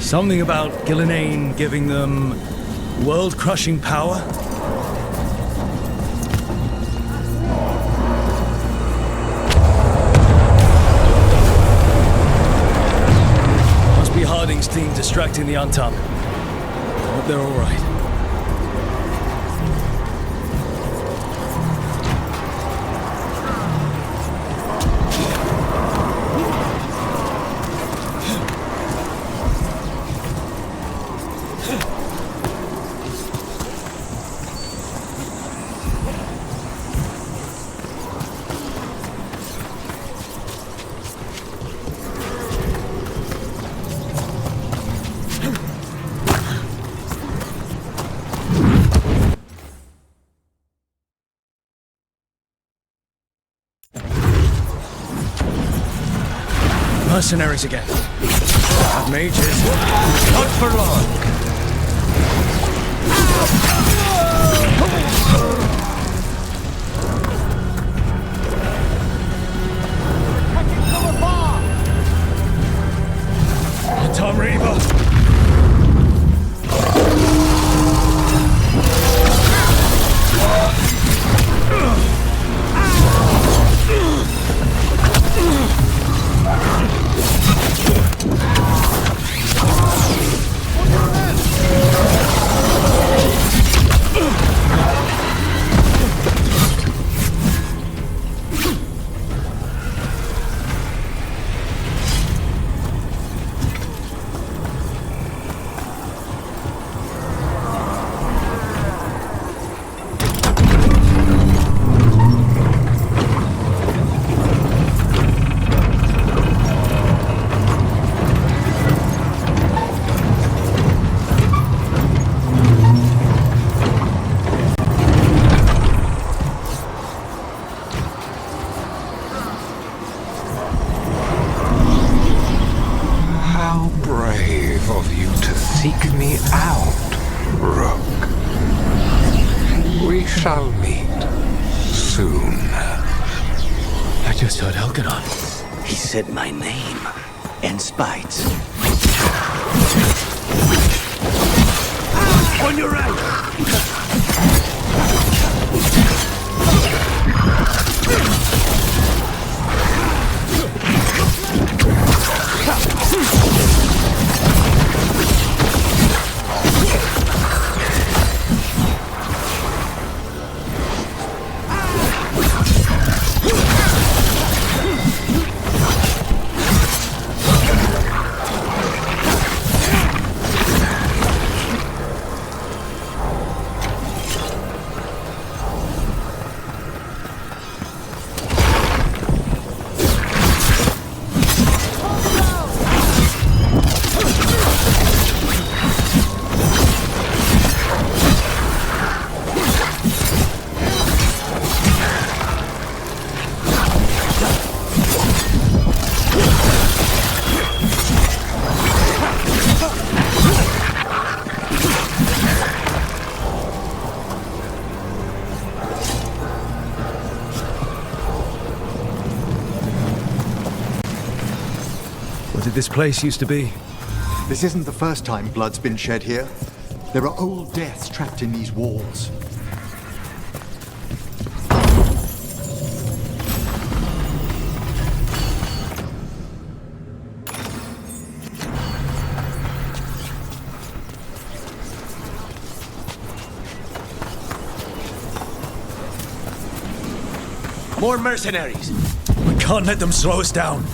Something about Gillenane giving them world-crushing power? Must be Harding's team distracting the Antom. Hope they're all right. Mercenaries again. Have mages. Not for long. Tom Reaver. Seek me out, Rook. We shall meet soon. I just heard Elganon. He said my name and spites. On your right! What did this place used to be? This isn't the first time blood's been shed here. There are old deaths trapped in these walls. More mercenaries! We can't let them slow us down.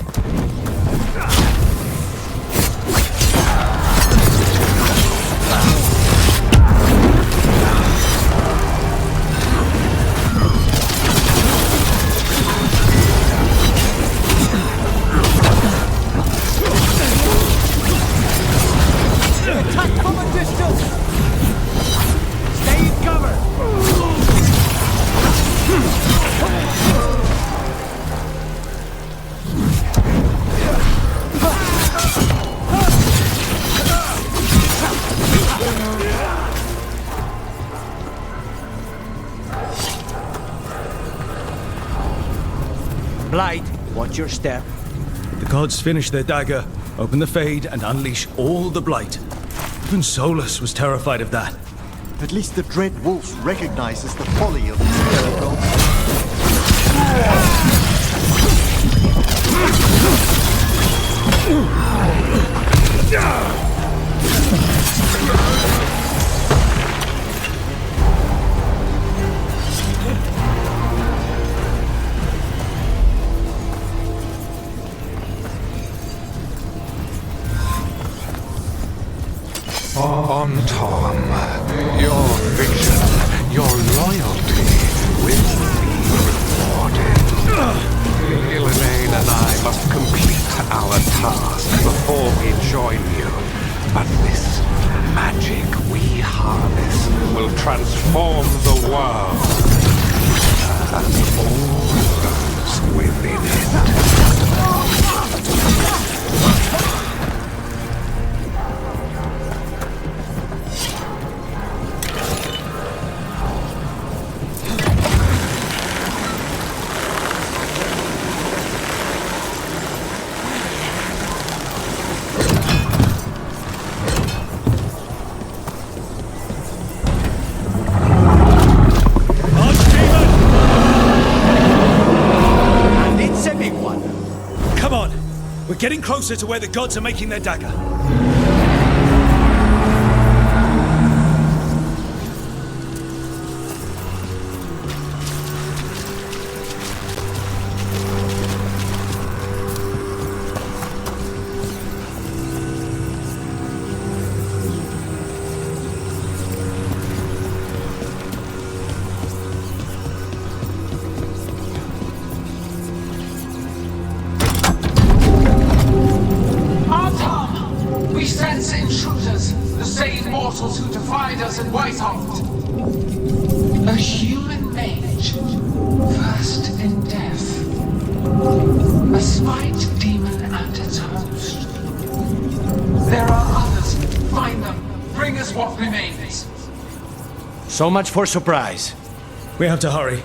Attack from a distance! Stay in cover! Blight, watch your step. gods finish their dagger, open the Fade, and unleash all the blight. Even Solus was terrified of that. At least the Dread Wolf recognizes the folly of these fellow gods. On Tom, your vision, your loyalty will be rewarded. Elaine and I must complete our task before we join you. But this magic we harness will transform the world and all those within it. We're getting closer to where the gods are making their dagger. Who defied us in Whitehall. A human mage, versed in death. A spite demon and its host. There are others. Find them. Bring us what remains. So much for surprise. We have to hurry.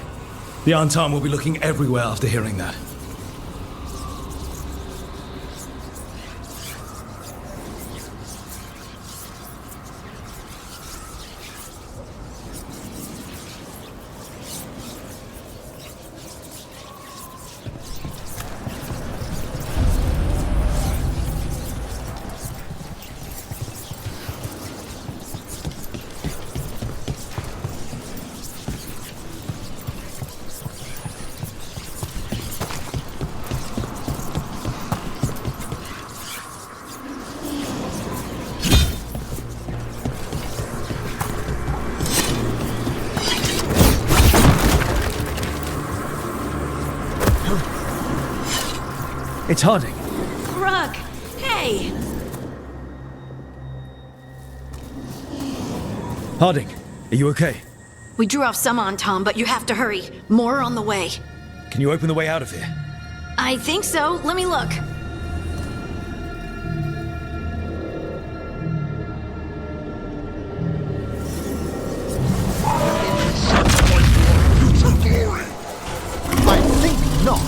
The Antam will be looking everywhere after hearing that. It's Harding. Rug! Hey! Harding, are you okay? We drew off some on Tom, but you have to hurry. More on the way. Can you open the way out of here? I think so. Let me look. I think not.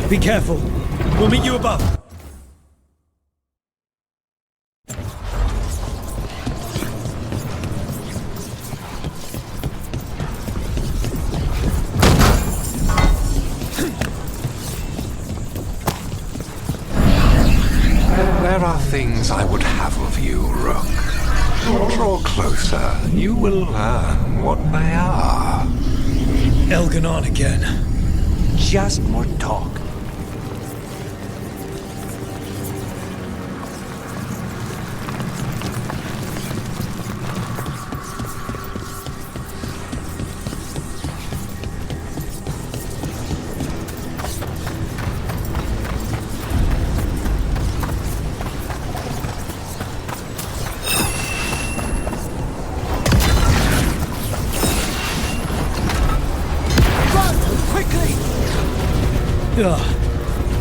Be careful. We'll meet you above. There are things I would have of you, Rook. Draw closer. You will learn what they are. Elganon again. Just more talk.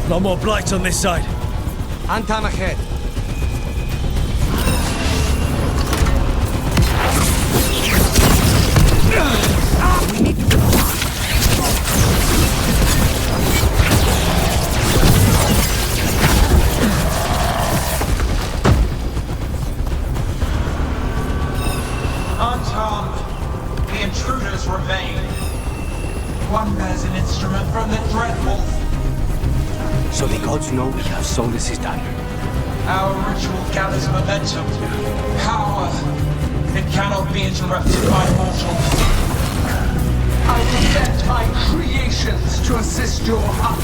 No more blight on this side. Antam ahead. We need to... Unharmed, the intruders remain. One bears an instrument from the Dreadwolf. So the gods know we have Solus' dagger. Our ritual gathers momentum, power. It cannot be interrupted by mortals. I present my creations to assist your hunt.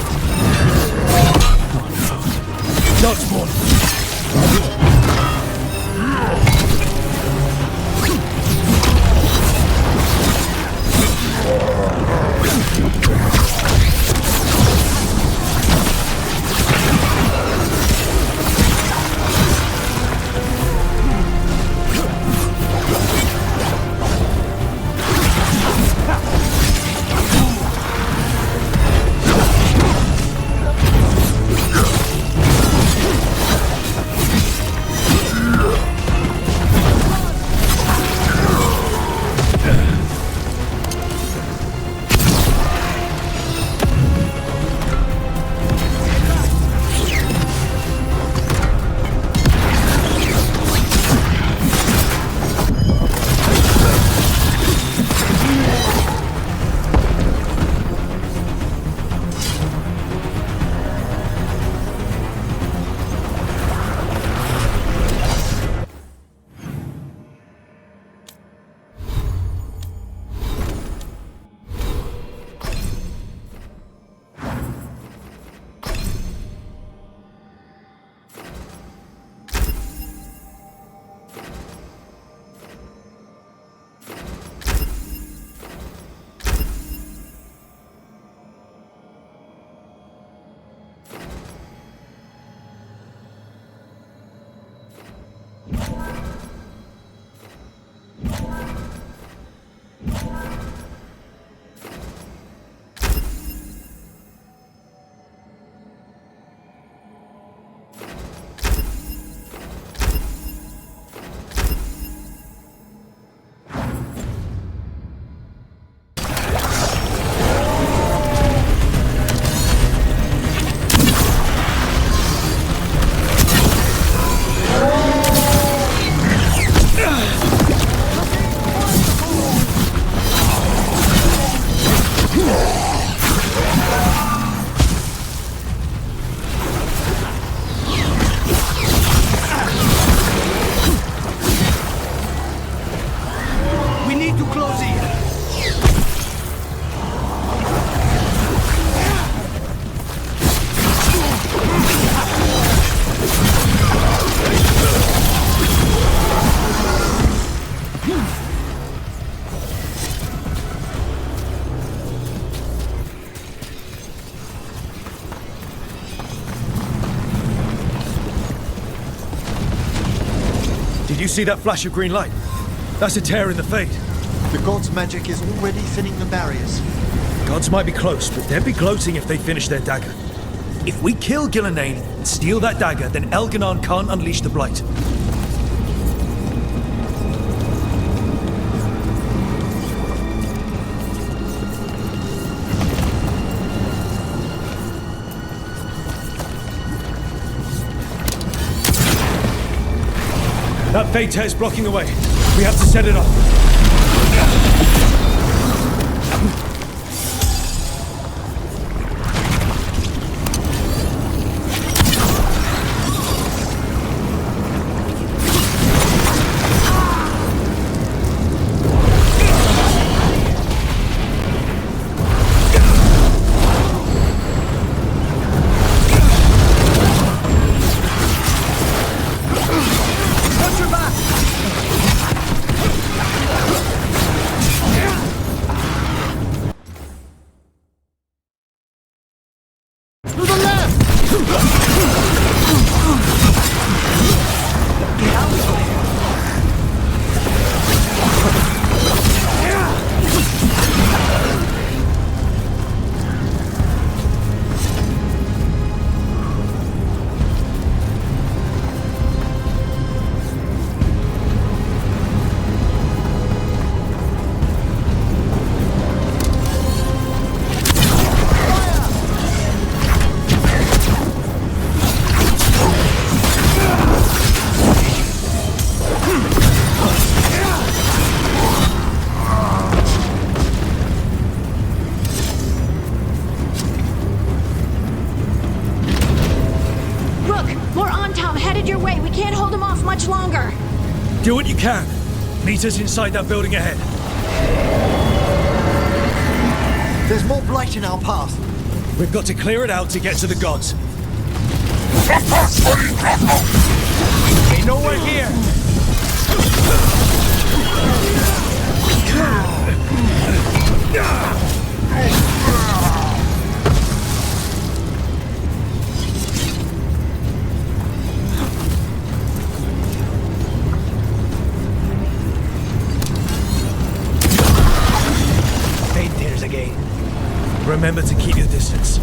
Darkspawn! Did you see that flash of green light? That's a tear in the Fade. The god's magic is already thinning the barriers. The gods might be close, but they'd be gloating if they finish their dagger. If we kill Gillenane and steal that dagger, then Elganon can't unleash the Blight. That Fade tear's blocking the way. We have to set it off. you can. Meet us inside that building ahead. There's more blight in our path. We've got to clear it out to get to the gods. Ain't nowhere here. There's again. Remember to keep your distance.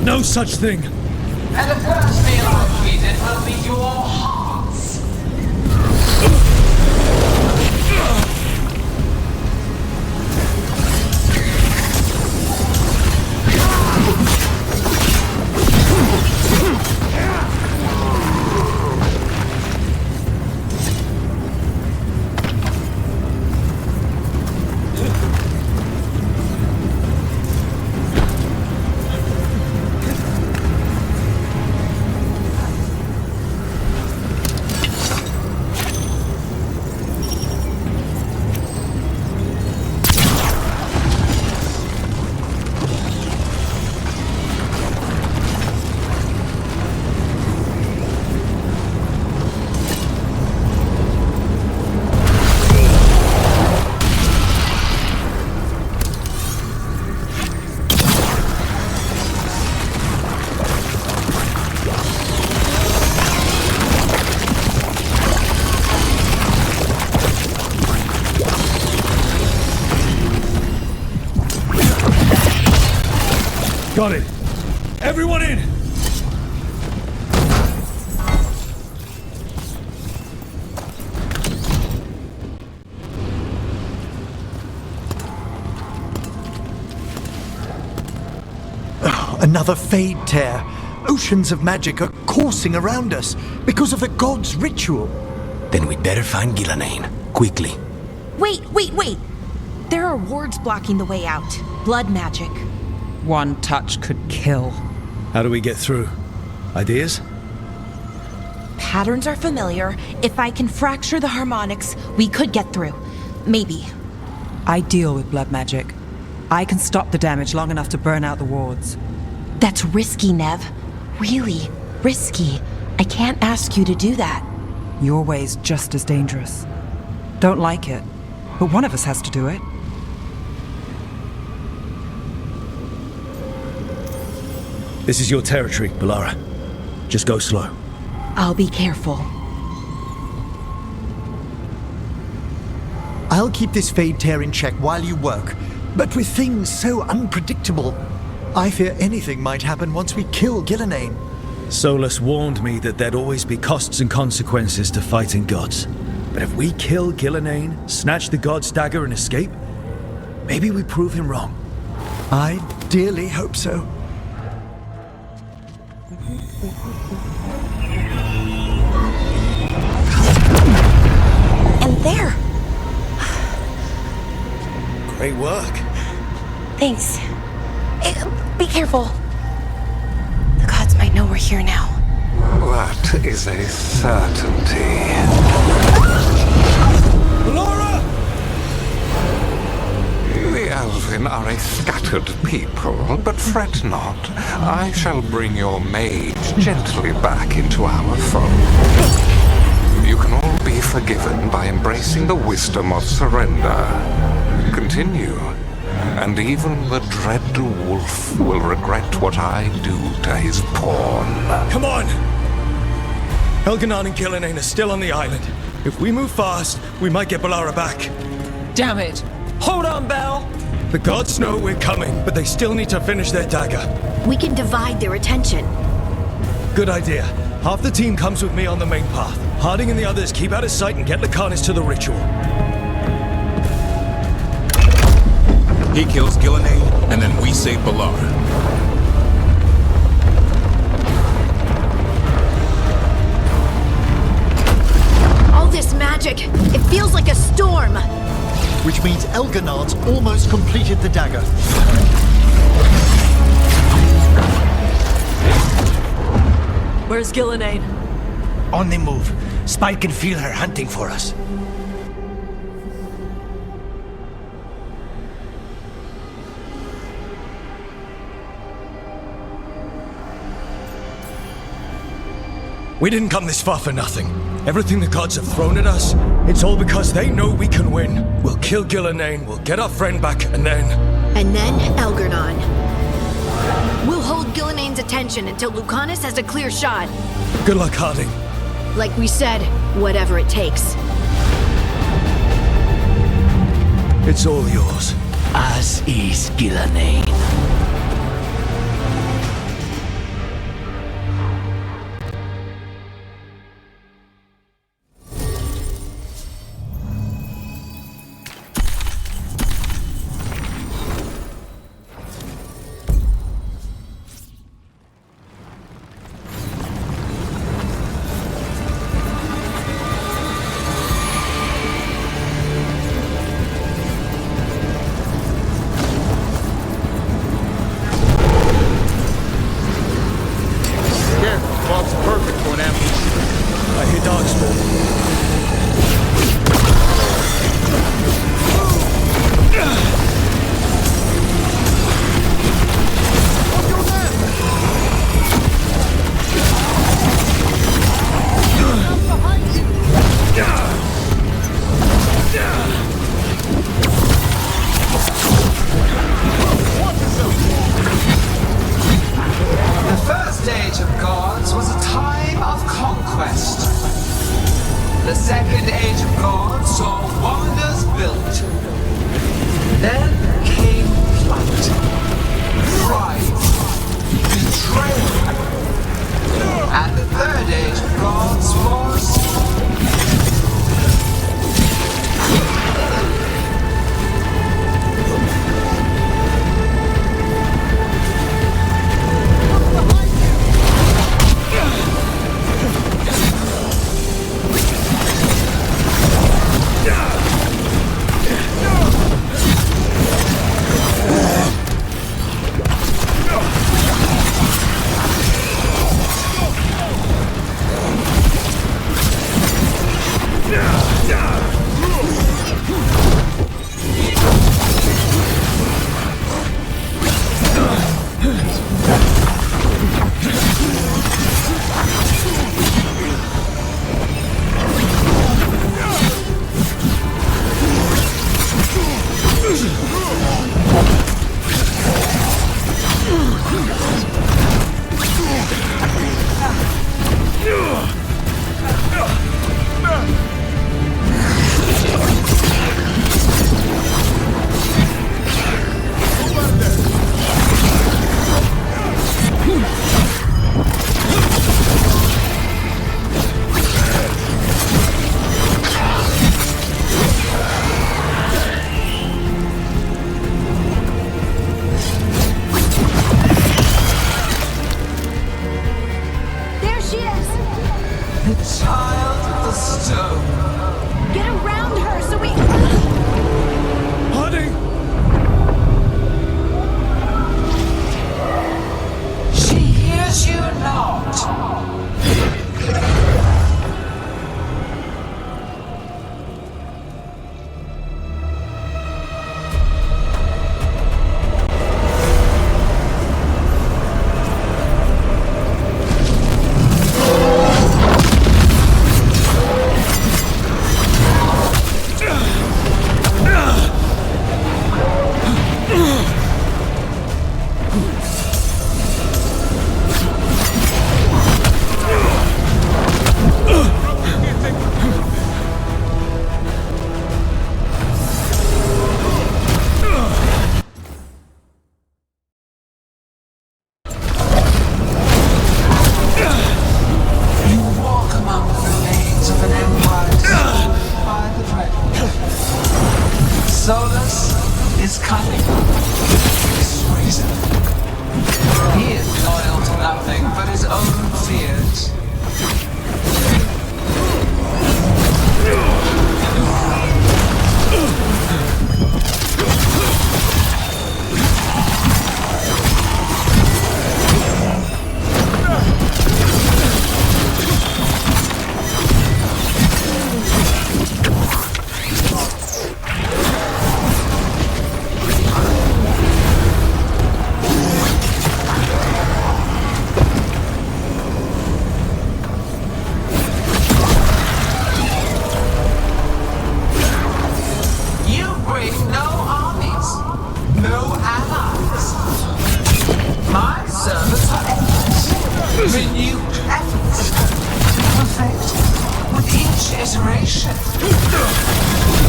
No such thing. And the first meal I feed it will be your hearts. Got it. Everyone in! Another Fade tear. Oceans of magic are coursing around us because of the god's ritual. Then we'd better find Gillenane. Quickly. Wait! There are wards blocking the way out. Blood magic. One touch could kill. How do we get through? Ideas? Patterns are familiar. If I can fracture the harmonics, we could get through. Maybe. I deal with blood magic. I can stop the damage long enough to burn out the wards. That's risky, Nev. Really risky. I can't ask you to do that. Your way's just as dangerous. Don't like it, but one of us has to do it. This is your territory, Balara. Just go slow. I'll be careful. I'll keep this Fade tear in check while you work, but with things so unpredictable, I fear anything might happen once we kill Gillenane. Solus warned me that there'd always be costs and consequences to fighting gods. But if we kill Gillenane, snatch the god's dagger and escape, maybe we prove him wrong. I dearly hope so. And there! Great work. Thanks. Be careful. The gods might know we're here now. That is a certainty. Laura! The Elven are a scattered people, but fret not. I shall bring your mage gently back into our fold. You can all be forgiven by embracing the wisdom of surrender. Continue, and even the dread wolf will regret what I do to his pawn. Come on! Elganon and Gillenane are still on the island. If we move fast, we might get Balara back. Damn it! Hold on, Belle! The gods know we're coming, but they still need to finish their dagger. We can divide their attention. Good idea. Half the team comes with me on the main path. Harding and the others keep out of sight and get Lucanus to the ritual. He kills Gillenane, and then we save Balara. All this magic, it feels like a storm. Which means Elganard's almost completed the dagger. Where's Gillenane? On the move. Spike can feel her hunting for us. We didn't come this far for nothing. Everything the gods have thrown at us, it's all because they know we can win. We'll kill Gillenane, we'll get our friend back, and then... And then Elgarnon. We'll hold Gillenane's attention until Lucanus has a clear shot. Good luck, Harding. Like we said, whatever it takes. It's all yours. As is Gillenane. nothing but his own fears.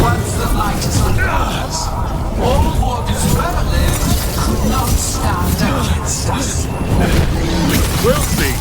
Once the light is on us, all warders who ever lived could not stand against us. We'll see.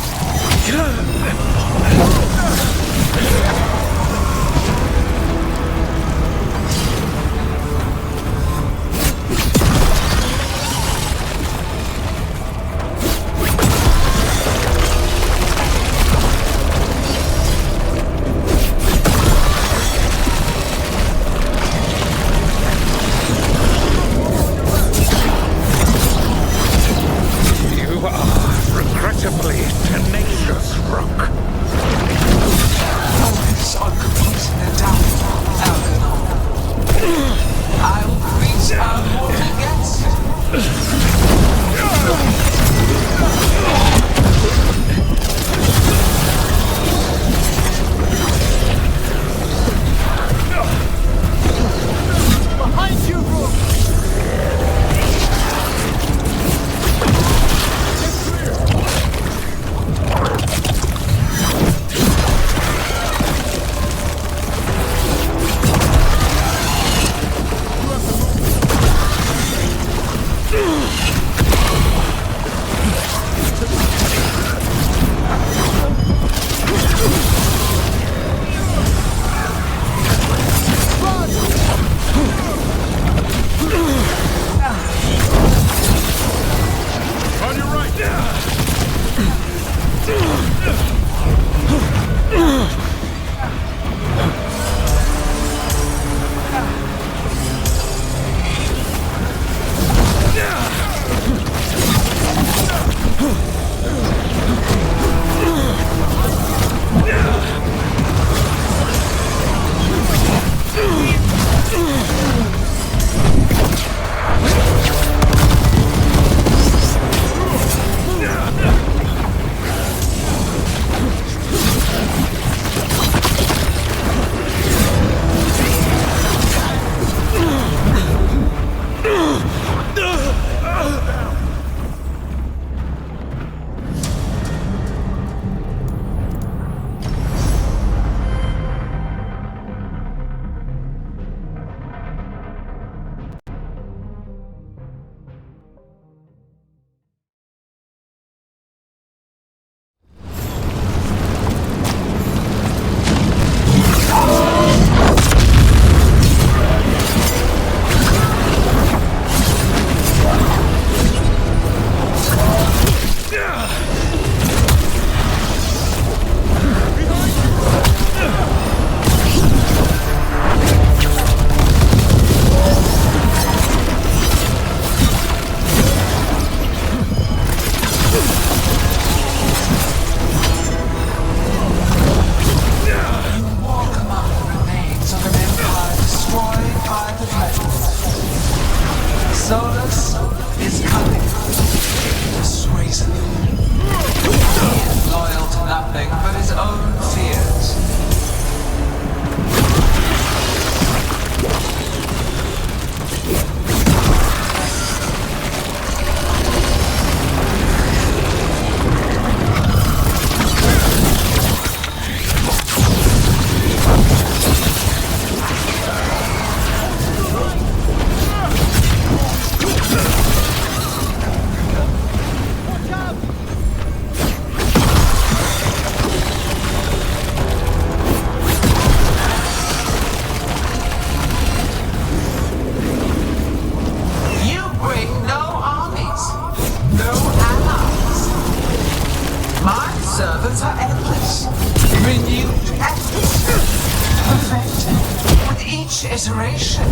obliteration.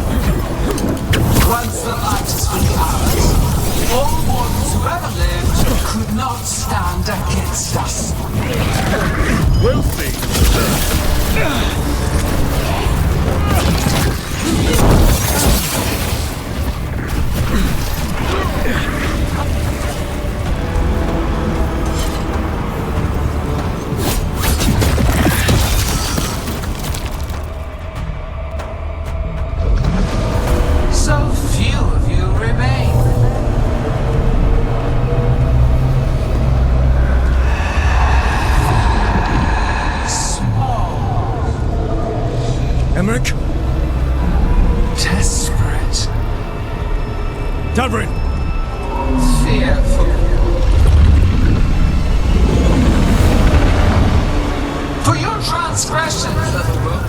Once the light is fully ours, all wardens who ever lived could not stand against us. We'll see. So few of you remain. Small. Emmerich? Desperate. Davrin! Fearful. For your transgressions, little rook,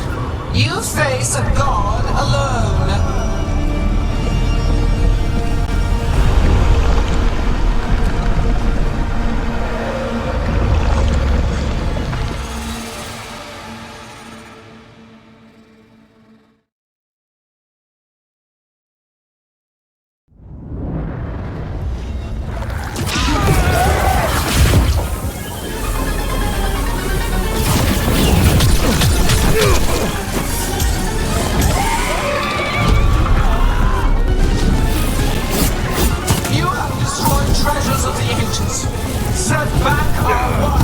you face a god alone. You have destroyed treasures of the ancients. Set back our work.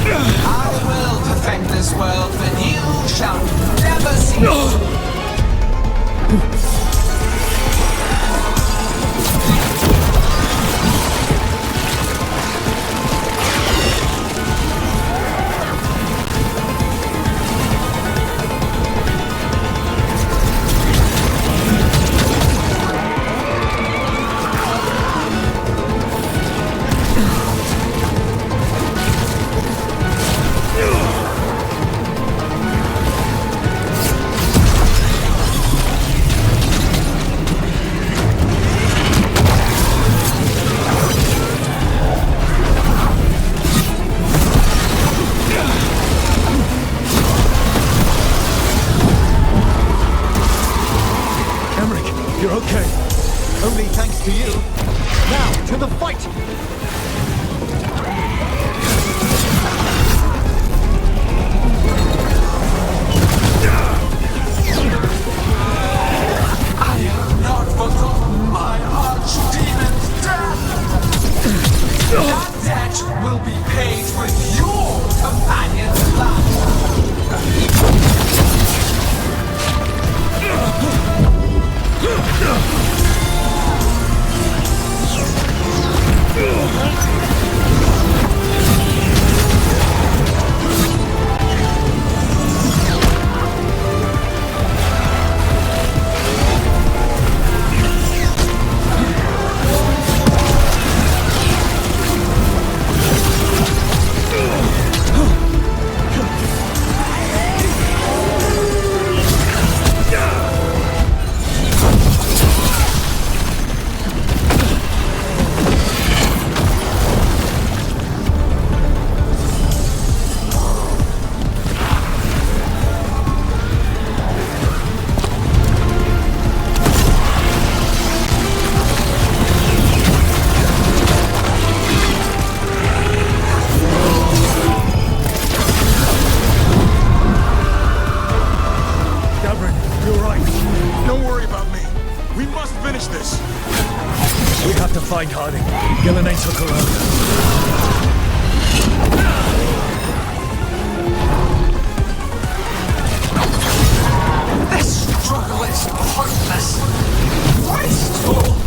I will perfect this world, but you shall never see it. Emmerich, you're okay. Only thanks to you. Now, to the fight! I have not forgotten my archdemon's death. That debt will be paid with your companion's Davrin, you're right. Don't worry about me. We must finish this. We have to find Harding. Gillenane took her over. This struggle is pointless. Wasteful.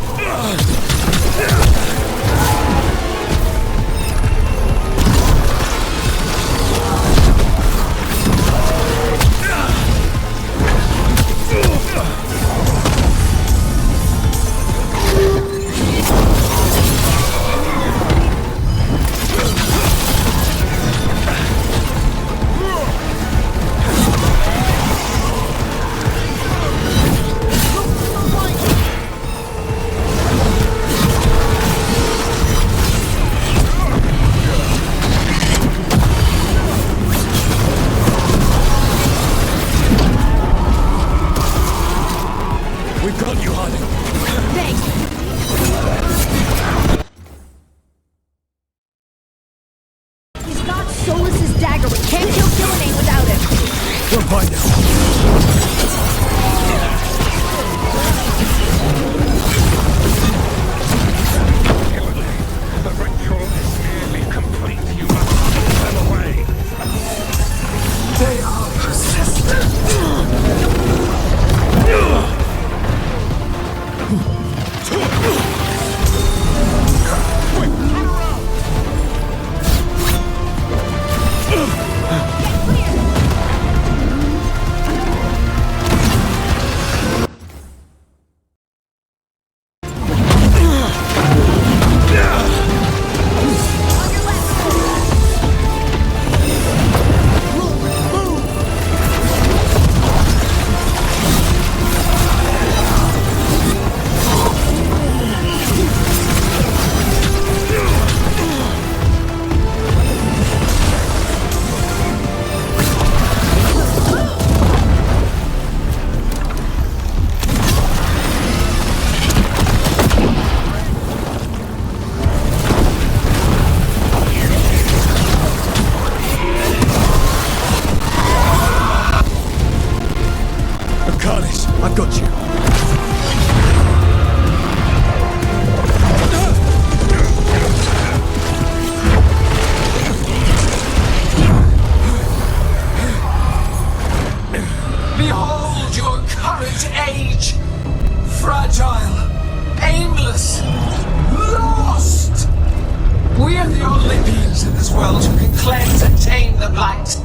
world who can cleanse and tame the Blight.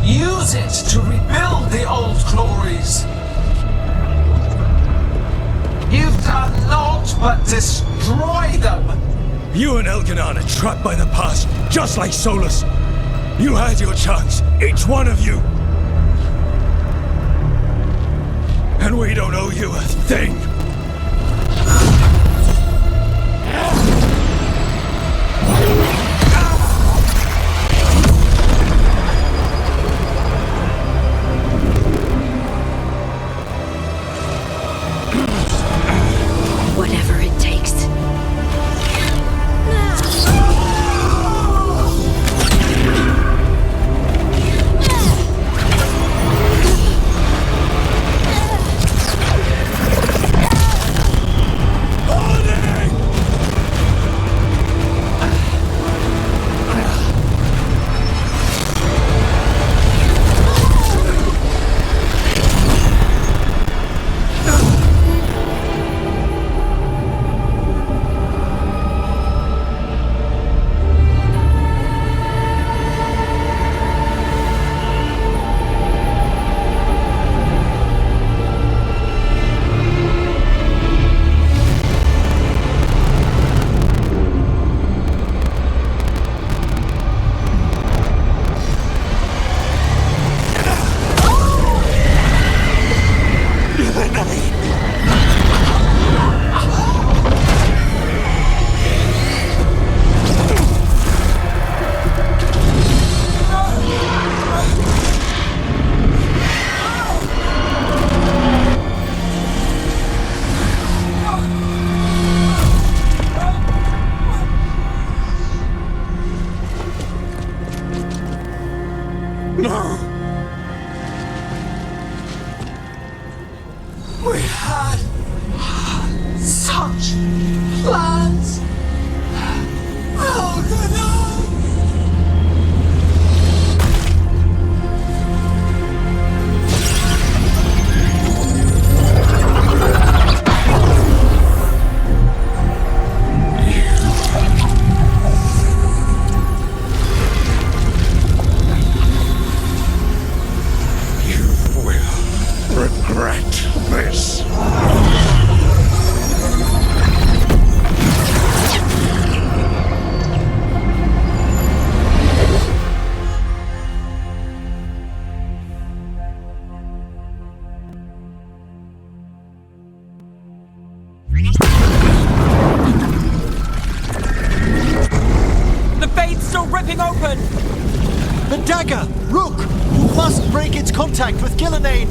Use it to rebuild the old glories. You've done naught but destroy them. You and Elganon are trapped by the past, just like Solus. You had your chance, each one of you. And we don't owe you a thing. Whatever it takes. We had such plans. Elganon! Regret this. The fade's still ripping open! The dagger! Rook! You must break its contact with Gillenane!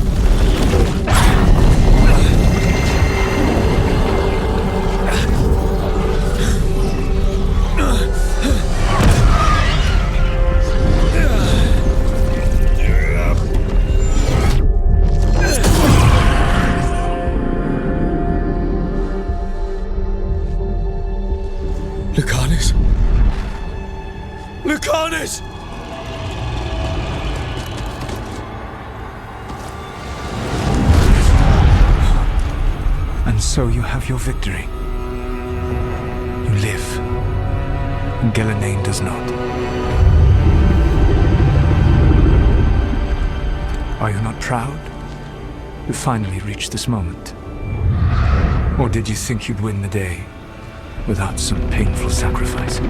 Lucanus? Lucanus! And so you have your victory. You live. And Gillenane does not. Are you not proud? You finally reached this moment. Or did you think you'd win the day without some painful sacrifice?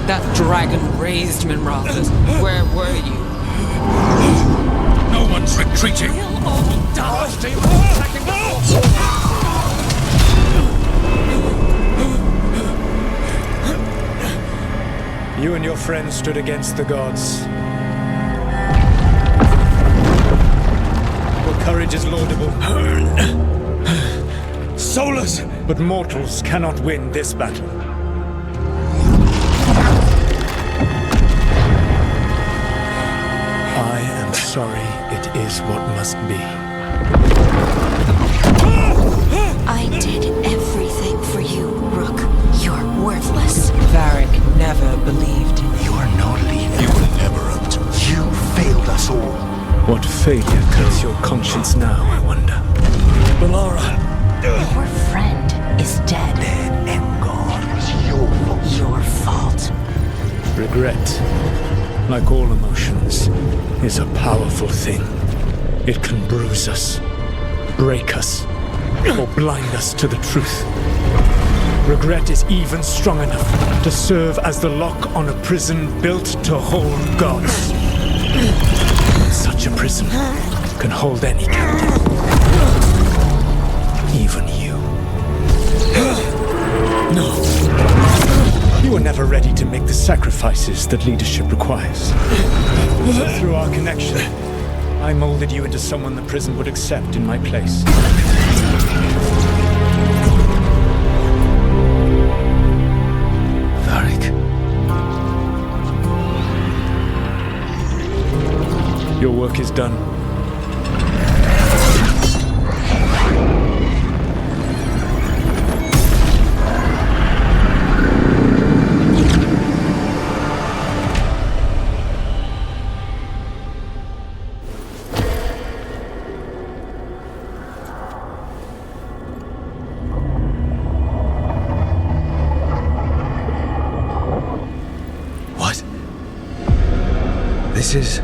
That dragon raised Minrathus. Where were you? No one's retreating. You and your friends stood against the gods. Your courage is laudable. Solus! But mortals cannot win this battle. I am sorry it is what must be. I did everything for you, Rook. You're worthless. Varric never believed in you. You are no leader. You were never up to. You failed us all. What failure cuts your conscience now, I wonder? Balara, Your friend is dead. VEILGUARD was your fault. Your fault. Regret, like all emotions, is a powerful thing. It can bruise us, break us, or blind us to the truth. Regret is even strong enough to serve as the lock on a prison built to hold gods. Such a prison can hold any captive. Even you. No. You were never ready to make the sacrifices that leadership requires. So through our connection, I molded you into someone the prison would accept in my place. Your work is done. What? This is...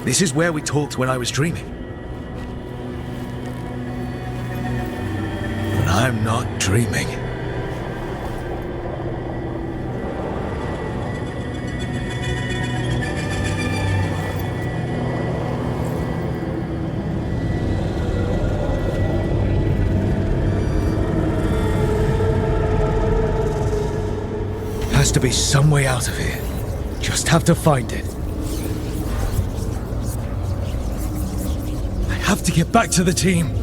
This is where we talked when I was dreaming. But I'm not dreaming. Has to be some way out of here. Just have to find it. Have to get back to the team.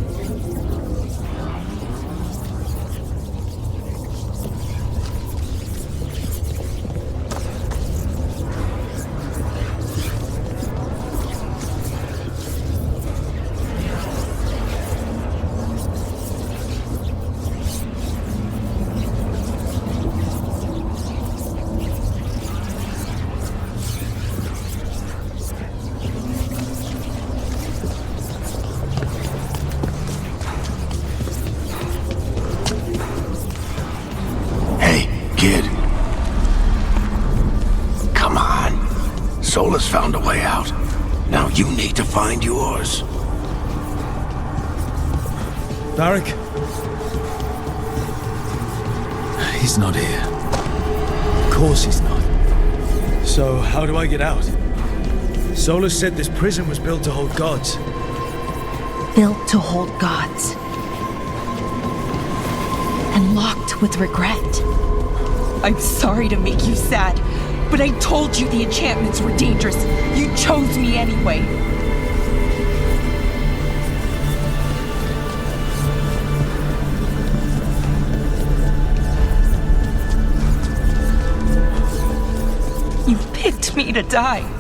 Solus found a way out. Now you need to find yours. Varric? He's not here. Of course he's not. So, how do I get out? Solus said this prison was built to hold gods. Built to hold gods. And locked with regret. I'm sorry to make you sad, but I told you the enchantments were dangerous. You chose me anyway. You picked me to die.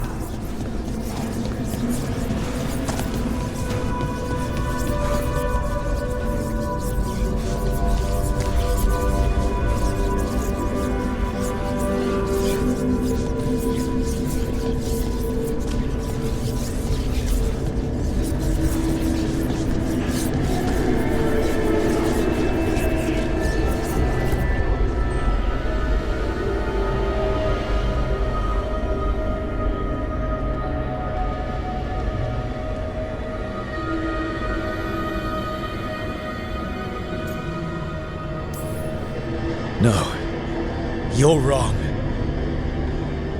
No. You're wrong.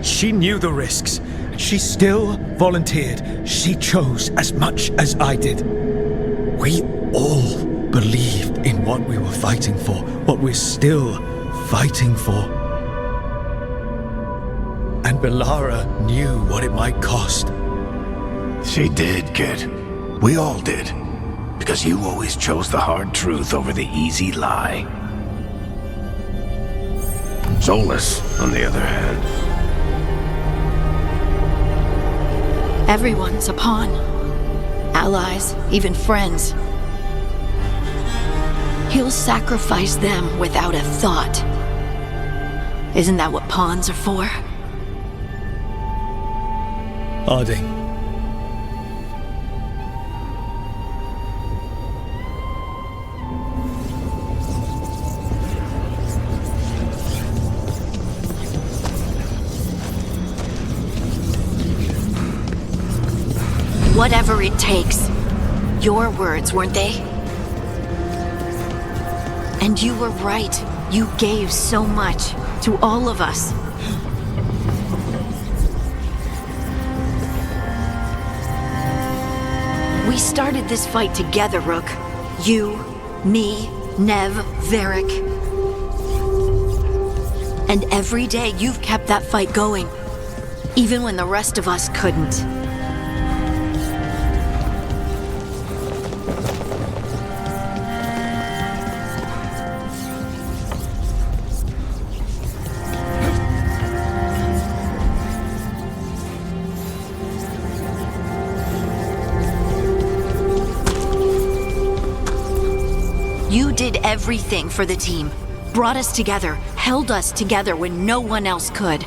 She knew the risks, and she still volunteered. She chose as much as I did. We all believed in what we were fighting for, what we're still fighting for. And Belara knew what it might cost. She did, kid. We all did. Because you always chose the hard truth over the easy lie. Solus, on the other hand. Everyone's a pawn. Allies, even friends. He'll sacrifice them without a thought. Isn't that what pawns are for? Ardy. Whatever it takes. Your words, weren't they? And you were right. You gave so much to all of us. We started this fight together, Rook. You, me, Nev, Varric. And every day you've kept that fight going, even when the rest of us couldn't. You did everything for the team. Brought us together, held us together when no one else could.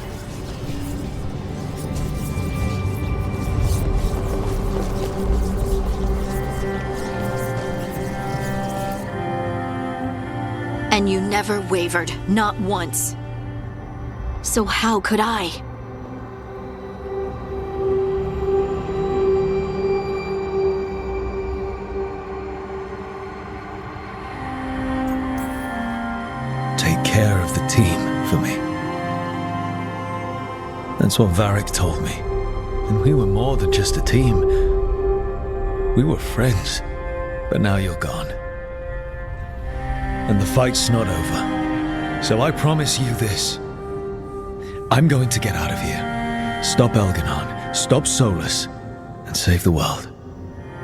And you never wavered, not once. So how could I? Take care of the team for me. That's what Varric told me. And we were more than just a team. We were friends. But now you're gone. And the fight's not over. So I promise you this. I'm going to get out of here. Stop Elganon, stop Solus, and save the world.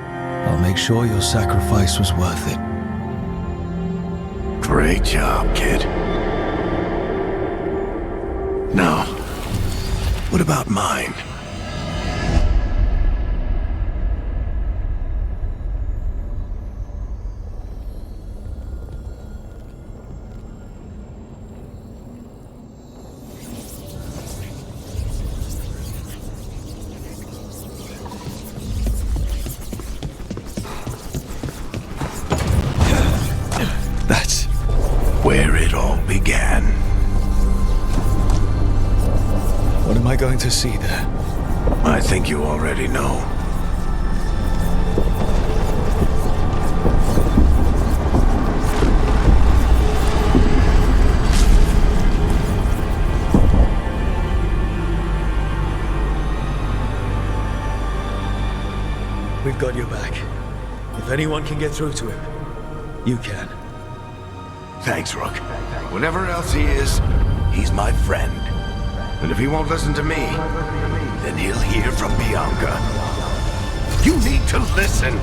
I'll make sure your sacrifice was worth it. Great job, kid. Now, what about mine? That's where it all began. What am I going to see there? I think you already know. We've got your back. If anyone can get through to him, you can. Thanks, Rook. Whatever else he is, he's my friend. And if he won't listen to me, then he'll hear from Bianca. You need to listen!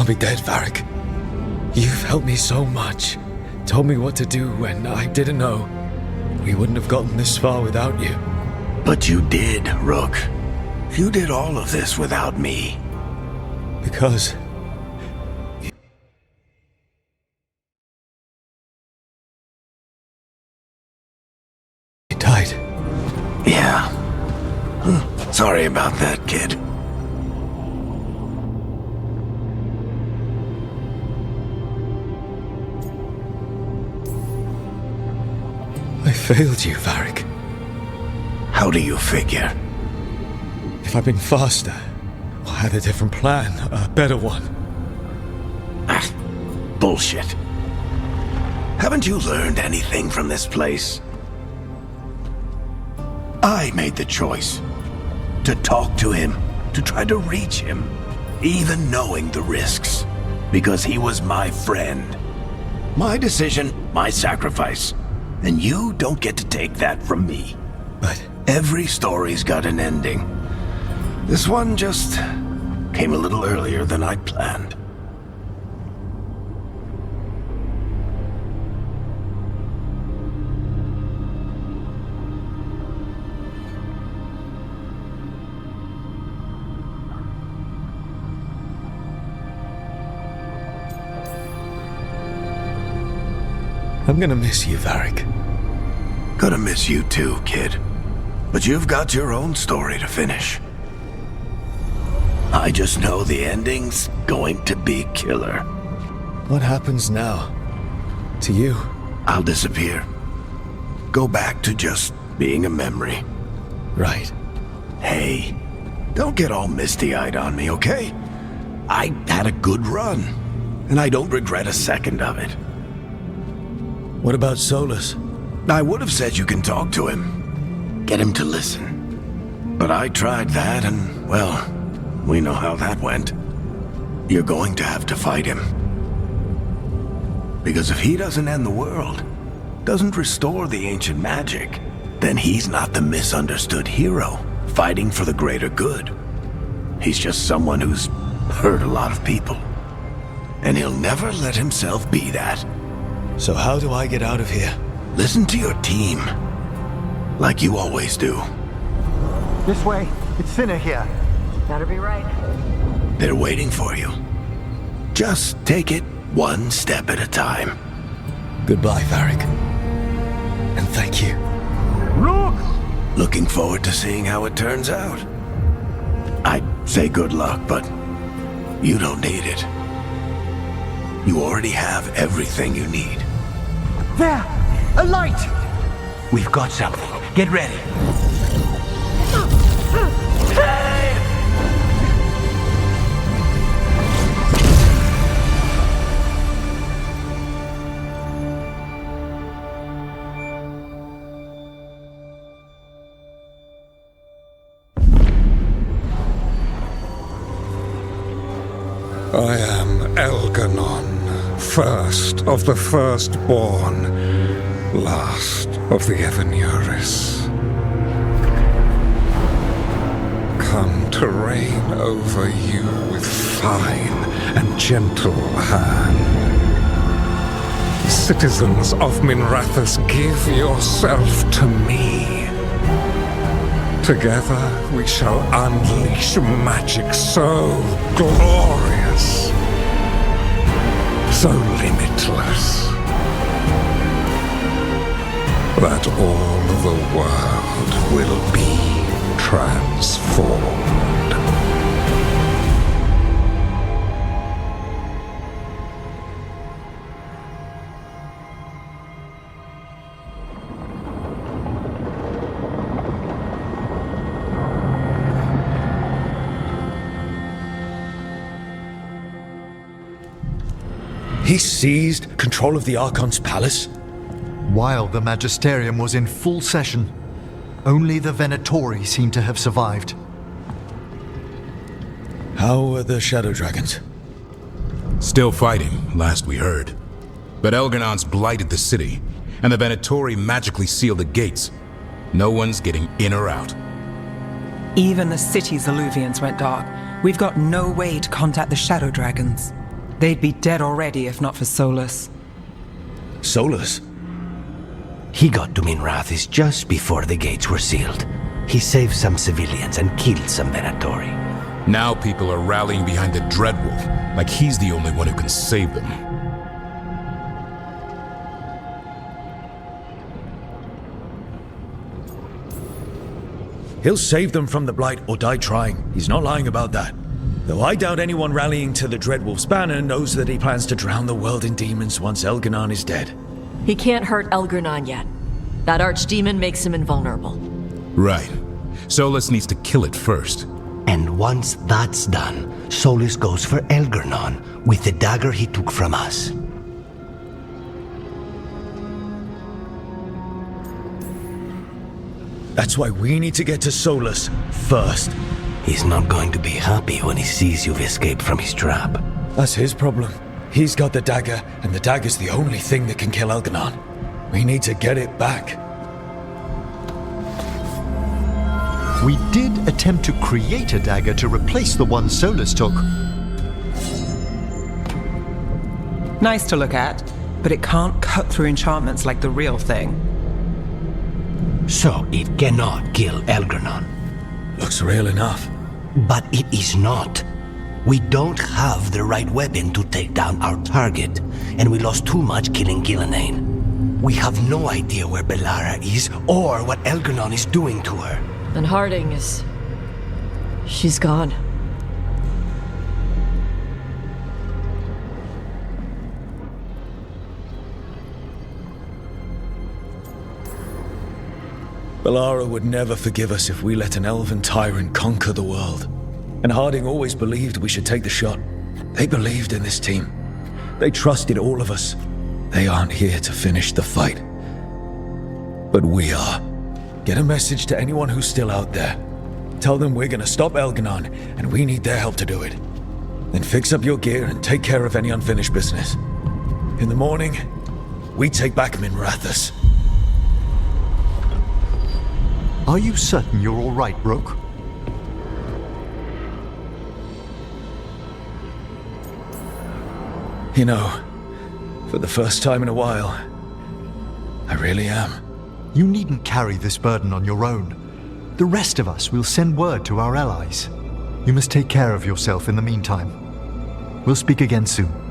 want me dead, Varric. You've helped me so much. Told me what to do when I didn't know. We wouldn't have gotten this far without you. But you did, Rook. You did all of this without me. Because... you died. Yeah. Sorry about that, kid. I failed you, Varric. How do you figure? If I'd been faster, or had a different plan, a better one. Bullshit. Haven't you learned anything from this place? I made the choice to talk to him, to try to reach him, even knowing the risks, because he was my friend. My decision, my sacrifice, and you don't get to take that from me. But every story's got an ending. This one just came a little earlier than I'd planned. I'm gonna miss you, Varric. Gonna miss you too, kid. But you've got your own story to finish. I just know the ending's going to be killer. What happens now? To you? I'll disappear. Go back to just being a memory. Right. Hey, don't get all misty-eyed on me, okay? I had a good run, and I don't regret a second of it. What about Solus? I would have said you can talk to him. Get him to listen. But I tried that and, well, we know how that went. You're going to have to fight him. Because if he doesn't end the world, doesn't restore the ancient magic, then he's not the misunderstood hero fighting for the greater good. He's just someone who's hurt a lot of people. And he'll never let himself be that. So how do I get out of here? Listen to your team. Like you always do. This way. It's thinner here. Better be right. They're waiting for you. Just take it one step at a time. Goodbye, Varric. And thank you. Look! Looking forward to seeing how it turns out. I'd say good luck, but you don't need it. You already have everything you need. There! A light! We've got something. Get ready. I am Elganon, first of the firstborn, last of the Evanuris. Come to reign over you with fine and gentle hand. Citizens of Minrathous, give yourself to me. Together we shall unleash magic so glorious, so limitless, that all the world will be transformed. He seized control of the Archon's palace? While the Magisterium was in full session, only the Venatori seemed to have survived. How are the Shadow Dragons? Still fighting, last we heard. But Elganon's blighted the city, and the Venatori magically sealed the gates. No one's getting in or out. Even the city's Illuvians went dark. We've got no way to contact the Shadow Dragons. They'd be dead already if not for Solus. Solus? He got to Minrathis just before the gates were sealed. He saved some civilians and killed some Venatori. Now people are rallying behind the Dreadwolf, like he's the only one who can save them. He'll save them from the Blight or die trying. He's not lying about that. Though I doubt anyone rallying to the Dreadwolf's banner knows that he plans to drown the world in demons once Elganon is dead. He can't hurt Elganon yet. That archdemon makes him invulnerable. Right. Solus needs to kill it first. And once that's done, Solus goes for Elganon with the dagger he took from us. That's why we need to get to Solus first. He's not going to be happy when he sees you've escaped from his trap. That's his problem. He's got the dagger, and the dagger's the only thing that can kill Elganon. We need to get it back. We did attempt to create a dagger to replace the one Solus took. Nice to look at, but it can't cut through enchantments like the real thing. So it cannot kill Elganon. Looks real enough. But it is not. We don't have the right weapon to take down our target, and we lost too much killing Gillenane. We have no idea where Bellara is or what Elganon is doing to her. And Harding is... she's gone. Bellara would never forgive us if we let an elven tyrant conquer the world. And Harding always believed we should take the shot. They believed in this team. They trusted all of us. They aren't here to finish the fight. But we are. Get a message to anyone who's still out there. Tell them we're gonna stop Elganon, and we need their help to do it. Then fix up your gear and take care of any unfinished business. In the morning, we take back Minrathis. Are you certain you're all right, Roke? You know, for the first time in a while, I really am. You needn't carry this burden on your own. The rest of us will send word to our allies. You must take care of yourself in the meantime. We'll speak again soon.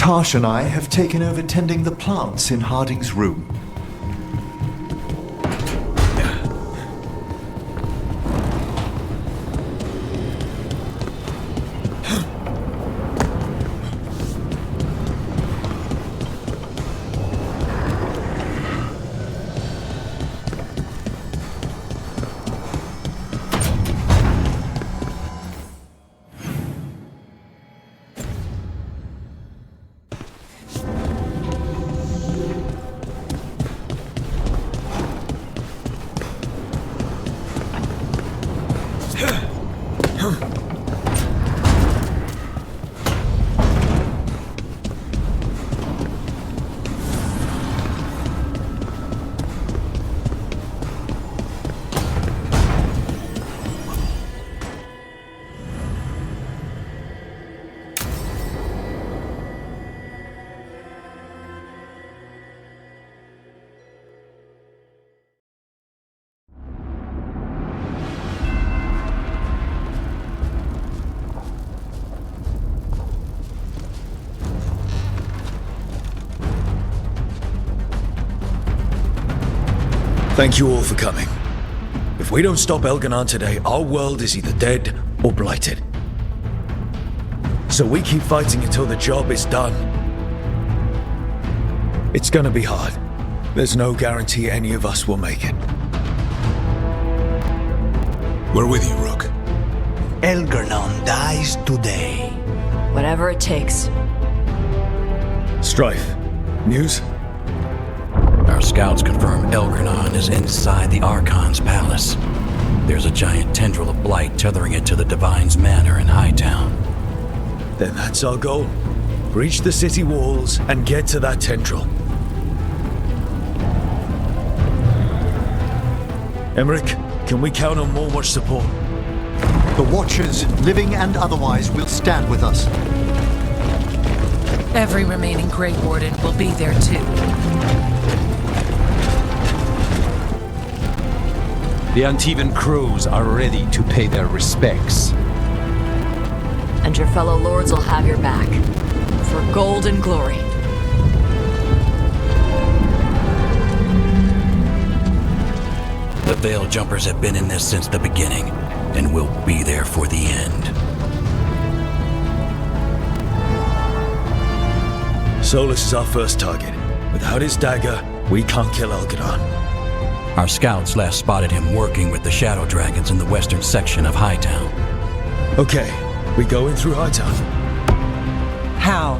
Tarsh and I have taken over tending the plants in Harding's room. Thank you all for coming. If we don't stop Elganon today, our world is either dead or blighted. So we keep fighting until the job is done. It's gonna be hard. There's no guarantee any of us will make it. We're with you, Rook. Elganon dies today. Whatever it takes. Strife, news? Our scouts confirm Elganon is inside the Archon's palace. There's a giant tendril of blight tethering it to the Divine's manor in Hightown. Then that's our goal. Breach the city walls and get to that tendril. Emmerich, can we count on more Watch support? The Watchers, living and otherwise, will stand with us. Every remaining Grey Warden will be there too. The Antivan crews are ready to pay their respects. And your fellow lords will have your back. For gold and glory. The Veil Jumpers have been in this since the beginning, and will be there for the end. Solus is our first target. Without his dagger, we can't kill Elganon. Our scouts last spotted him working with the Shadow Dragons in the western section of Hightown. Okay, we go in through Hightown. How?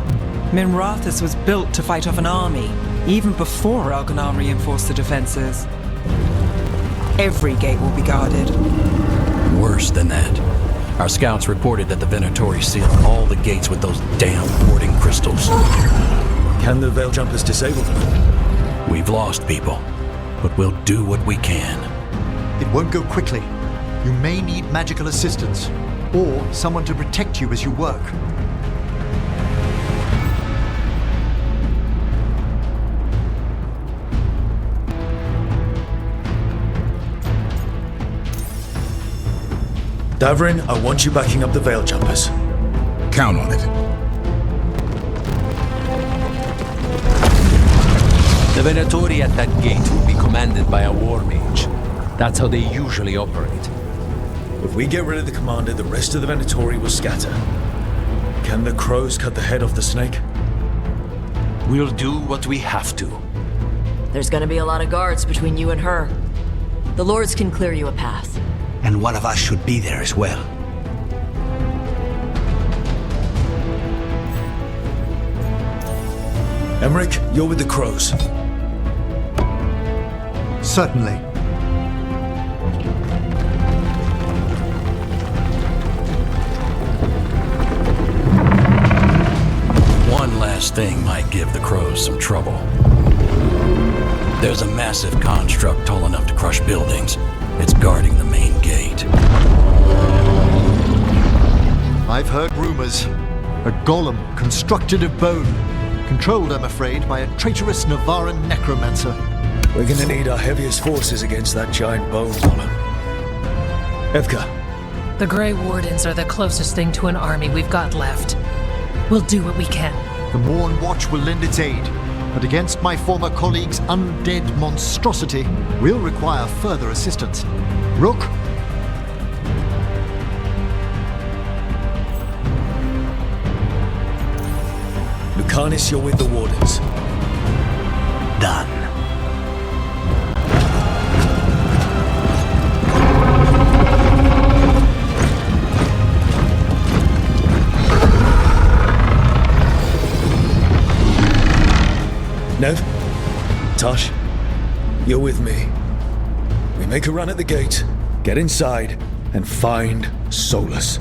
Minrathus was built to fight off an army, even before Elganon reinforced the defenses. Every gate will be guarded. Worse than that. Our scouts reported that the Venatori sealed all the gates with those damn warding crystals. Can the Veil Jumpers disable them? We've lost people, but we'll do what we can. It won't go quickly. You may need magical assistance, or someone to protect you as you work. Davrin, I want you backing up the Veil Jumpers. Count on it. The Venatori at that gate will be commanded by a war mage. That's how they usually operate. If we get rid of the commander, the rest of the Venatori will scatter. Can the crows cut the head off the snake? We'll do what we have to. There's gonna be a lot of guards between you and her. The lords can clear you a path. And one of us should be there as well. Emmerich, you're with the crows. Certainly. One last thing might give the crows some trouble. There's a massive construct tall enough to crush buildings. It's guarding the main gate. I've heard rumors. A golem constructed of bone. Controlled, I'm afraid, by a traitorous Navaran necromancer. We're gonna need our heaviest forces against that giant bone golem. Evka. The Grey Wardens are the closest thing to an army we've got left. We'll do what we can. The Morn Watch will lend its aid, but against my former colleague's undead monstrosity, we'll require further assistance. Rook? Lucanis, you're with the Wardens. Done. Nev? Tosh? You're with me. We make a run at the gate, get inside, and find Solus.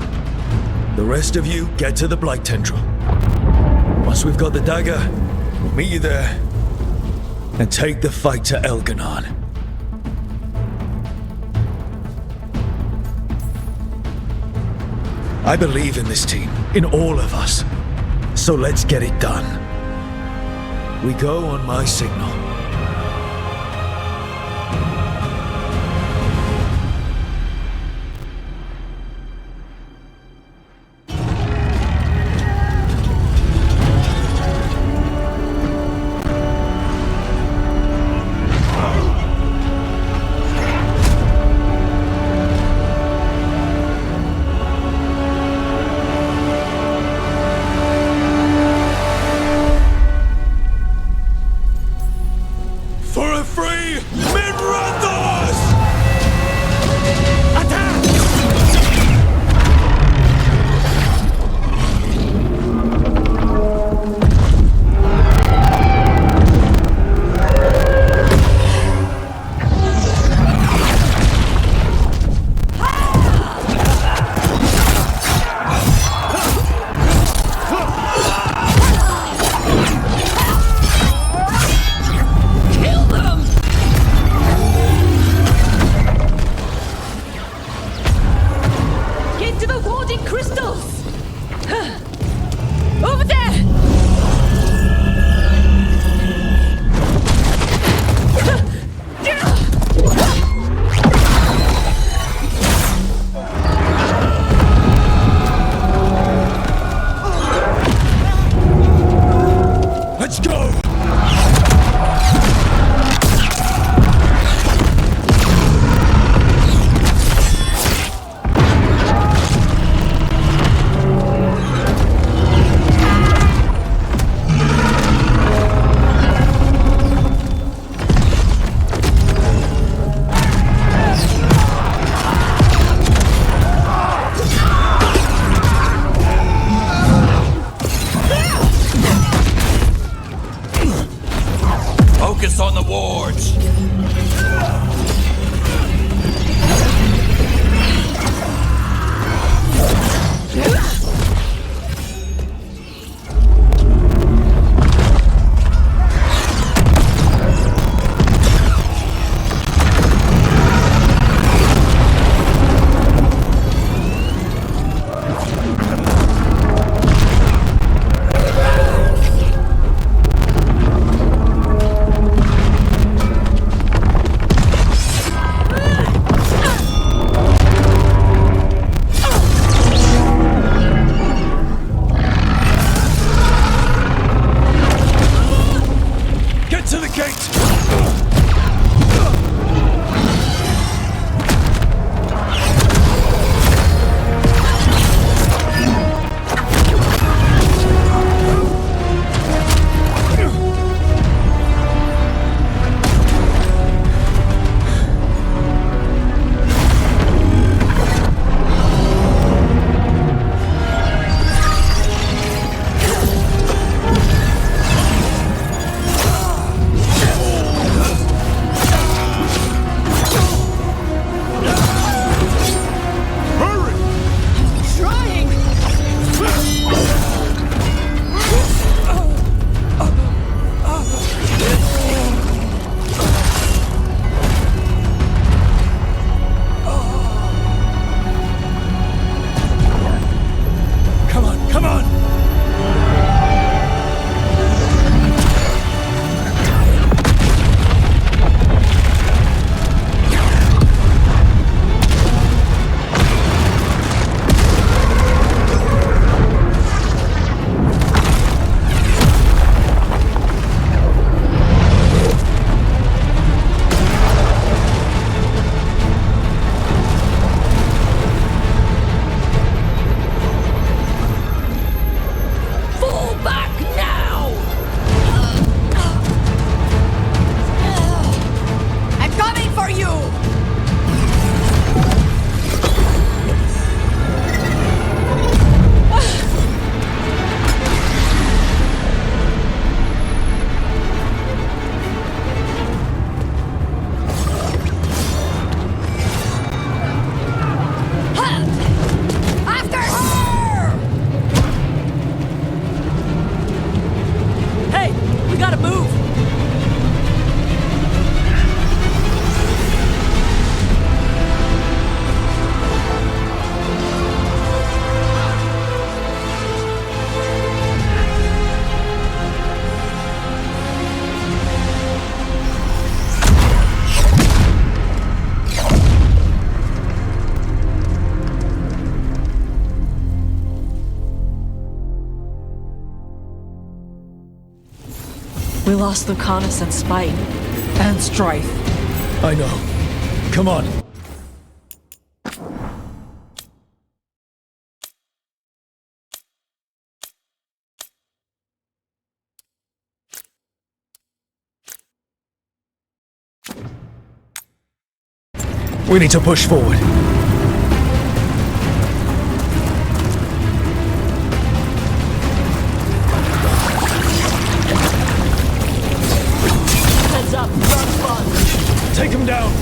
The rest of you get to the Blight Tendril. Once we've got the dagger, we'll meet you there and take the fight to Elganon. I believe in this team, in all of us. So let's get it done. We go on my signal. focus on the wards. We lost Lucanus and Spite. And Strife. I know. Come on. We need to push forward. Heads up, gun fun. Take him down.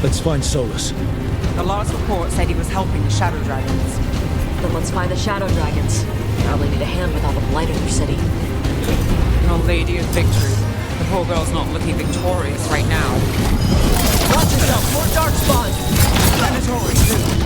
Let's find Solus. The last report said he was helping the Shadow Dragons. then let's find the Shadow Dragons. Probably need a hand with all the blight in their city. Our Lady of Victory. The poor girl's not looking victorious right now. Watch yourself, more dark spawns! Planetory, too.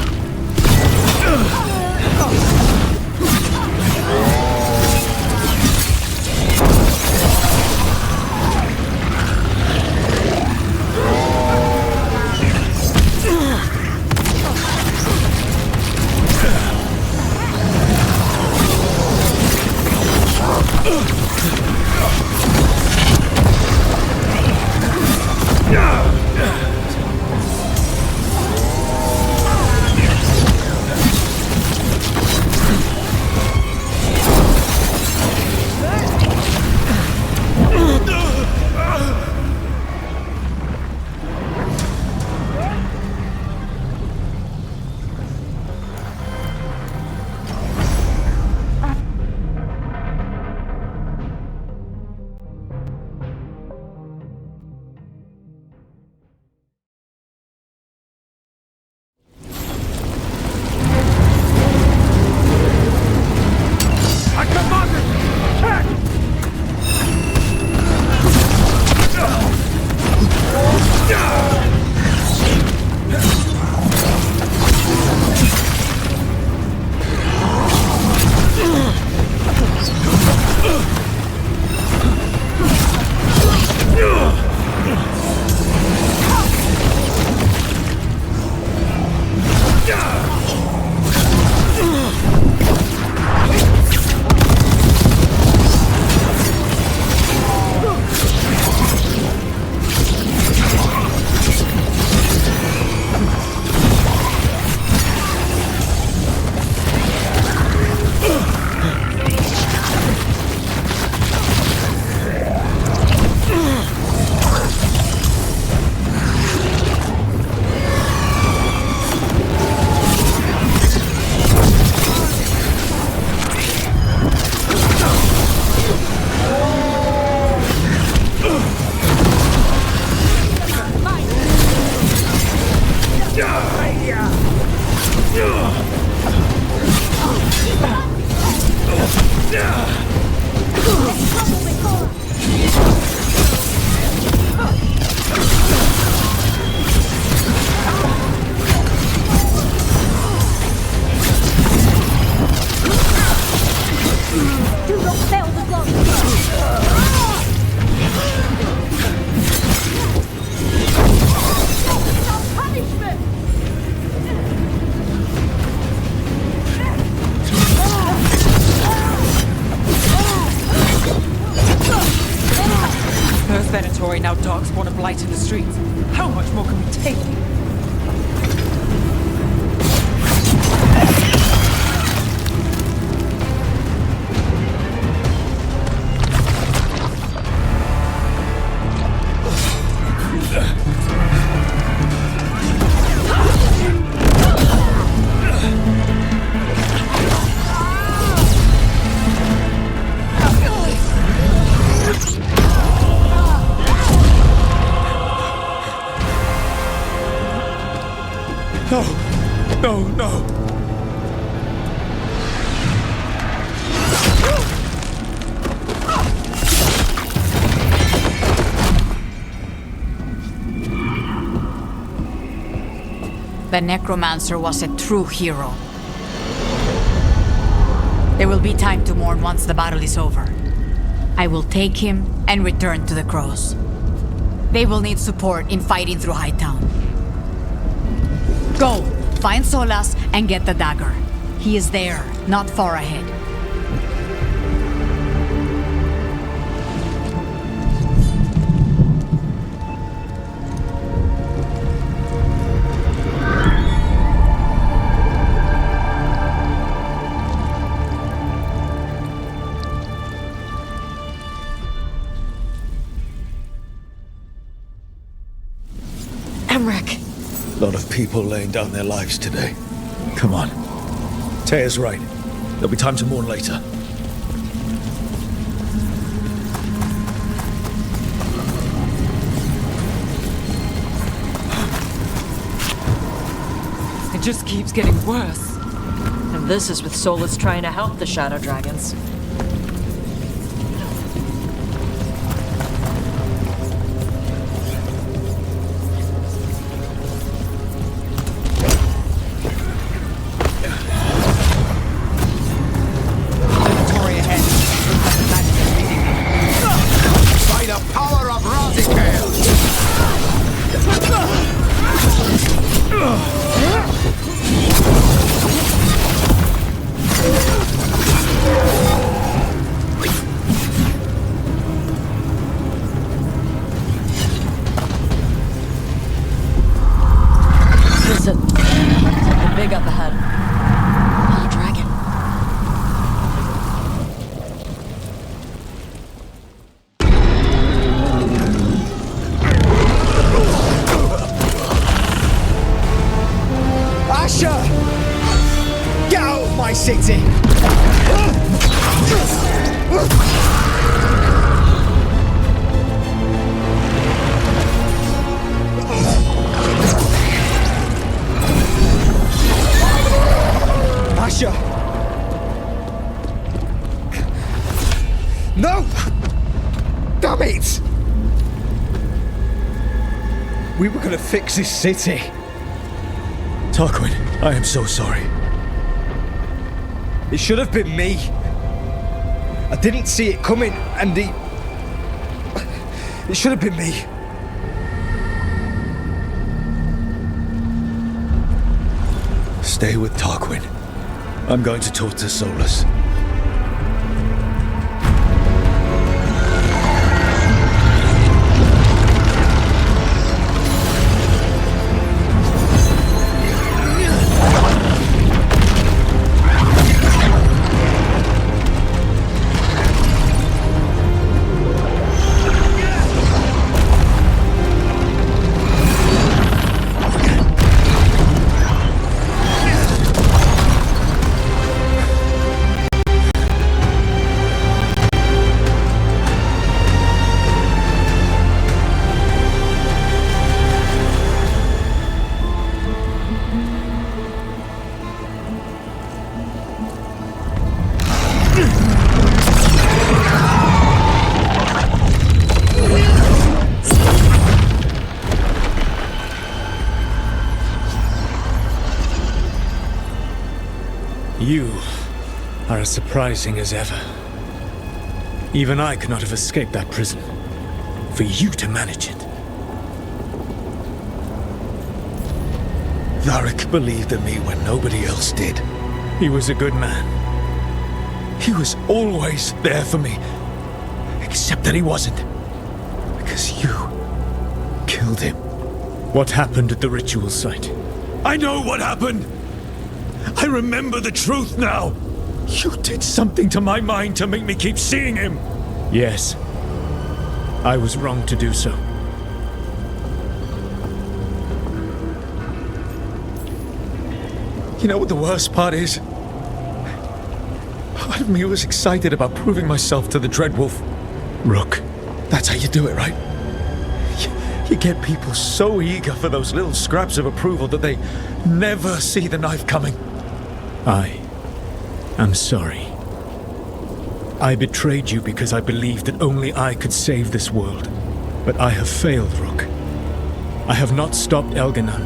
Venatori, now dogs want a blight in the streets. How much more can we take? No. The Necromancer was a true hero. There will be time to mourn once the battle is over. I will take him and return to the Crows. They will need support in fighting through Hightown. Go! Find Solas and get the dagger. He is there, not far ahead. A lot of people laying down their lives today. Come on. Taya's right. There'll be time to mourn later. It just keeps getting worse. And This is with Solus trying to help the Shadow Dragons. By the power of Razikale! Listen, something big up ahead. A dragon. Asher! Get out of my city! Asher! No! Damn it! We were gonna fix this city. Tarquin, I am so sorry. It should have been me. I didn't see it coming, and it should have been me. Stay with Tarquin. I'm going to talk to Solus. You are as surprising as ever. Even I could not have escaped that prison. For you to manage it. Varric believed in me when nobody else did. He was a good man. He was always there for me. Except that he wasn't. Because you killed him. What happened at the ritual site? I know what happened! I remember the truth now! You did something to my mind to make me keep seeing him! Yes. I was wrong to do so. You know what the worst part is? Part of me was excited about proving myself to the Dreadwolf. Rook. That's how you do it, right? You get people so eager for those little scraps of approval that they never see the knife coming. I am sorry. I betrayed you because I believed that only I could save this world. But I have failed, Rook. I have not stopped Elganon.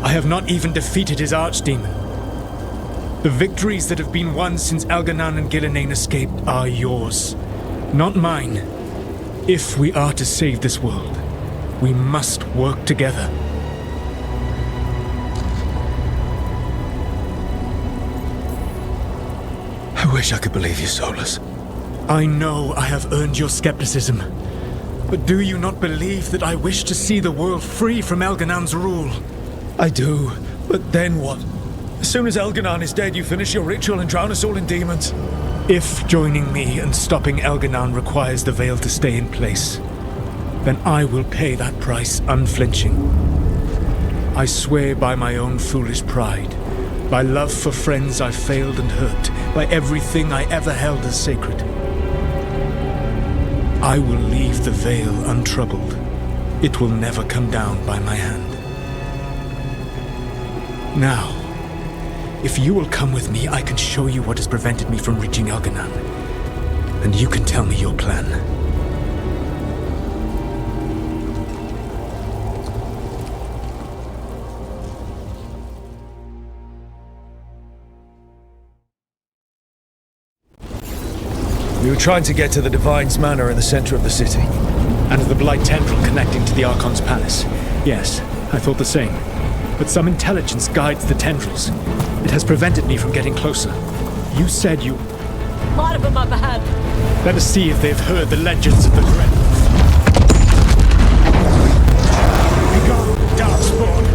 I have not even defeated his archdemon. The victories that have been won since Elganon and Gillenane escaped are yours, not mine. If we are to save this world, we must work together. I wish I could believe you, Solus. I know I have earned your skepticism. But do you not believe that I wish to see the world free from Elganon's rule? I do, but then what? As soon as Elganon is dead, you finish your ritual and drown us all in demons. If joining me and stopping Elganon requires the veil to stay in place, then I will pay that price unflinching. I swear by my own foolish pride, by love for friends I failed and hurt, by everything I ever held as sacred. I will leave the veil untroubled. It will never come down by my hand. Now, If you will come with me, I can show you what has prevented me from reaching Elganan. And you can tell me your plan. We were trying to get to the Divine's Manor in the center of the city. And the Blight Tendril connecting to the Archon's palace. Yes, I thought the same. But some intelligence guides the tendrils. It has prevented me from getting closer. You said you... A lot of them up ahead. Let us see if they've heard the legends of the Dread Wolf. Begone, Darkspawn!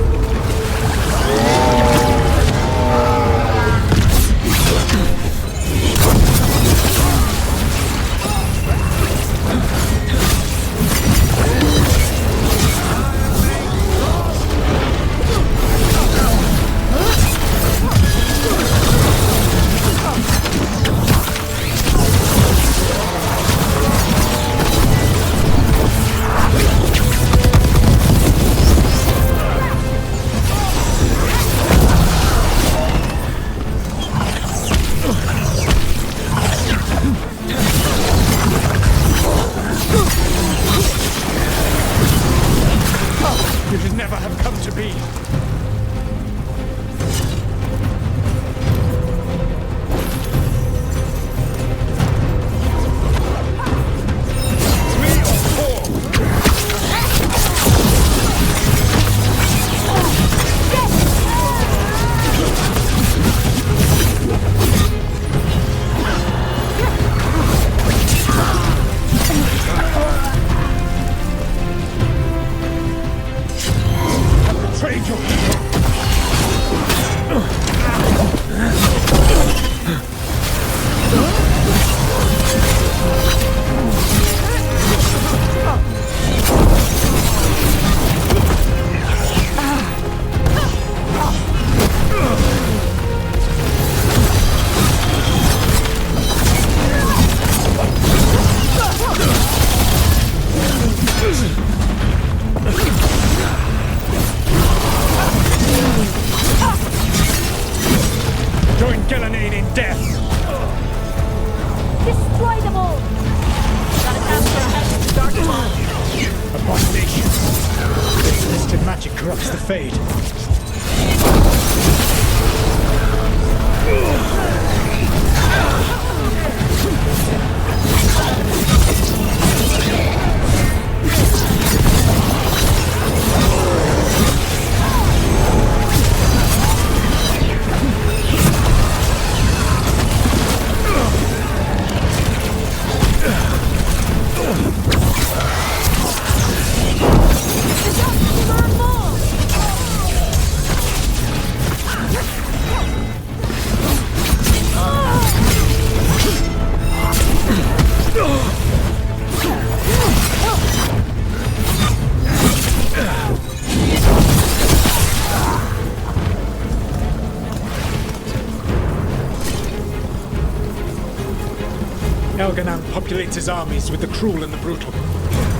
Elganan populates his armies with the cruel and the brutal.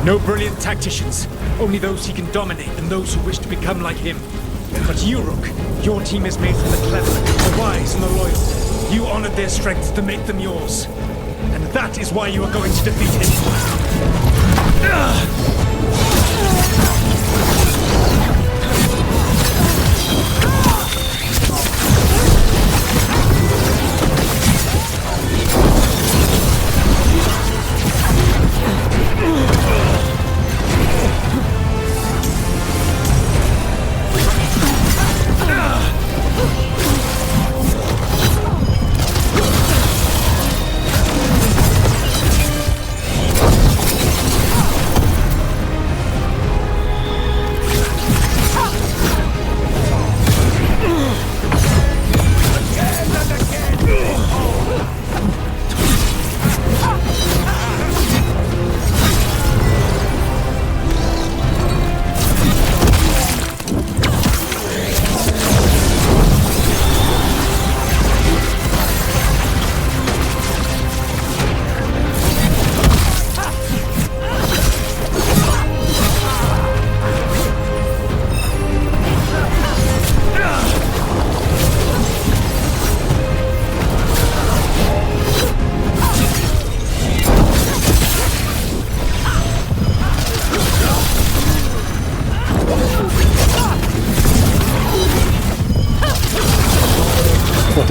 No brilliant tacticians, only those he can dominate and those who wish to become like him. But you, Rook, your team is made from the clever, the wise, and the loyal. You honored their strengths to make them yours. And that is why you are going to defeat him.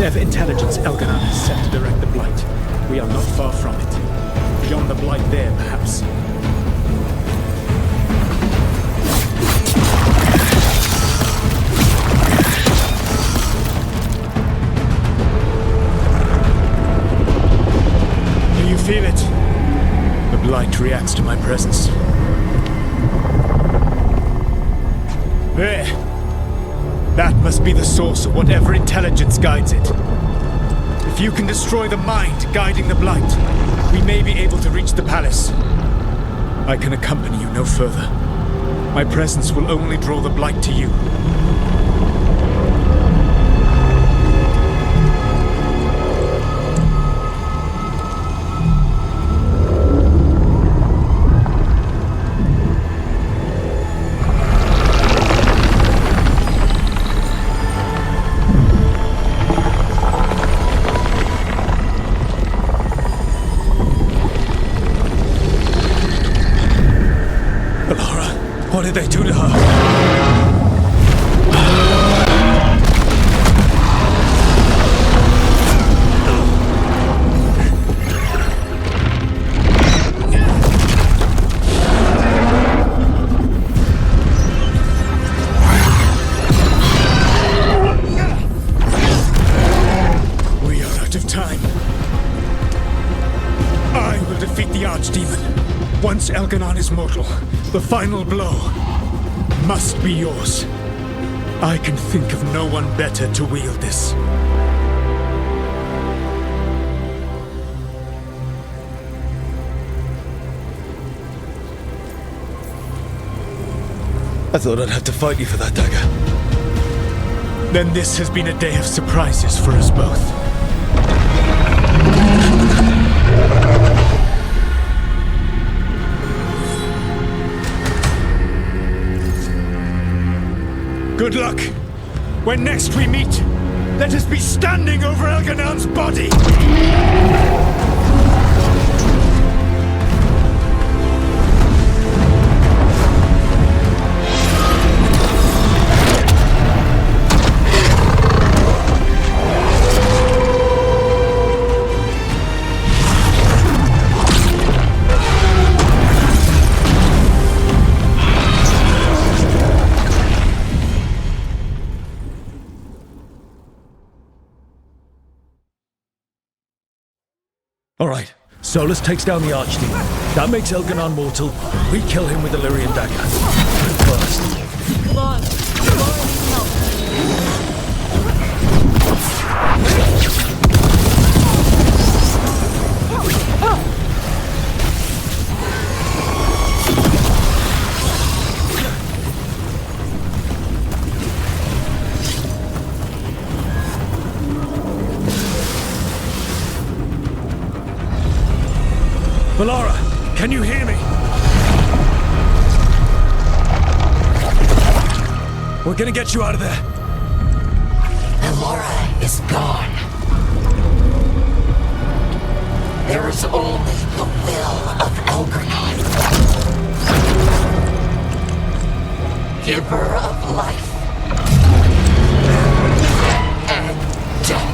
Whatever intelligence Elganon has sent to direct the Blight, we are not far from it. Beyond the Blight there, perhaps. Do you feel it? The Blight reacts to my presence. There! That must be the source of whatever intelligence guides it. If you can destroy the mind guiding the Blight, we may be able to reach the palace. I can accompany you no further. My presence will only draw the Blight to you. What did they do to her? We are out of time. I will defeat the Archdemon. Once Elganon is mortal, the final blow must be yours. I can think of no one better to wield this. I thought I'd have to fight you for that dagger. Then this has been a day of surprises for us both. Good luck. When next we meet, let us be standing over Elganon's body! All right, Solus takes down the Archdemon. That makes Elganon mortal. We kill him with the Lyrian dagger. First. Come on. Come on, help. Valara, can you hear me? We're gonna get you out of there. Valara is gone. There is only the will of Elganon. Giver of life and death.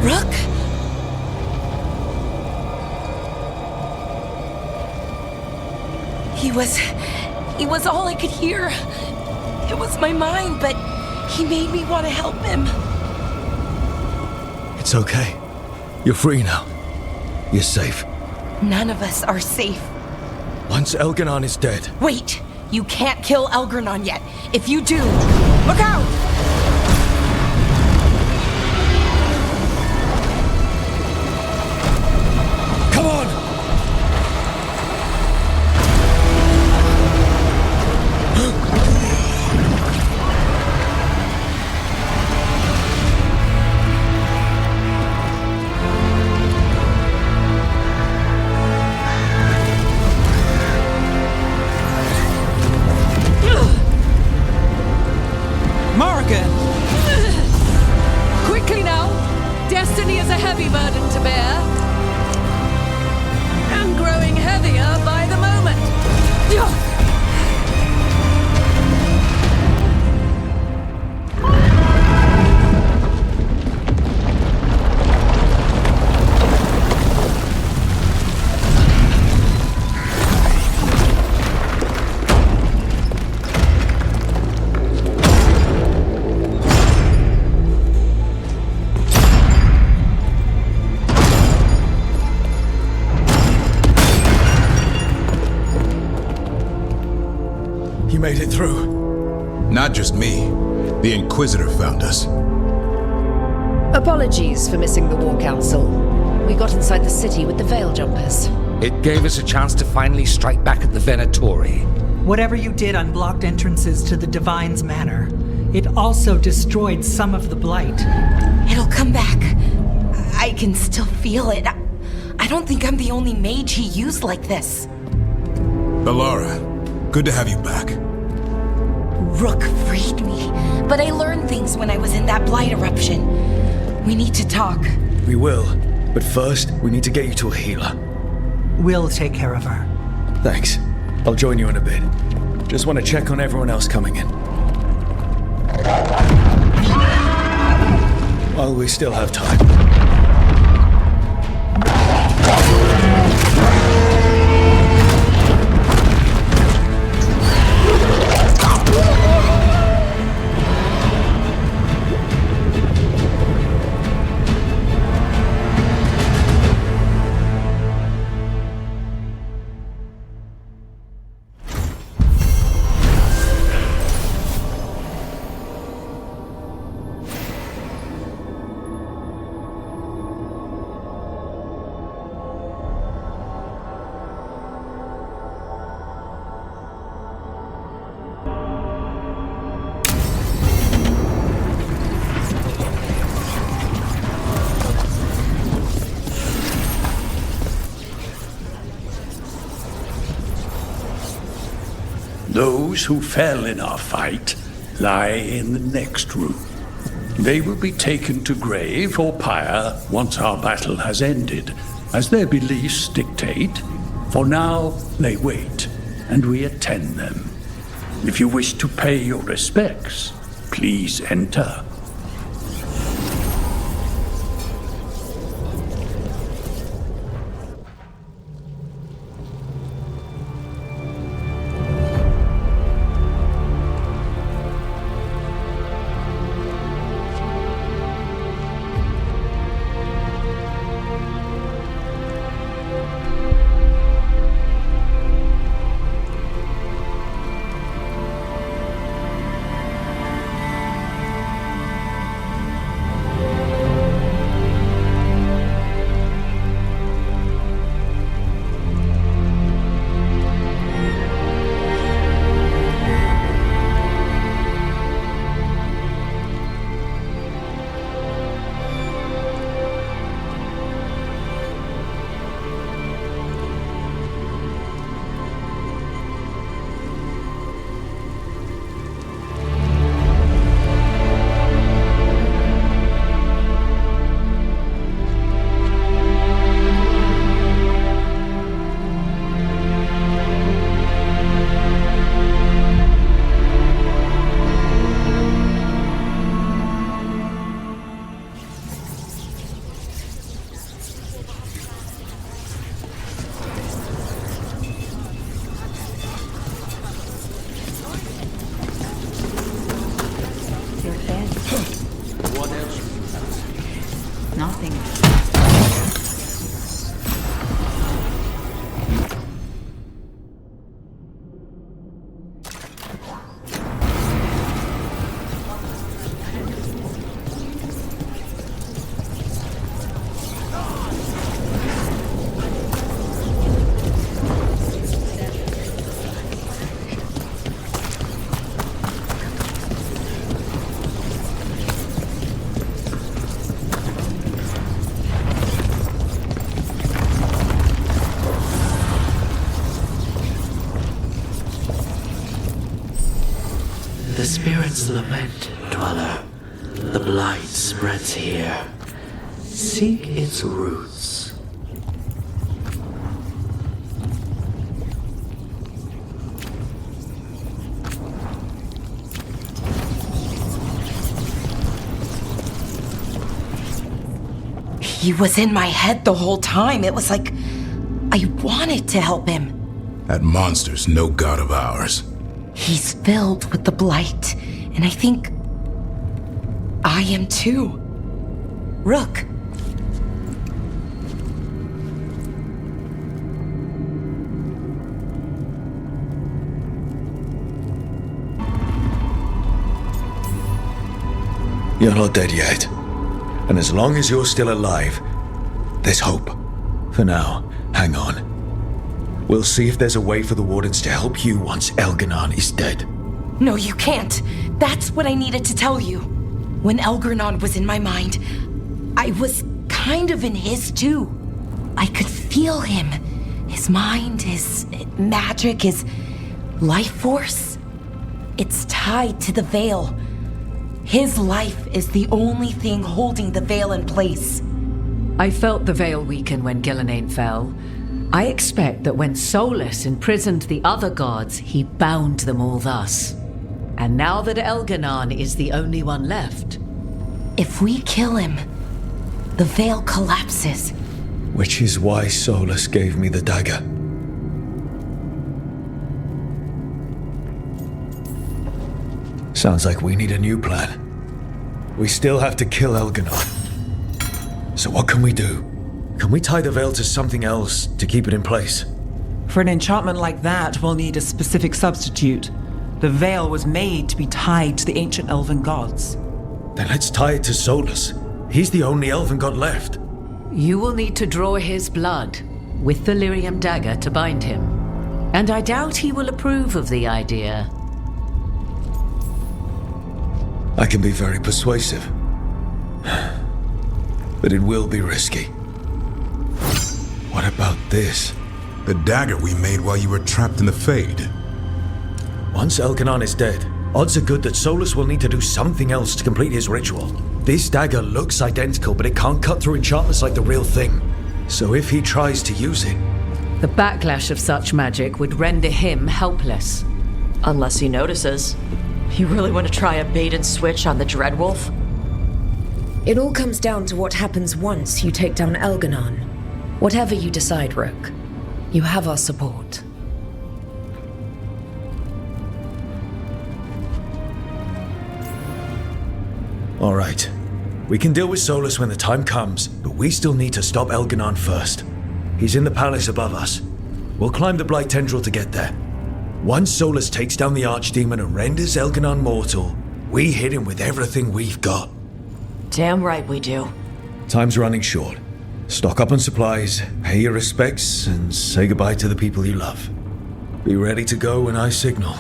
Rook? He was all I could hear. It was my mind, but he made me want to help him. It's okay. You're free now. You're safe. None of us are safe. Once Elganon is dead... Wait! You can't kill Elgranon yet. If you do, look out! Come on! Quickly now! Destiny is a heavy burden to bear. And growing heavier by the moment. You made it through. Not just me. The Inquisitor found us. Apologies for missing the War Council. We got inside the city with the Veil Jumpers. It gave us a chance to finally strike back at the Venatori. Whatever you did unblocked entrances to the Divine's Manor. It also destroyed some of the Blight. It'll come back. I can still feel it. I don't think I'm the only mage he used like this. Bellara, good to have you back. Rook freed me, but I learned things when I was in that Blight eruption. We need to talk. We will, but first, we need to get you to a healer. We'll take care of her. Thanks. I'll join you in a bit. Just want to check on everyone else coming in. While we still have time. Those who fell in our fight lie in the next room. They will be taken to grave or pyre once our battle has ended, as their beliefs dictate. For now, they wait, and we attend them. If you wish to pay your respects, please enter. nothing. The spirits lament, Dweller. The blight spreads here. Seek its roots. He was in my head the whole time. It was like I wanted to help him. That monster's no god of ours. He's filled with the blight, and I think I am too. Rook. You're not dead yet. And as long as you're still alive, there's hope. For now, hang on. We'll see if there's a way for the Wardens to help you once Elganon is dead. No, you can't. That's what I needed to tell you. When Elganon was in my mind, I was kind of in his too. I could feel him. His mind, his magic, his life force. It's tied to the Veil. His life is the only thing holding the Veil in place. I felt the Veil weaken when Gillenane fell. I expect that when Solus imprisoned the other gods, he bound them all thus. And now that Elganon is the only one left... If we kill him, the Veil collapses. Which is why Solus gave me the dagger. Sounds like we need a new plan. We still have to kill Elganon. So what can we do? Can we tie the Veil to something else to keep it in place? For an enchantment like that, we'll need a specific substitute. The Veil was made to be tied to the ancient elven gods. Then let's tie it to Solus. He's the only elven god left. You will need to draw his blood with the lyrium dagger to bind him. And I doubt he will approve of the idea. I can be very persuasive. But it will be risky. What about this? The dagger we made while you were trapped in the Fade. Once Elganon is dead, odds are good that Solus will need to do something else to complete his ritual. This dagger looks identical, but it can't cut through enchantments like the real thing. So if he tries to use it... The backlash of such magic would render him helpless. Unless he notices. You really want to try a bait and switch on the Dreadwolf? It all comes down to what happens once you take down Elganon. Whatever you decide, Rook, you have our support. All right. We can deal with Solus when the time comes, but we still need to stop Elganon first. He's in the palace above us. We'll climb the Blight Tendril to get there. Once Solus takes down the Archdemon and renders Elganon mortal, we hit him with everything we've got. Damn right we do. Time's running short. Stock up on supplies, pay your respects, and say goodbye to the people you love. Be ready to go when I signal.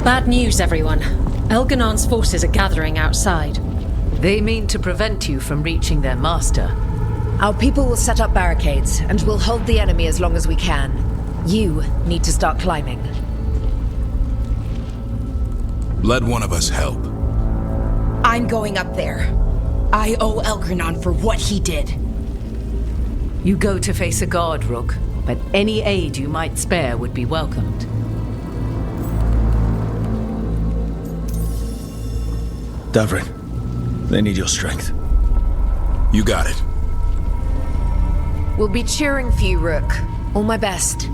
Bad news, everyone. Elganon's forces are gathering outside. They mean to prevent you from reaching their master. Our people will set up barricades, and we'll hold the enemy as long as we can. You need to start climbing. Let one of us help. I'm going up there. I owe Elgranon for what he did. You go to face a guard, Rook, but any aid you might spare would be welcomed. Davrin, they need your strength. You got it. We'll be cheering for you, Rook. All my best.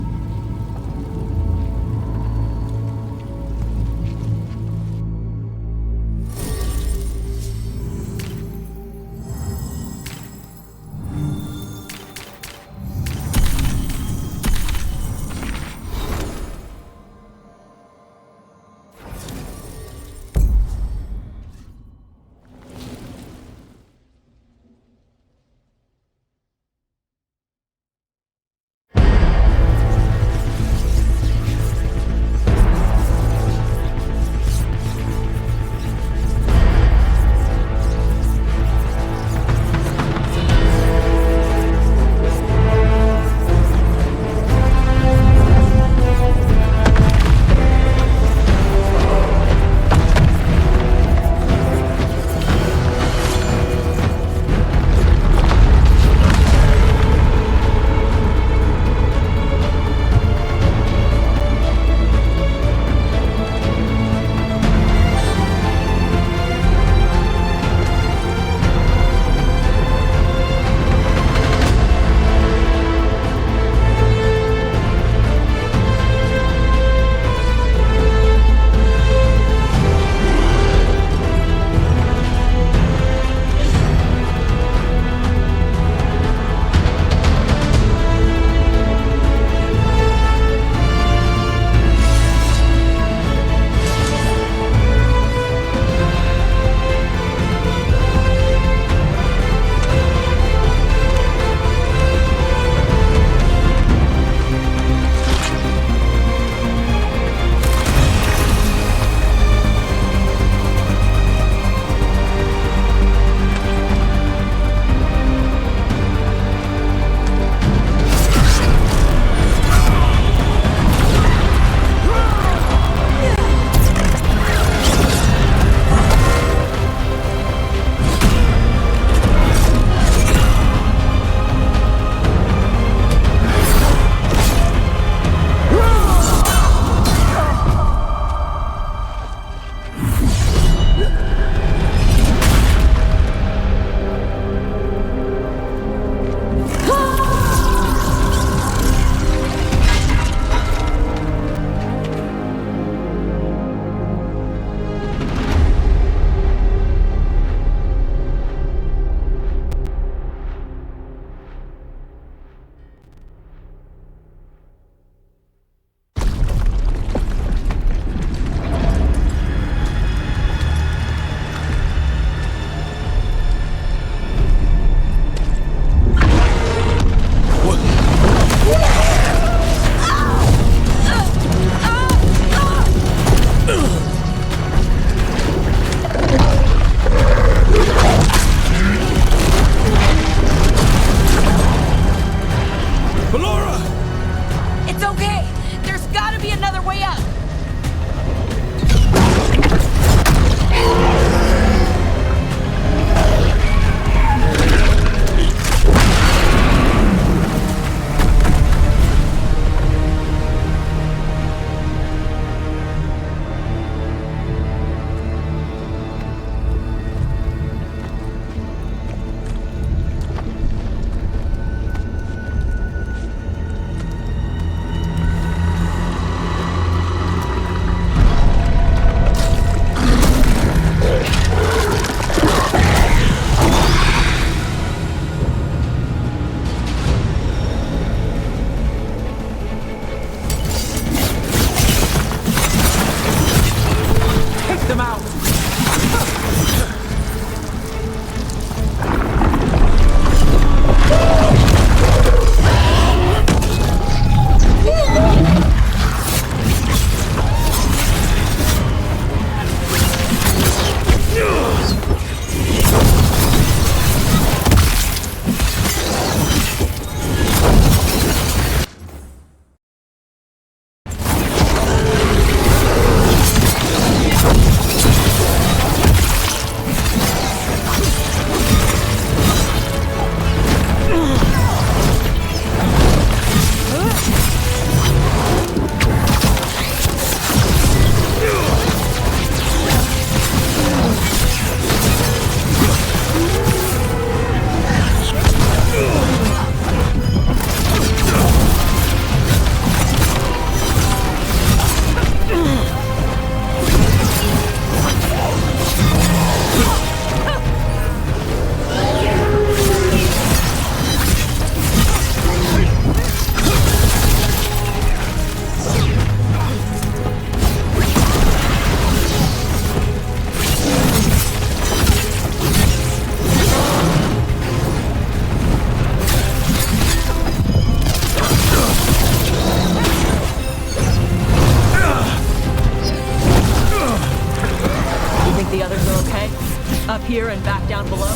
here and back down below?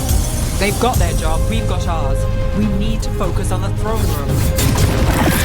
They've got their job, we've got ours. We need to focus on the throne room.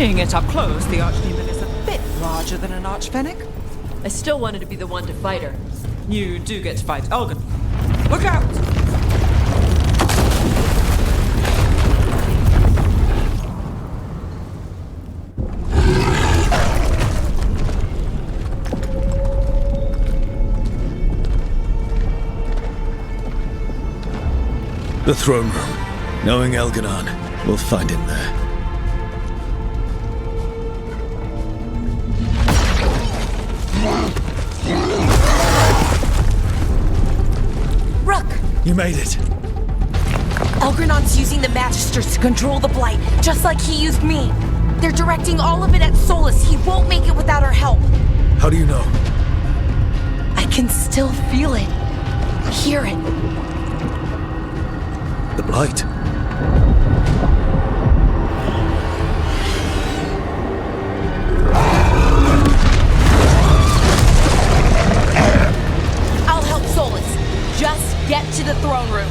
Seeing it up close, the Archdemon is a bit larger than an Archfennec. I still wanted to be the one to fight her. You do get to fight Elgin. Look out! The throne room. Knowing Elganon, we'll find him there. Rook! You made it. Elgranon's using the Magisters to control the Blight, just like he used me. They're directing all of it at Solus. He won't make it without our help. How do you know? I can still feel it. Hear it. The Blight. I'll help Solus. Just get to the throne room.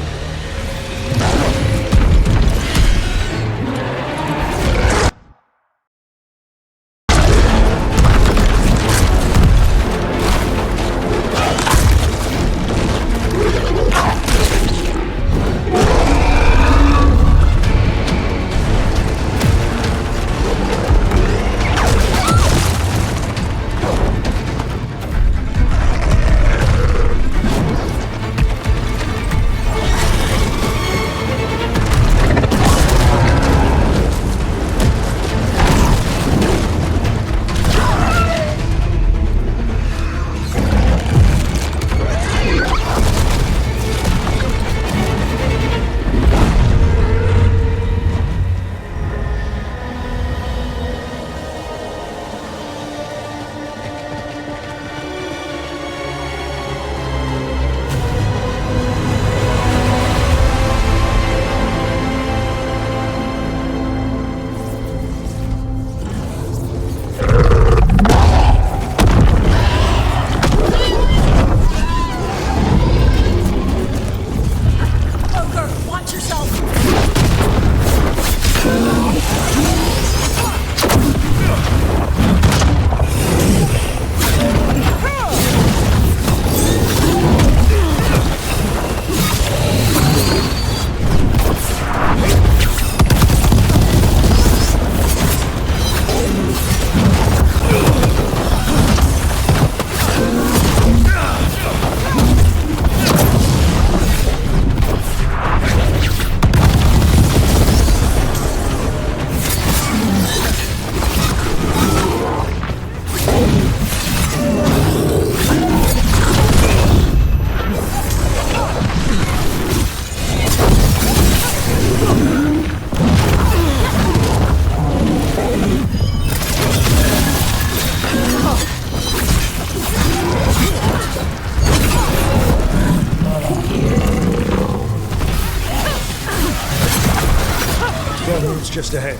Just ahead.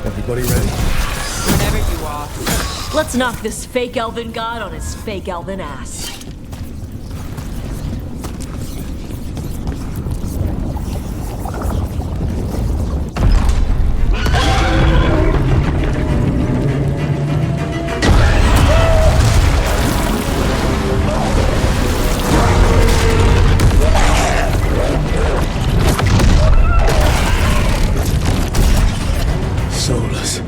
Everybody ready? Whenever you are. Let's knock this fake elven god on his fake elven ass. Solus.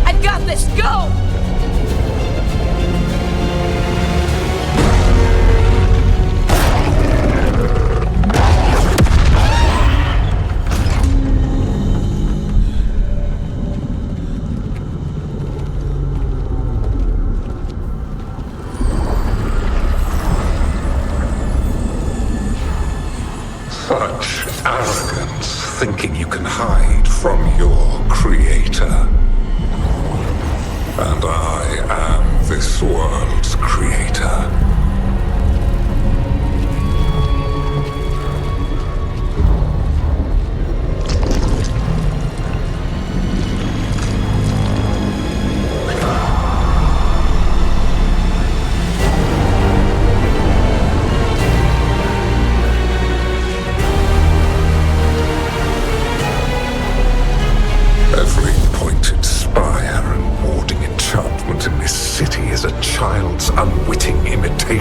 I've got this! Go! Such arrogance, thinking you can hide from your creator. And I am this world's creator.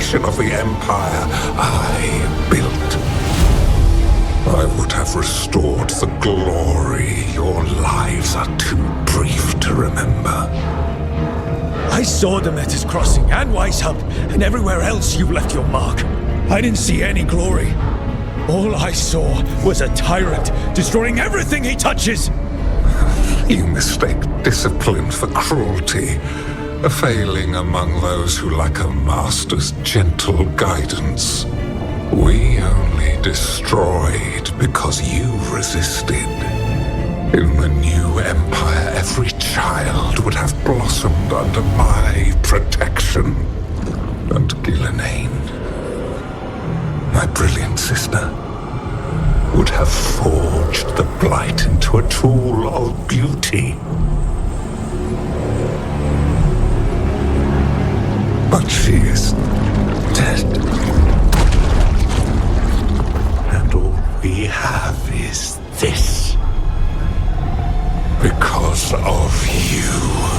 foundation of the Empire I built. I would have restored the glory. Your lives are too brief to remember. I saw Demeter's Crossing and Weishaupt, and everywhere else you've left your mark. I didn't see any glory. All I saw was a tyrant destroying everything he touches. You mistake discipline for cruelty, a failing among those who lack a master's gentle guidance. We only destroyed because you resisted. In the new empire, every child would have blossomed under my protection. And Ghilanane, my brilliant sister, would have forged the Blight into a tool of beauty. But she is dead. And all we have is this. Because of you.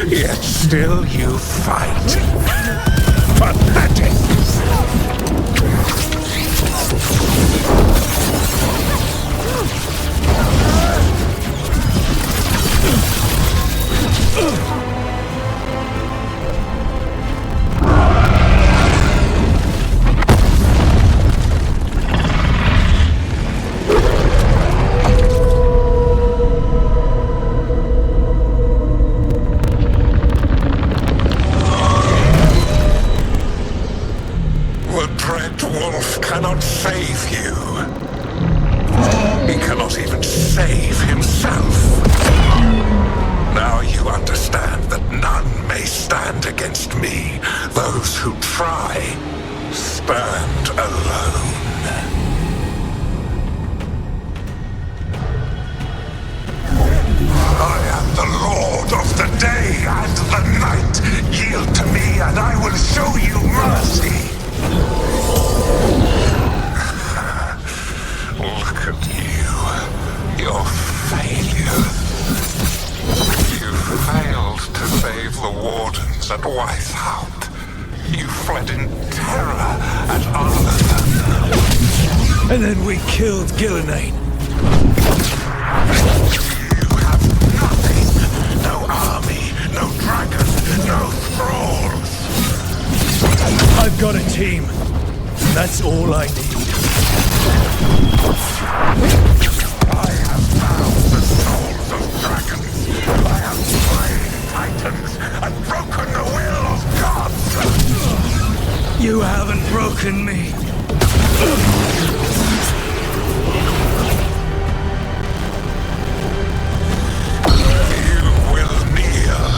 Yet still you fight. Pathetic! Cannot save you. He cannot even save himself. Now you understand that none may stand against me. Those who try stand alone. I am the Lord of the day and the night. Yield to me and I will show you mercy. Look at you. Your failures. You failed to save the wardens at Weishaupt. You fled in terror at Arlington. And then we killed Ghilanane. You have nothing. No army, no dragons, no thralls. I've got a team. That's all I need. I have found the souls of dragons. I have slain titans and broken the will of gods. You haven't broken me. You will kneel.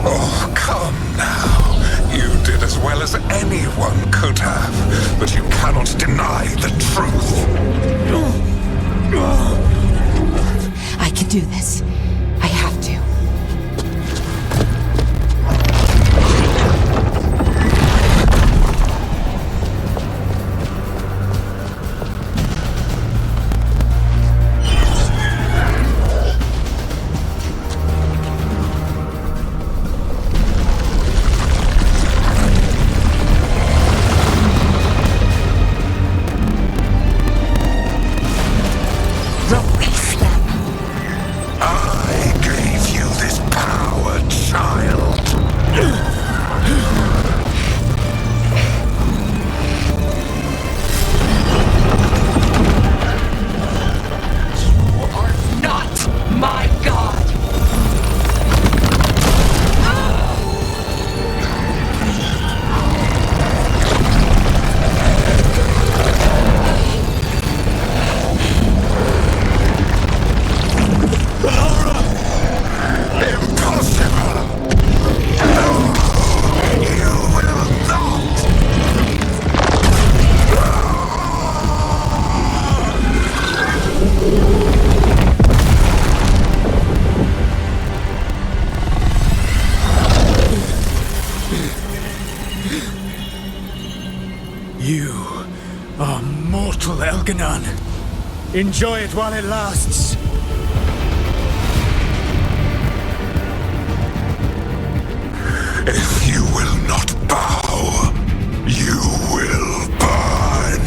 Oh, come now. You did as well as anyone could have, but you cannot deny the truth. beautiful, Elganon. Enjoy it while it lasts. If you will not bow, you will burn.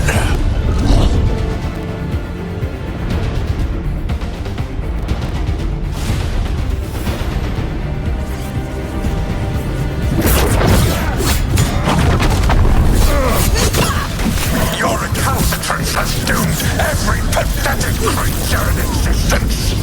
Your recalcitrance has doomed every pathetic creature in existence.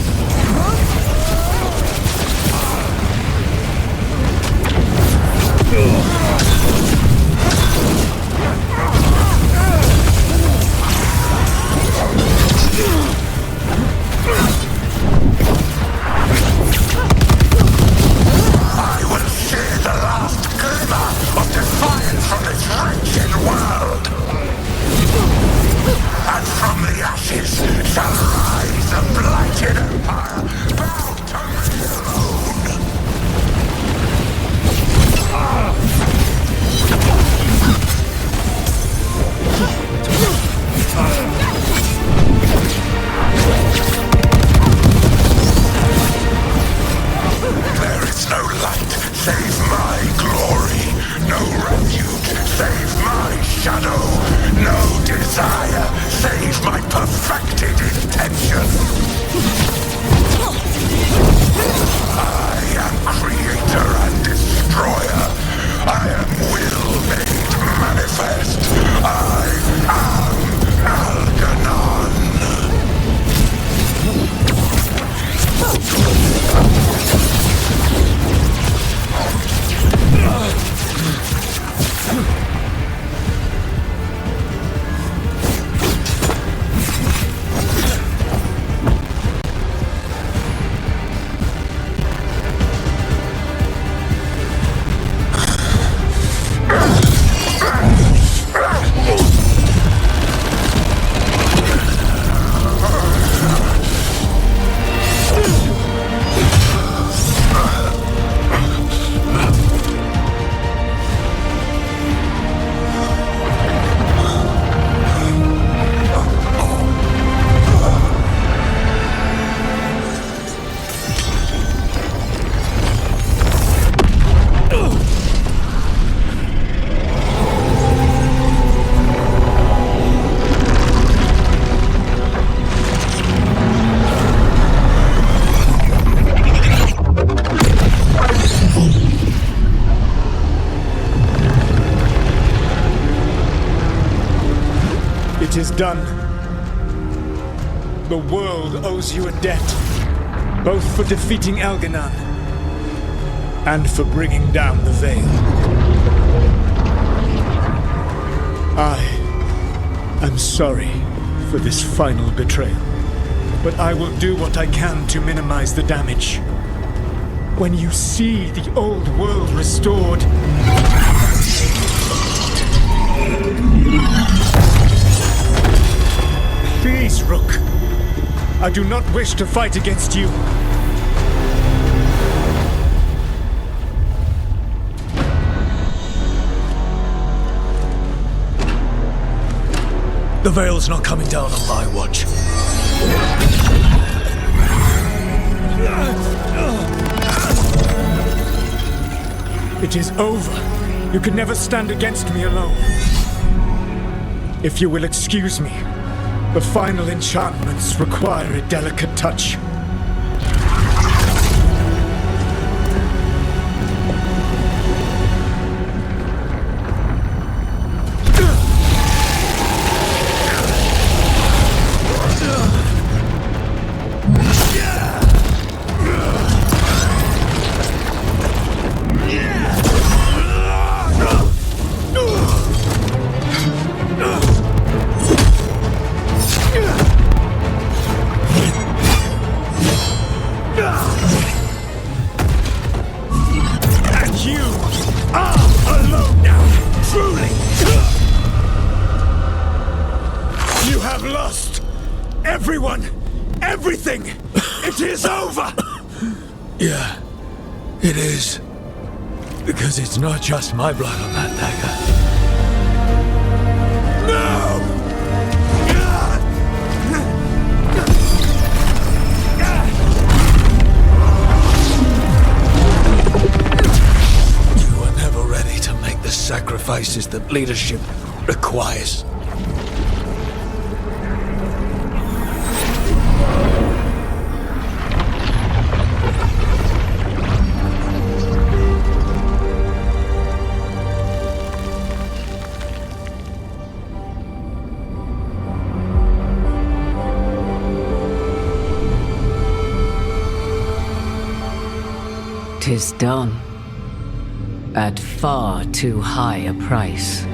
I will share the last glimmer of defiance from this wretched world. And from the ashes shall rise a blighted empire, bound to me alone. There is no light save my glory, no refuge save my shadow, no desire save my perfected intention. I am creator and destroyer. I am will made manifest. I am Algernon. It is done. The world owes you a debt, both for defeating Elganon and for bringing down the Veil. I am sorry for this final betrayal, but I will do what I can to minimize the damage. When you see the old world restored, please, Rook. I do not wish to fight against you. The Veil's not coming down on my watch. It is over. You can never stand against me alone. If you will excuse me, the final enchantments require a delicate touch. Everyone! Everything! It is over! Yeah, it is. Because it's not just my blood on that dagger. No! sacrifices that leadership requires. "'Tis done. At far too high a price."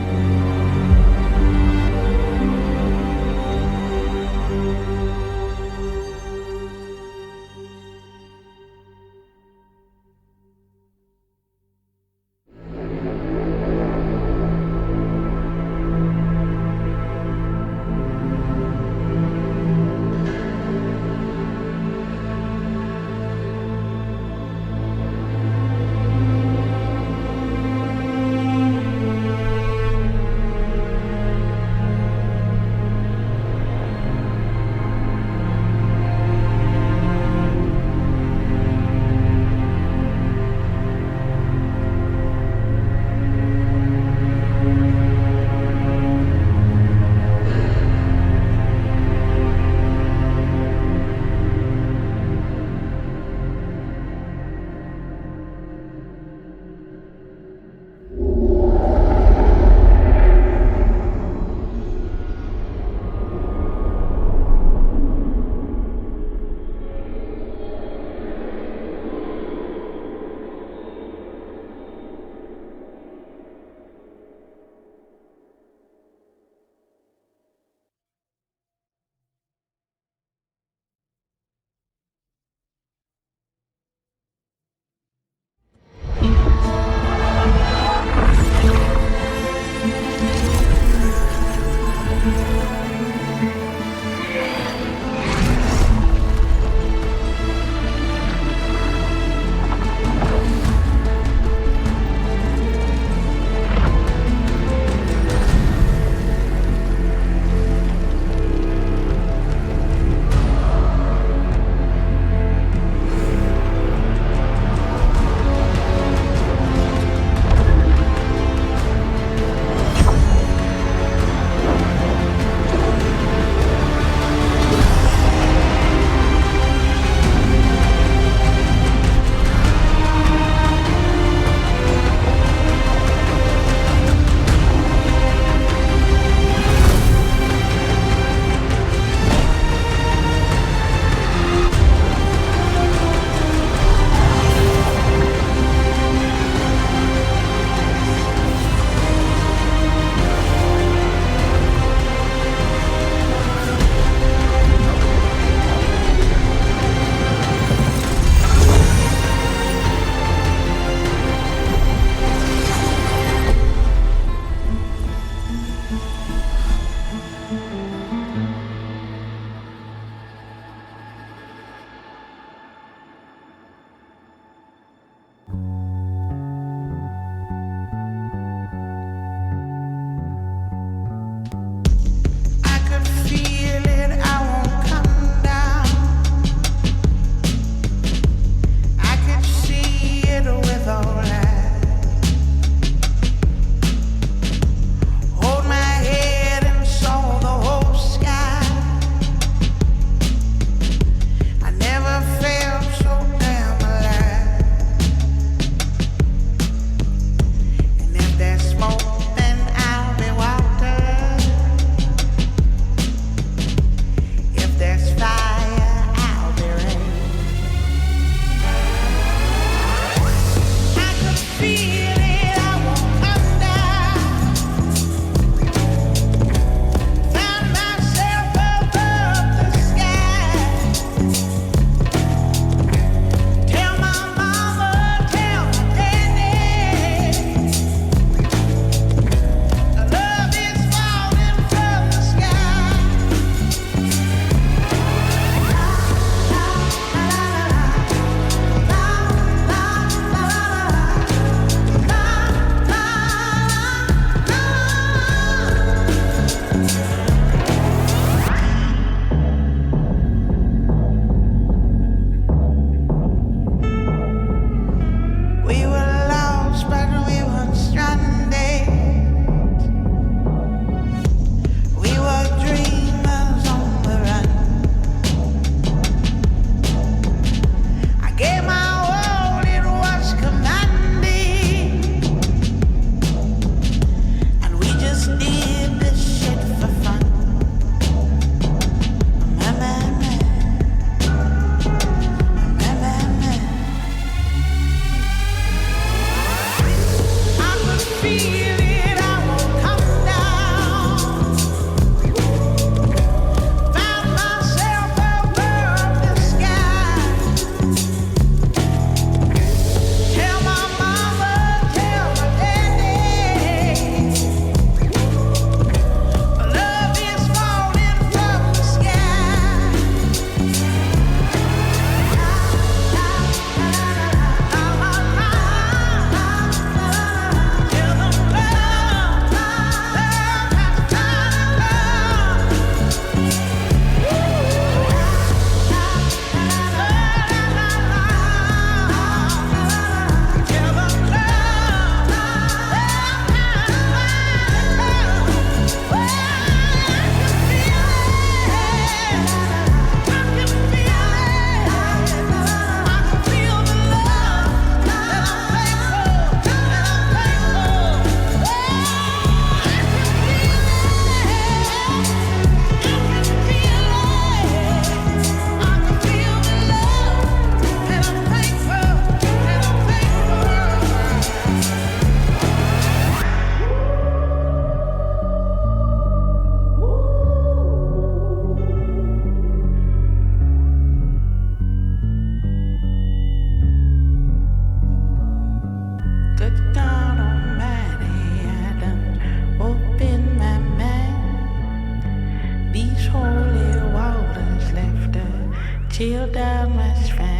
Matilda must find.